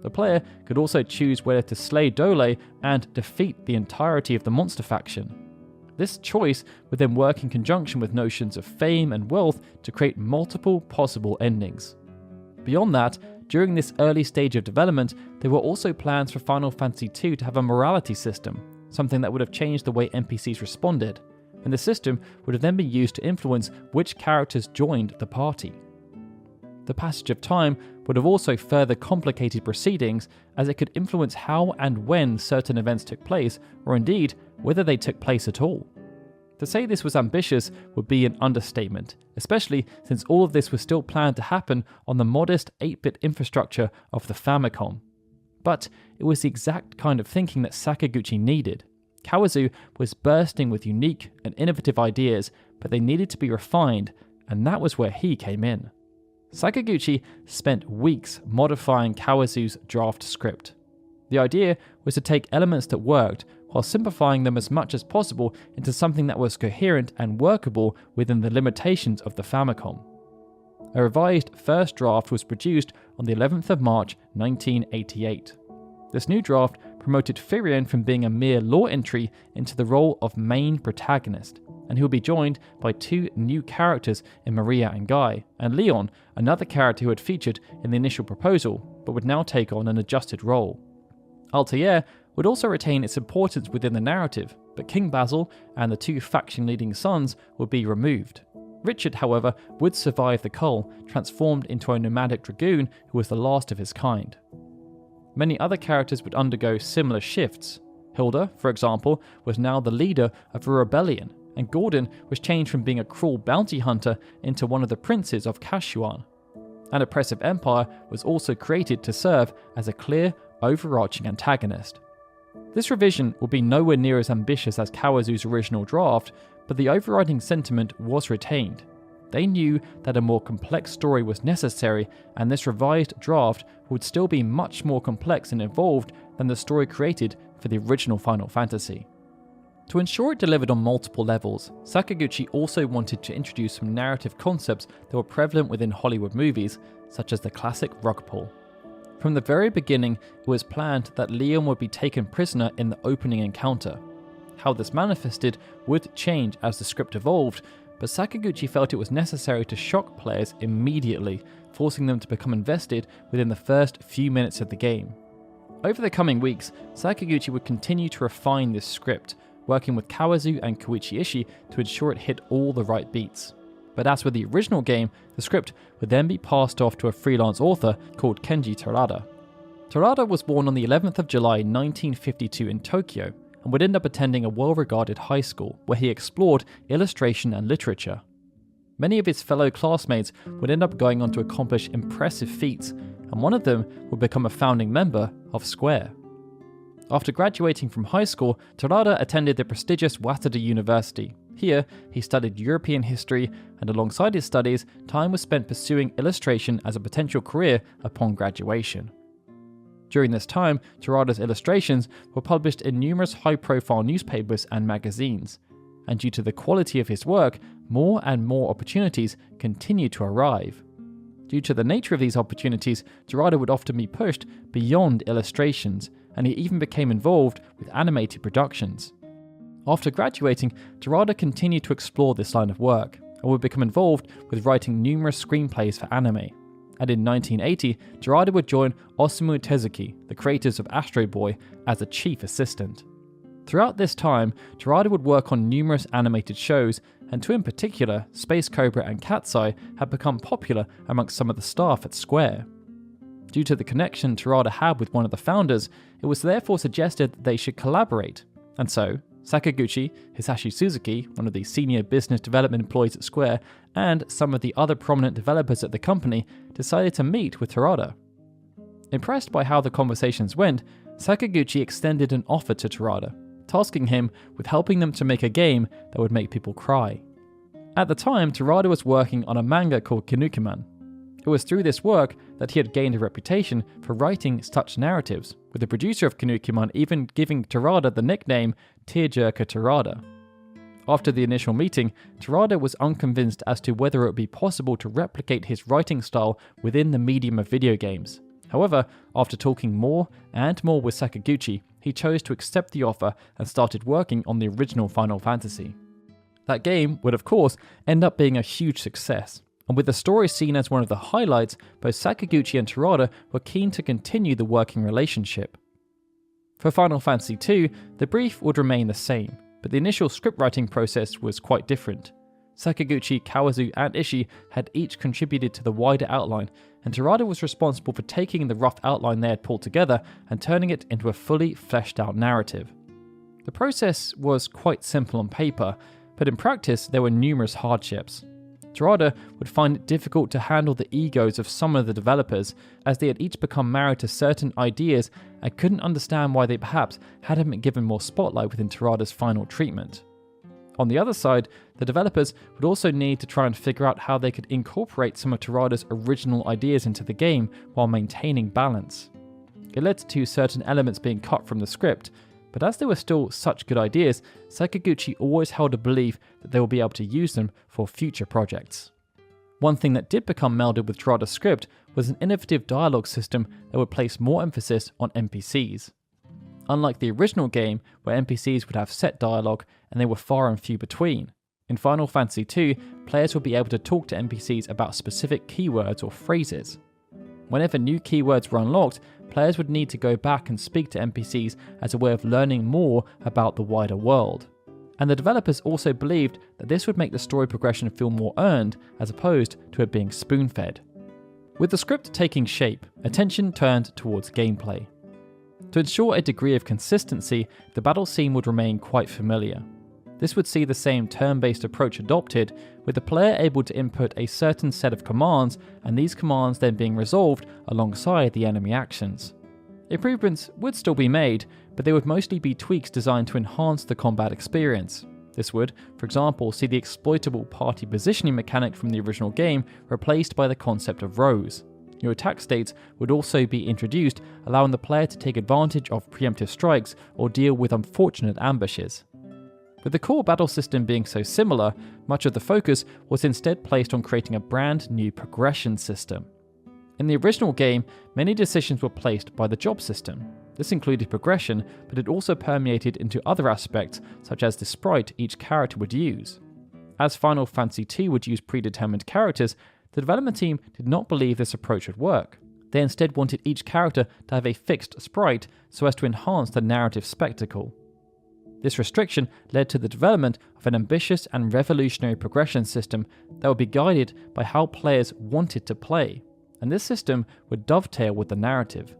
The player could also choose whether to slay Dole and defeat the entirety of the monster faction. This choice would then work in conjunction with notions of fame and wealth to create multiple possible endings. Beyond that, during this early stage of development, there were also plans for Final Fantasy II to have a morality system, something that would have changed the way NPCs responded, and the system would have then been used to influence which characters joined the party. The passage of time would have also further complicated proceedings, as it could influence how and when certain events took place, or indeed whether they took place at all. To say this was ambitious would be an understatement, especially since all of this was still planned to happen on the modest 8-bit infrastructure of the Famicom. But it was the exact kind of thinking that Sakaguchi needed. Kawazu was bursting with unique and innovative ideas, but they needed to be refined, and that was where he came in. Sakaguchi spent weeks modifying Kawazu's draft script. The idea was to take elements that worked while simplifying them as much as possible into something that was coherent and workable within the limitations of the Famicom. A revised first draft was produced on the 11th of March 1988. This new draft promoted Firion from being a mere lore entry into the role of main protagonist, and he would be joined by 2 new characters in Maria and Guy, and Leon, another character who had featured in the initial proposal, but would now take on an adjusted role. Altair would also retain its importance within the narrative, but King Basil and the 2 faction-leading sons would be removed. Richard, however, would survive the cull, transformed into a nomadic dragoon who was the last of his kind. Many other characters would undergo similar shifts. Hilda, for example, was now the leader of a rebellion, and Gordon was changed from being a cruel bounty hunter into one of the princes of Kashuan. An oppressive empire was also created to serve as a clear, overarching antagonist. This revision would be nowhere near as ambitious as Kawazu's original draft, but the overriding sentiment was retained. They knew that a more complex story was necessary, and this revised draft would still be much more complex and involved than the story created for the original Final Fantasy. To ensure it delivered on multiple levels, Sakaguchi also wanted to introduce some narrative concepts that were prevalent within Hollywood movies, such as the classic rug pull. From the very beginning, it was planned that Leon would be taken prisoner in the opening encounter. How this manifested would change as the script evolved, but Sakaguchi felt it was necessary to shock players immediately, forcing them to become invested within the first few minutes of the game. Over the coming weeks, Sakaguchi would continue to refine this script, working with Kawazu and Koichi Ishii to ensure it hit all the right beats. But as with the original game, the script would then be passed off to a freelance author called Kenji Terada. Terada was born on the 11th of July 1952 in Tokyo, and would end up attending a well-regarded high school where he explored illustration and literature. Many of his fellow classmates would end up going on to accomplish impressive feats, and one of them would become a founding member of Square. After graduating from high school, Terada attended the prestigious Waseda University. Here, he studied European history, and alongside his studies, time was spent pursuing illustration as a potential career upon graduation. During this time, Terada's illustrations were published in numerous high-profile newspapers and magazines, and due to the quality of his work, more and more opportunities continued to arrive. Due to the nature of these opportunities, Terada would often be pushed beyond illustrations, and he even became involved with animated productions. After graduating, Terada continued to explore this line of work, and would become involved with writing numerous screenplays for anime. And in 1980, Terada would join Osamu Tezuki, the creators of Astro Boy, as a chief assistant. Throughout this time, Terada would work on numerous animated shows, and two in particular, Space Cobra and Cat's Eye, had become popular amongst some of the staff at Square. Due to the connection Terada had with one of the founders, it was therefore suggested that they should collaborate, and so Sakaguchi, Hisashi Suzuki, one of the senior business development employees at Square, and some of the other prominent developers at the company decided to meet with Terada. Impressed by how the conversations went, Sakaguchi extended an offer to Terada, tasking him with helping them to make a game that would make people cry. At the time, Terada was working on a manga called Kinukiman. It was through this work that he had gained a reputation for writing such narratives, with the producer of Kinukiman even giving Terada the nickname Tearjerker Terada. After the initial meeting, Terada was unconvinced as to whether it would be possible to replicate his writing style within the medium of video games. However, after talking more and more with Sakaguchi, he chose to accept the offer and started working on the original Final Fantasy. That game would of course end up being a huge success, and with the story seen as one of the highlights, both Sakaguchi and Terada were keen to continue the working relationship. For Final Fantasy II, the brief would remain the same, but the initial scriptwriting process was quite different. Sakaguchi, Kawazu, and Ishii had each contributed to the wider outline, and Terada was responsible for taking the rough outline they had pulled together and turning it into a fully fleshed out narrative. The process was quite simple on paper, but in practice there were numerous hardships. Terada would find it difficult to handle the egos of some of the developers, as they had each become married to certain ideas and couldn't understand why they perhaps hadn't been given more spotlight within Terada's final treatment. On the other side, the developers would also need to try and figure out how they could incorporate some of Terada's original ideas into the game while maintaining balance. It led to certain elements being cut from the script, but as they were still such good ideas, Sakaguchi always held a belief that they would be able to use them for future projects. One thing that did become melded with Terada's script was an innovative dialogue system that would place more emphasis on NPCs. Unlike the original game, where NPCs would have set dialogue and they were far and few between, in Final Fantasy II, players would be able to talk to NPCs about specific keywords or phrases. Whenever new keywords were unlocked, players would need to go back and speak to NPCs as a way of learning more about the wider world. And the developers also believed that this would make the story progression feel more earned as opposed to it being spoon-fed. With the script taking shape, attention turned towards gameplay. To ensure a degree of consistency, the battle scene would remain quite familiar. This would see the same turn-based approach adopted, with the player able to input a certain set of commands and these commands then being resolved alongside the enemy actions. Improvements would still be made, but they would mostly be tweaks designed to enhance the combat experience. This would, for example, see the exploitable party positioning mechanic from the original game replaced by the concept of rows. New attack states would also be introduced, allowing the player to take advantage of preemptive strikes or deal with unfortunate ambushes. With the core battle system being so similar, much of the focus was instead placed on creating a brand new progression system. In the original game, many decisions were placed by the job system. This included progression, but it also permeated into other aspects, such as the sprite each character would use. As Final Fantasy II would use predetermined characters, the development team did not believe this approach would work. They instead wanted each character to have a fixed sprite so as to enhance the narrative spectacle. This restriction led to the development of an ambitious and revolutionary progression system that would be guided by how players wanted to play, and this system would dovetail with the narrative.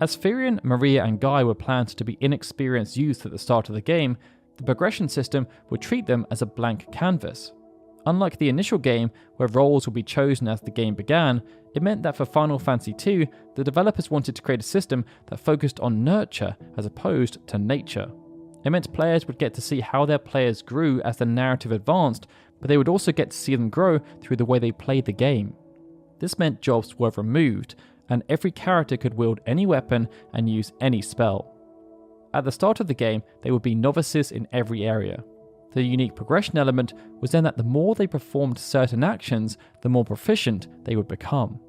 As Firion, Maria and Guy were planned to be inexperienced youths at the start of the game, the progression system would treat them as a blank canvas. Unlike the initial game, where roles would be chosen as the game began, it meant that for Final Fantasy II, the developers wanted to create a system that focused on nurture as opposed to nature. It meant players would get to see how their players grew as the narrative advanced, but they would also get to see them grow through the way they played the game. This meant jobs were removed, and every character could wield any weapon and use any spell. At the start of the game, they would be novices in every area. The unique progression element was then that the more they performed certain actions, the more proficient they would become.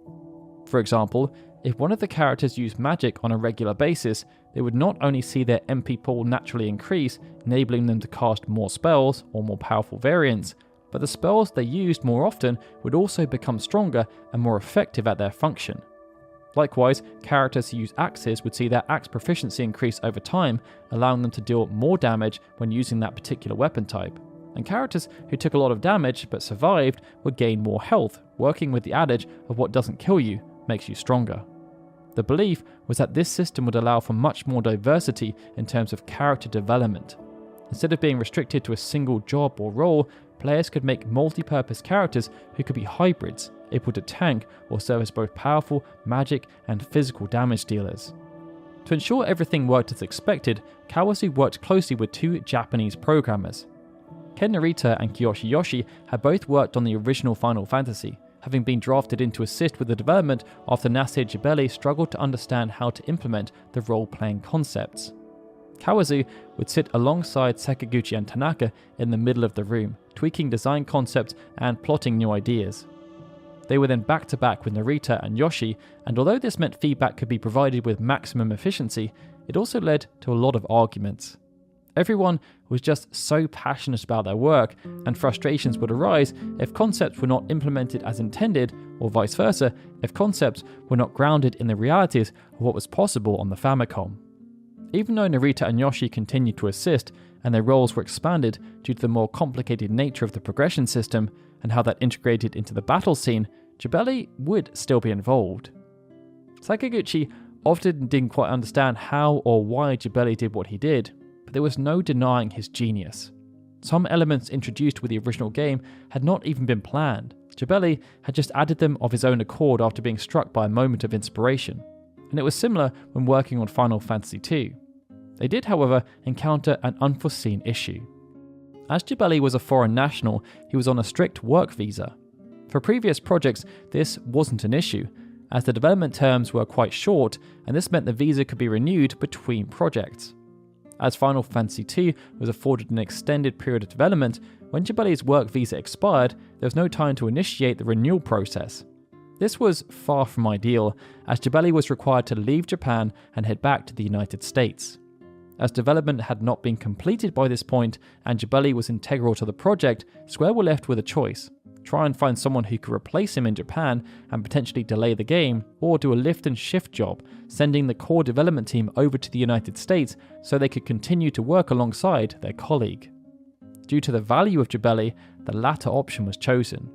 For example, if one of the characters used magic on a regular basis, they would not only see their MP pool naturally increase, enabling them to cast more spells or more powerful variants, but the spells they used more often would also become stronger and more effective at their function. Likewise, characters who use axes would see their axe proficiency increase over time, allowing them to deal more damage when using that particular weapon type. And characters who took a lot of damage but survived would gain more health, working with the adage of what doesn't kill you makes you stronger. The belief was that this system would allow for much more diversity in terms of character development. Instead of being restricted to a single job or role, players could make multi-purpose characters who could be hybrids, able to tank or serve as both powerful magic and physical damage dealers. To ensure everything worked as expected, Kawazu worked closely with two Japanese programmers. Ken Narita and Kiyoshi Yoshi had both worked on the original Final Fantasy, having been drafted in to assist with the development after Nasir Jebeli struggled to understand how to implement the role-playing concepts. Kawazu would sit alongside Sakaguchi and Tanaka in the middle of the room, tweaking design concepts and plotting new ideas. They were then back-to-back with Narita and Yoshi, and although this meant feedback could be provided with maximum efficiency, it also led to a lot of arguments. Everyone was just so passionate about their work, and frustrations would arise if concepts were not implemented as intended, or vice versa, if concepts were not grounded in the realities of what was possible on the Famicom. Even though Narita and Yoshi continued to assist, and their roles were expanded due to the more complicated nature of the progression system and how that integrated into the battle scene, Jebeli would still be involved. Sakaguchi often didn't quite understand how or why Jebeli did what he did, but there was no denying his genius. Some elements introduced with the original game had not even been planned. Jebeli had just added them of his own accord after being struck by a moment of inspiration, and it was similar when working on Final Fantasy II. They did, however, encounter an unforeseen issue. As Jebeli was a foreign national, he was on a strict work visa. For previous projects, this wasn't an issue, as the development terms were quite short, and this meant the visa could be renewed between projects. As Final Fantasy II was afforded an extended period of development, when Jebeli's work visa expired, there was no time to initiate the renewal process. This was far from ideal, as Jebeli was required to leave Japan and head back to the United States. As development had not been completed by this point, and Jebeli was integral to the project, Square were left with a choice: try and find someone who could replace him in Japan and potentially delay the game, or do a lift and shift job, sending the core development team over to the United States so they could continue to work alongside their colleague. Due to the value of Jebeli, the latter option was chosen.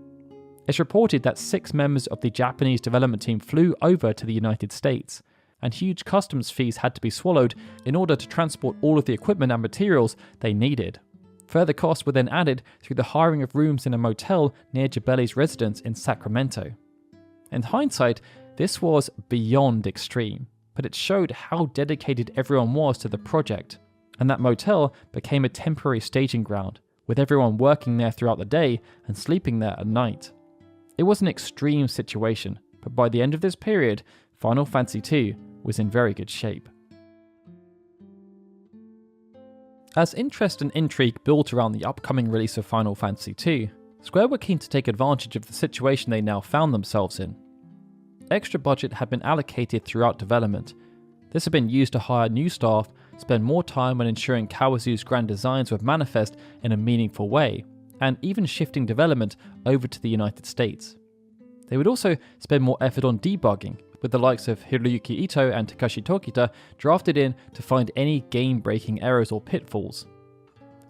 It's reported that 6 members of the Japanese development team flew over to the United States, and huge customs fees had to be swallowed in order to transport all of the equipment and materials they needed. Further costs were then added through the hiring of rooms in a motel near Jebeli's residence in Sacramento. In hindsight, this was beyond extreme, but it showed how dedicated everyone was to the project, and that motel became a temporary staging ground, with everyone working there throughout the day and sleeping there at night. It was an extreme situation, but by the end of this period, Final Fantasy II was in very good shape. As interest and intrigue built around the upcoming release of Final Fantasy II, Square were keen to take advantage of the situation they now found themselves in. Extra budget had been allocated throughout development. This had been used to hire new staff, spend more time on ensuring Kawazu's grand designs were manifest in a meaningful way, and even shifting development over to the United States. They would also spend more effort on debugging, with the likes of Hiroyuki Ito and Takashi Tokita drafted in to find any game-breaking errors or pitfalls.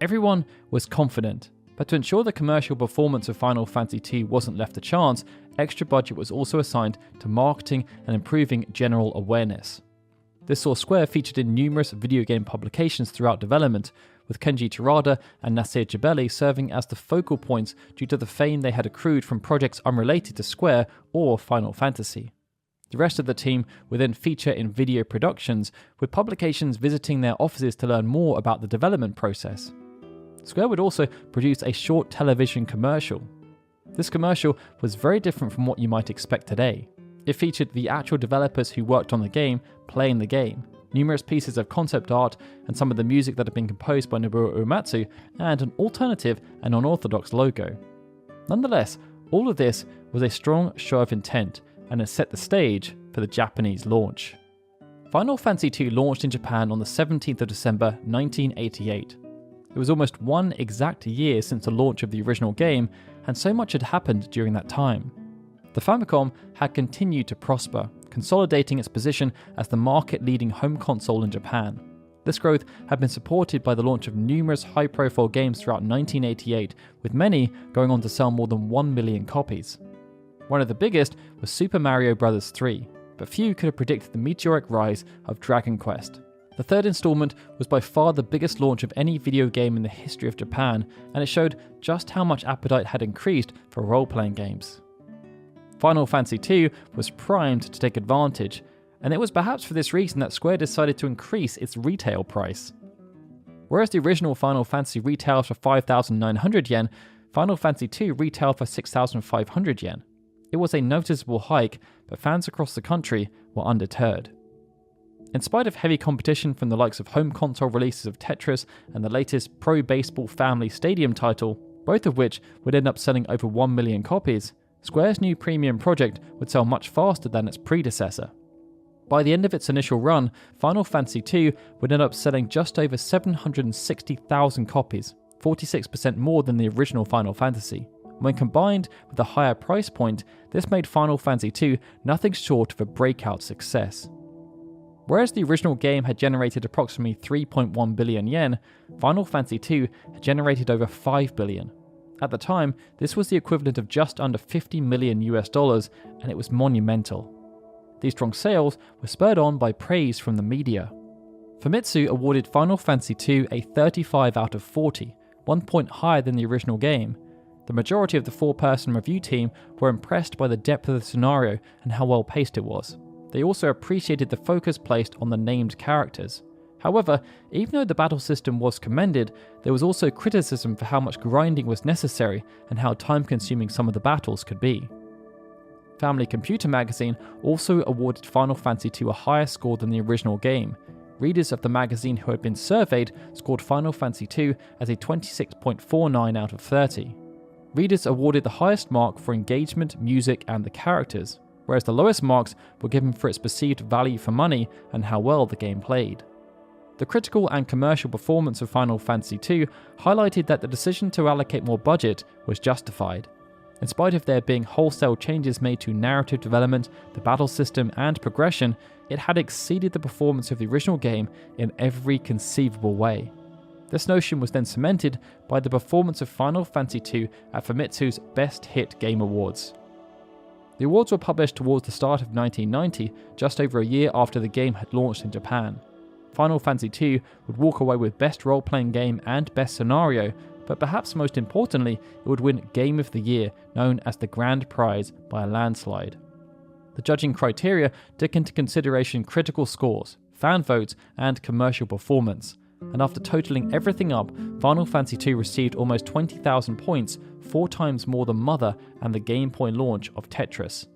Everyone was confident, but to ensure the commercial performance of Final Fantasy II wasn't left to chance, extra budget was also assigned to marketing and improving general awareness. This saw Square featured in numerous video game publications throughout development, with Kenji Terada and Nasir Jebeli serving as the focal points due to the fame they had accrued from projects unrelated to Square or Final Fantasy. The rest of the team would then feature in video productions, with publications visiting their offices to learn more about the development process. Square would also produce a short television commercial. This commercial was very different from what you might expect today. It featured the actual developers who worked on the game playing the game, numerous pieces of concept art and some of the music that had been composed by Nobuo Uematsu, and an alternative and unorthodox logo. Nonetheless, all of this was a strong show of intent, and it set the stage for the Japanese launch. Final Fantasy II launched in Japan on the 17th of December 1988. It was almost 1 exact year since the launch of the original game, and so much had happened during that time. The Famicom had continued to prosper, consolidating its position as the market-leading home console in Japan. This growth had been supported by the launch of numerous high-profile games throughout 1988, with many going on to sell more than 1 million copies. One of the biggest was Super Mario Bros. 3, but few could have predicted the meteoric rise of Dragon Quest. The third installment was by far the biggest launch of any video game in the history of Japan, and it showed just how much appetite had increased for role-playing games. Final Fantasy II was primed to take advantage, and it was perhaps for this reason that Square decided to increase its retail price. Whereas the original Final Fantasy retailed for 5,900 yen, Final Fantasy II retailed for 6,500 yen. It was a noticeable hike, but fans across the country were undeterred. In spite of heavy competition from the likes of home console releases of Tetris and the latest Pro Baseball Family Stadium title, both of which would end up selling over 1 million copies, Square's new premium project would sell much faster than its predecessor. By the end of its initial run, Final Fantasy II would end up selling just over 760,000 copies, 46% more than the original Final Fantasy. When combined with the higher price point, this made Final Fantasy II nothing short of a breakout success. Whereas the original game had generated approximately 3.1 billion yen, Final Fantasy II had generated over 5 billion. At the time, this was the equivalent of just under $50 million, and it was monumental. These strong sales were spurred on by praise from the media. Famitsu awarded Final Fantasy II a 35 out of 40, 1 point higher than the original game. The majority of the 4-person review team were impressed by the depth of the scenario and how well paced it was. They also appreciated the focus placed on the named characters. However, even though the battle system was commended, there was also criticism for how much grinding was necessary and how time-consuming some of the battles could be. Family Computer magazine also awarded Final Fantasy II a higher score than the original game. Readers of the magazine who had been surveyed scored Final Fantasy II as a 26.49 out of 30. Readers awarded the highest mark for engagement, music, and the characters, whereas the lowest marks were given for its perceived value for money and how well the game played. The critical and commercial performance of Final Fantasy II highlighted that the decision to allocate more budget was justified. In spite of there being wholesale changes made to narrative development, the battle system, and progression, it had exceeded the performance of the original game in every conceivable way. This notion was then cemented by the performance of Final Fantasy II at Famitsu's Best Hit Game Awards. The awards were published towards the start of 1990, just over a year after the game had launched in Japan. Final Fantasy II would walk away with Best Role-Playing Game and Best Scenario, but perhaps most importantly, it would win Game of the Year, known as the Grand Prize, by a landslide. The judging criteria took into consideration critical scores, fan votes, and commercial performance, and after totaling everything up, Final Fantasy II received almost 20,000 points, 4 times more than Mother and the Game Boy launch of Tetris.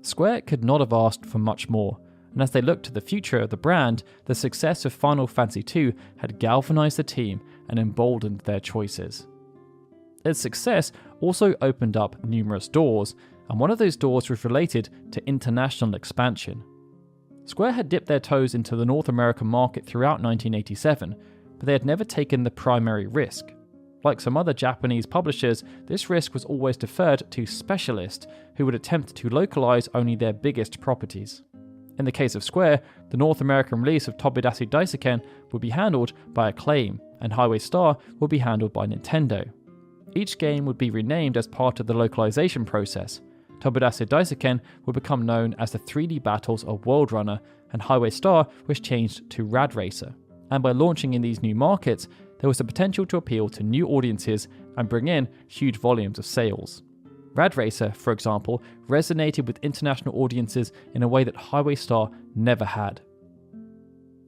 Square could not have asked for much more, and as they looked to the future of the brand, the success of Final Fantasy II had galvanized the team and emboldened their choices. Its success also opened up numerous doors, and one of those doors was related to international expansion. Square had dipped their toes into the North American market throughout 1987, but they had never taken the primary risk. Like some other Japanese publishers, this risk was always deferred to specialists who would attempt to localize only their biggest properties. In the case of Square, the North American release of Tomodachi Daisuken would be handled by Acclaim, and Highway Star would be handled by Nintendo. Each game would be renamed as part of the localization process. Tomodachi Daisuken would become known as the 3D Battles of World Runner, and Highway Star was changed to Rad Racer. And by launching in these new markets, there was the potential to appeal to new audiences and bring in huge volumes of sales. Rad Racer, for example, resonated with international audiences in a way that Highway Star never had.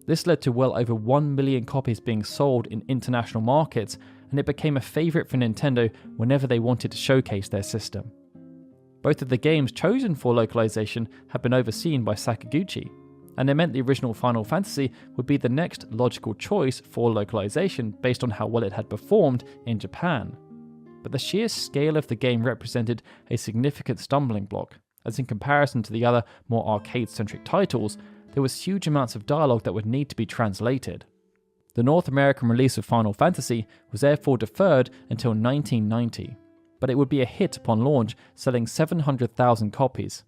This led to well over 1 million copies being sold in international markets, and it became a favourite for Nintendo whenever they wanted to showcase their system. Both of the games chosen for localization had been overseen by Sakaguchi, and it meant the original Final Fantasy would be the next logical choice for localization based on how well it had performed in Japan. But the sheer scale of the game represented a significant stumbling block, as in comparison to the other more arcade-centric titles, there was huge amounts of dialogue that would need to be translated. The North American release of Final Fantasy was therefore deferred until 1990, but it would be a hit upon launch, selling 700,000 copies.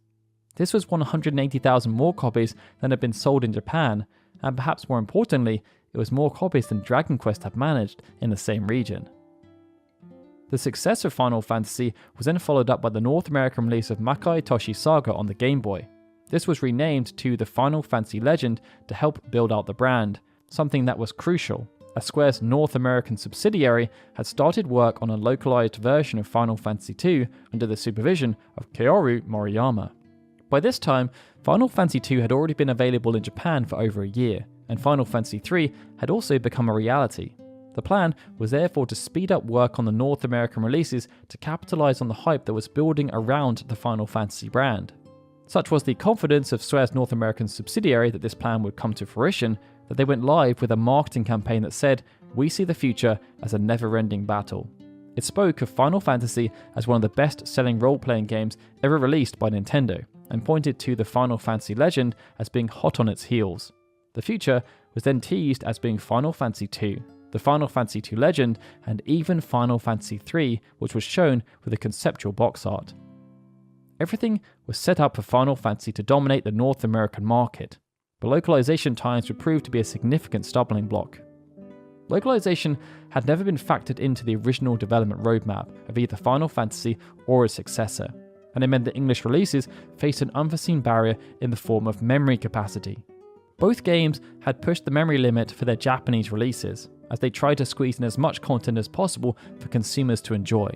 This was 180,000 more copies than had been sold in Japan, and perhaps more importantly, it was more copies than Dragon Quest had managed in the same region. The success of Final Fantasy was then followed up by the North American release of Makai Toshi Saga on the Game Boy. This was renamed to the Final Fantasy Legend to help build out the brand, something that was crucial, as Square's North American subsidiary had started work on a localized version of Final Fantasy II under the supervision of Kaoru Moriyama. By this time, Final Fantasy II had already been available in Japan for over a year, and Final Fantasy III had also become a reality. The plan was therefore to speed up work on the North American releases to capitalize on the hype that was building around the Final Fantasy brand. Such was the confidence of Square's North American subsidiary that this plan would come to fruition, that they went live with a marketing campaign that said, "We see the future as a never-ending battle." It spoke of Final Fantasy as one of the best-selling role-playing games ever released by Nintendo, and pointed to the Final Fantasy Legend as being hot on its heels. The future was then teased as being Final Fantasy II, the Final Fantasy II Legend, and even Final Fantasy III, which was shown with a conceptual box art. Everything was set up for Final Fantasy to dominate the North American market, but localization times would prove to be a significant stumbling block. Localization had never been factored into the original development roadmap of either Final Fantasy or its successor, and it meant that English releases faced an unforeseen barrier in the form of memory capacity. Both games had pushed the memory limit for their Japanese releases, as they tried to squeeze in as much content as possible for consumers to enjoy.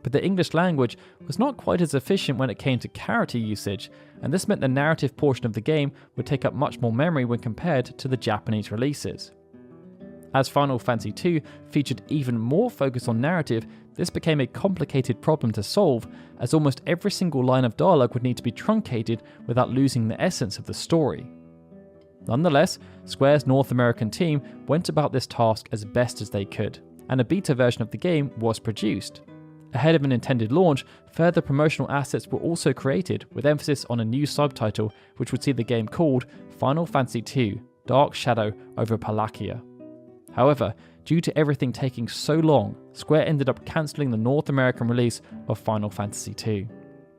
But the English language was not quite as efficient when it came to character usage, and this meant the narrative portion of the game would take up much more memory when compared to the Japanese releases. As Final Fantasy II featured even more focus on narrative, this became a complicated problem to solve, as almost every single line of dialogue would need to be truncated without losing the essence of the story. Nonetheless, Square's North American team went about this task as best as they could, and a beta version of the game was produced. Ahead of an intended launch, further promotional assets were also created, with emphasis on a new subtitle which would see the game called Final Fantasy II: Dark Shadow over Palakia. However, due to everything taking so long, Square ended up cancelling the North American release of Final Fantasy II.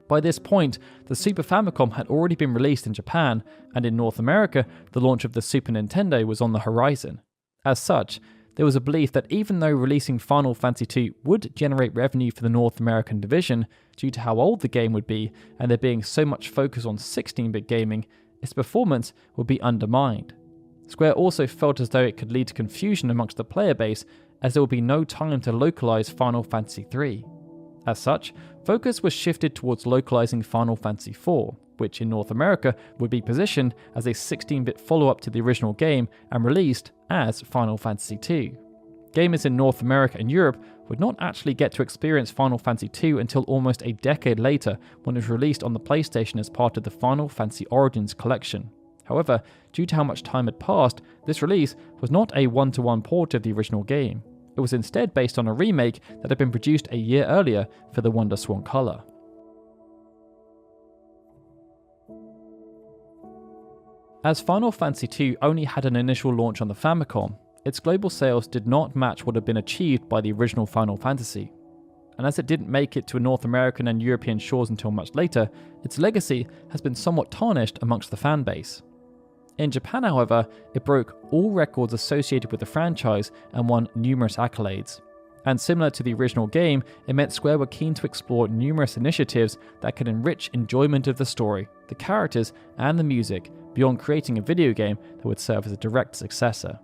By this point, the Super Famicom had already been released in Japan, and in North America, the launch of the Super Nintendo was on the horizon. As such, there was a belief that even though releasing Final Fantasy II would generate revenue for the North American division, due to how old the game would be and there being so much focus on 16-bit gaming, its performance would be undermined. Square also felt as though it could lead to confusion amongst the player base, as there would be no time to localize Final Fantasy III. As such, focus was shifted towards localizing Final Fantasy IV, which in North America would be positioned as a 16-bit follow-up to the original game and released as Final Fantasy II. Gamers in North America and Europe would not actually get to experience Final Fantasy II until almost a decade later, when it was released on the PlayStation as part of the Final Fantasy Origins collection. However, due to how much time had passed, this release was not a one-to-one port of the original game. It was instead based on a remake that had been produced a year earlier for the WonderSwan color. As Final Fantasy II only had an initial launch on the Famicom, its global sales did not match what had been achieved by the original Final Fantasy. And as it didn't make it to North American and European shores until much later, its legacy has been somewhat tarnished amongst the fanbase. In Japan, however, it broke all records associated with the franchise and won numerous accolades. And similar to the original game, it meant Square were keen to explore numerous initiatives that could enrich enjoyment of the story, the characters, and the music, beyond creating a video game that would serve as a direct successor.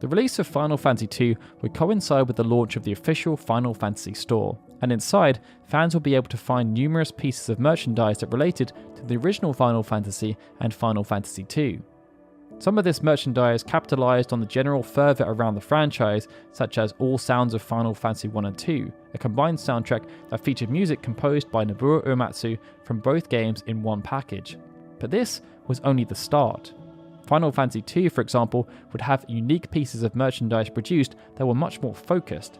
The release of Final Fantasy II would coincide with the launch of the official Final Fantasy store, and inside, fans would be able to find numerous pieces of merchandise that related to the original Final Fantasy and Final Fantasy II. Some of this merchandise capitalized on the general fervor around the franchise, such as All Sounds of Final Fantasy I and II, a combined soundtrack that featured music composed by Nobuo Uematsu from both games in one package. But this was only the start. Final Fantasy II, for example, would have unique pieces of merchandise produced that were much more focused.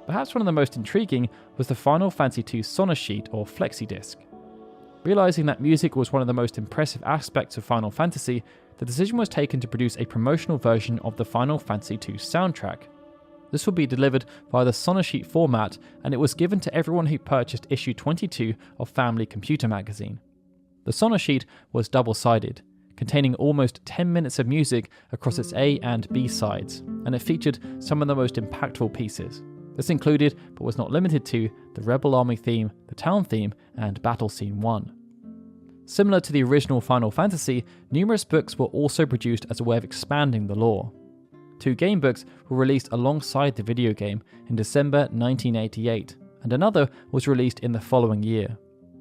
Perhaps one of the most intriguing was the Final Fantasy II Sonosheet or Flexi Disc. Realizing that music was one of the most impressive aspects of Final Fantasy, the decision was taken to produce a promotional version of the Final Fantasy II soundtrack. This would be delivered via the Sonosheet format, and it was given to everyone who purchased issue 22 of Family Computer magazine. The Sonosheet was double-sided, containing almost 10 minutes of music across its A and B sides, and it featured some of the most impactful pieces. This included, but was not limited to, the Rebel Army theme, the Town theme, and Battle Scene 1. Similar to the original Final Fantasy, numerous books were also produced as a way of expanding the lore. 2 game books were released alongside the video game in December 1988, and another was released in the following year.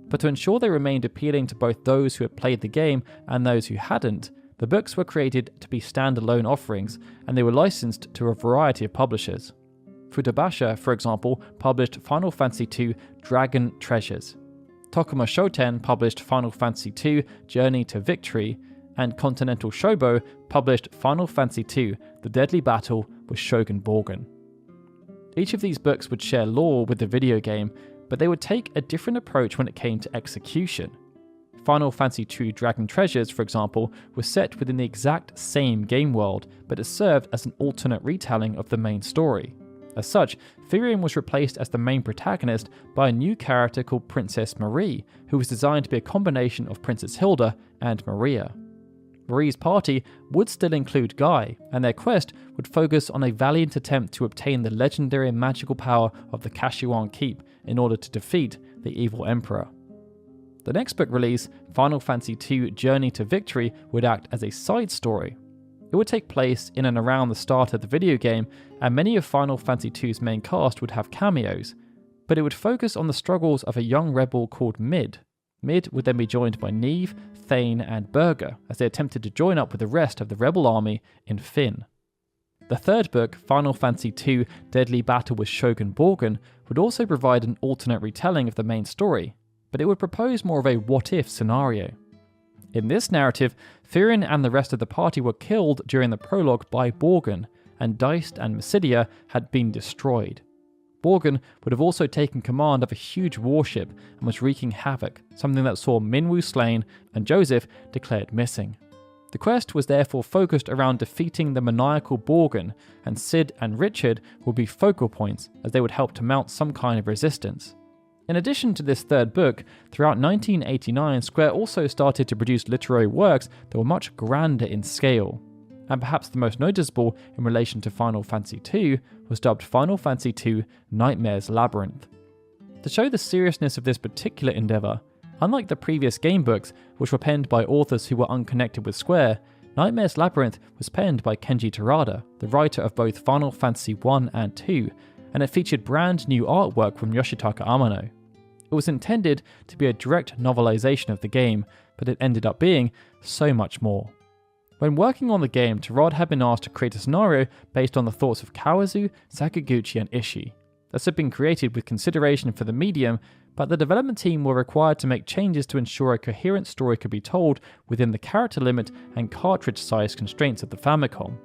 But to ensure they remained appealing to both those who had played the game and those who hadn't, the books were created to be standalone offerings, and they were licensed to a variety of publishers. Futabasha, for example, published Final Fantasy II Dragon Treasures. Tokuma Shoten published Final Fantasy II Journey to Victory, and Continental Shobo published Final Fantasy II The Deadly Battle with Shogun Borgen. Each of these books would share lore with the video game, but they would take a different approach when it came to execution. Final Fantasy II Dragon Treasures, for example, was set within the exact same game world, but it served as an alternate retelling of the main story. As such, Firion was replaced as the main protagonist by a new character called Princess Marie, who was designed to be a combination of Princess Hilda and Maria. Marie's party would still include Guy, and their quest would focus on a valiant attempt to obtain the legendary magical power of the Kashuan Keep in order to defeat the evil Emperor. The next book release, Final Fantasy II Journey to Victory, would act as a side story. It would take place in and around the start of the video game, and many of Final Fantasy II's main cast would have cameos, but it would focus on the struggles of a young rebel called Mid. Mid would then be joined by Neve, Thane, and Burger as they attempted to join up with the rest of the rebel army in Fynn. The third book, Final Fantasy II Deadly Battle with Shogun Borgen, would also provide an alternate retelling of the main story, but it would propose more of a what-if scenario. In this narrative, Firion and the rest of the party were killed during the prologue by Borgen, and Deist and Mysidia had been destroyed. Borgen would have also taken command of a huge warship and was wreaking havoc, something that saw Minwu slain and Joseph declared missing. The quest was therefore focused around defeating the maniacal Borgin, and Sid and Richard would be focal points as they would help to mount some kind of resistance. In addition to this third book, throughout 1989 Square also started to produce literary works that were much grander in scale, and perhaps the most noticeable in relation to Final Fantasy II was dubbed Final Fantasy II Nightmare's Labyrinth. To show the seriousness of this particular endeavour, unlike the previous game books, which were penned by authors who were unconnected with Square, Nightmare's Labyrinth was penned by Kenji Terada, the writer of both Final Fantasy I and II, and it featured brand new artwork from Yoshitaka Amano. It was intended to be a direct novelization of the game, but it ended up being so much more. When working on the game, Terada had been asked to create a scenario based on the thoughts of Kawazu, Sakaguchi, and Ishii. This had been created with consideration for the medium, but the development team were required to make changes to ensure a coherent story could be told within the character limit and cartridge size constraints of the Famicom.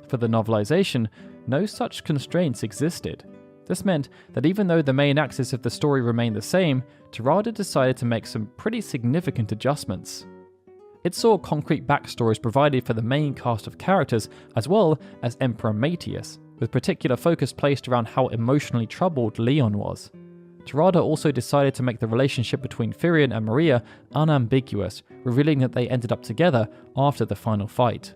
For the novelization, no such constraints existed. This meant that even though the main axis of the story remained the same, Terada decided to make some pretty significant adjustments. It saw concrete backstories provided for the main cast of characters, as well as Emperor Mateus, with particular focus placed around how emotionally troubled Leon was. Terada also decided to make the relationship between Firion and Maria unambiguous, revealing that they ended up together after the final fight.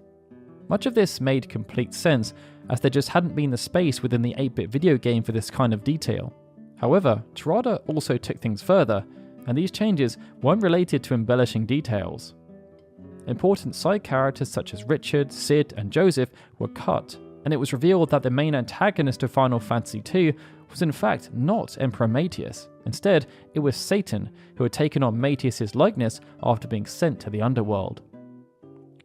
Much of this made complete sense, as there just hadn't been the space within the 8-bit video game for this kind of detail. However, Terada also took things further, and these changes weren't related to embellishing details. Important side characters such as Richard, Sid, and Joseph were cut, and it was revealed that the main antagonist of Final Fantasy II was in fact not Emperor Mateus. Instead, it was Satan, who had taken on Mateus' likeness after being sent to the underworld.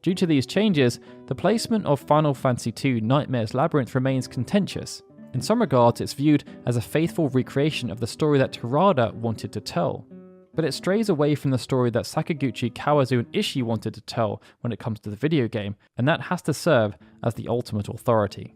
Due to these changes, the placement of Final Fantasy II Nightmare's Labyrinth remains contentious. In some regards, it's viewed as a faithful recreation of the story that Terada wanted to tell, but it strays away from the story that Sakaguchi, Kawazu, and Ishii wanted to tell when it comes to the video game, and that has to serve as the ultimate authority.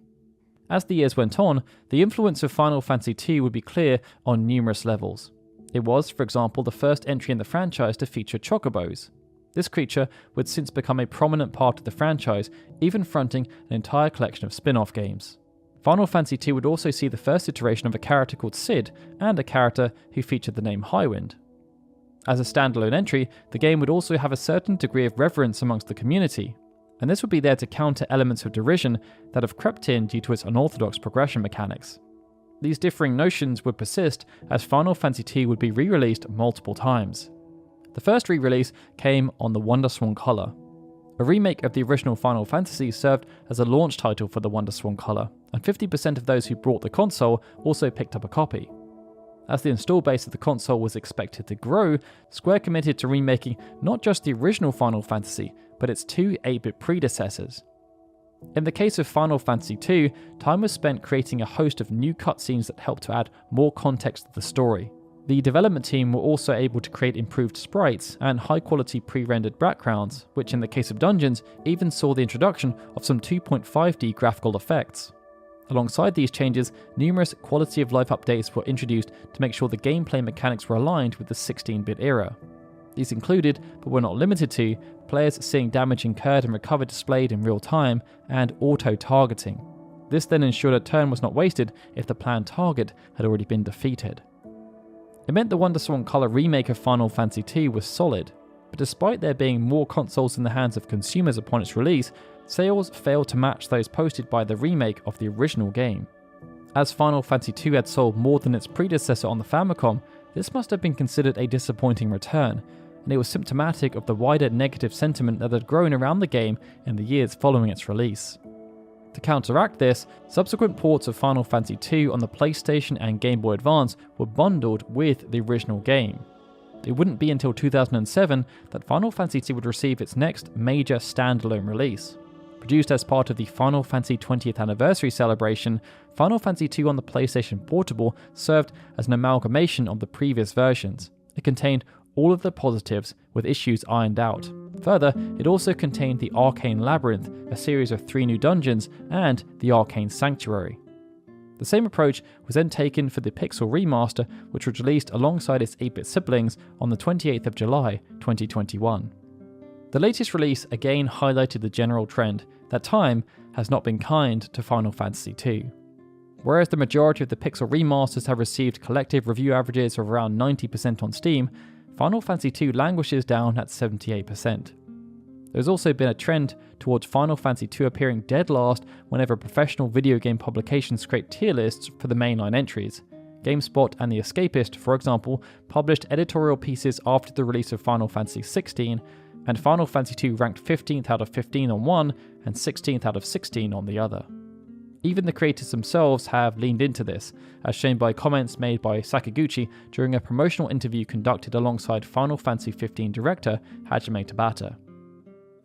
As the years went on, the influence of Final Fantasy II would be clear on numerous levels. It was, for example, the first entry in the franchise to feature chocobos. This creature would since become a prominent part of the franchise, even fronting an entire collection of spin-off games. Final Fantasy II would also see the first iteration of a character called Sid, and a character who featured the name Highwind. As a standalone entry, the game would also have a certain degree of reverence amongst the community, and this would be there to counter elements of derision that have crept in due to its unorthodox progression mechanics. These differing notions would persist as Final Fantasy II would be re-released multiple times. The first re-release came on the WonderSwan Color. A remake of the original Final Fantasy served as a launch title for the WonderSwan Color, and 50% of those who bought the console also picked up a copy. As the install base of the console was expected to grow, Square committed to remaking not just the original Final Fantasy, but its two 8-bit predecessors. In the case of Final Fantasy II, time was spent creating a host of new cutscenes that helped to add more context to the story. The development team were also able to create improved sprites and high-quality pre-rendered backgrounds, which in the case of dungeons even saw the introduction of some 2.5D graphical effects. Alongside these changes, numerous quality-of-life updates were introduced to make sure the gameplay mechanics were aligned with the 16-bit era. These included, but were not limited to, players seeing damage incurred and recovered displayed in real time, and auto-targeting. This then ensured a turn was not wasted if the planned target had already been defeated. It meant the WonderSwan Color remake of Final Fantasy II was solid, but despite there being more consoles in the hands of consumers upon its release, sales failed to match those posted by the remake of the original game. As Final Fantasy II had sold more than its predecessor on the Famicom, this must have been considered a disappointing return, and it was symptomatic of the wider negative sentiment that had grown around the game in the years following its release. To counteract this, subsequent ports of Final Fantasy II on the PlayStation and Game Boy Advance were bundled with the original game. It wouldn't be until 2007 that Final Fantasy II would receive its next major standalone release. Produced as part of the Final Fantasy 20th anniversary celebration, Final Fantasy II on the PlayStation Portable served as an amalgamation of the previous versions. It contained all of the positives with issues ironed out. Further, it also contained the Arcane Labyrinth, a series of 3 new dungeons, and the Arcane Sanctuary. The same approach was then taken for the Pixel Remaster, which was released alongside its 8-bit siblings on the 28th of July 2021. The latest release again highlighted the general trend that time has not been kind to Final Fantasy II. Whereas the majority of the Pixel remasters have received collective review averages of around 90% on Steam, Final Fantasy II languishes down at 78%. There's also been a trend towards Final Fantasy II appearing dead last whenever professional video game publications scrape tier lists for the mainline entries. GameSpot and The Escapist, for example, published editorial pieces after the release of Final Fantasy XVI, and Final Fantasy II ranked 15th out of 15 on one and 16th out of 16 on the other. Even the creators themselves have leaned into this, as shown by comments made by Sakaguchi during a promotional interview conducted alongside Final Fantasy XV director Hajime Tabata.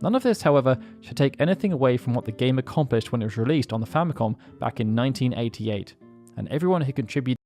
None of this, however, should take anything away from what the game accomplished when it was released on the Famicom back in 1988, and everyone who contributed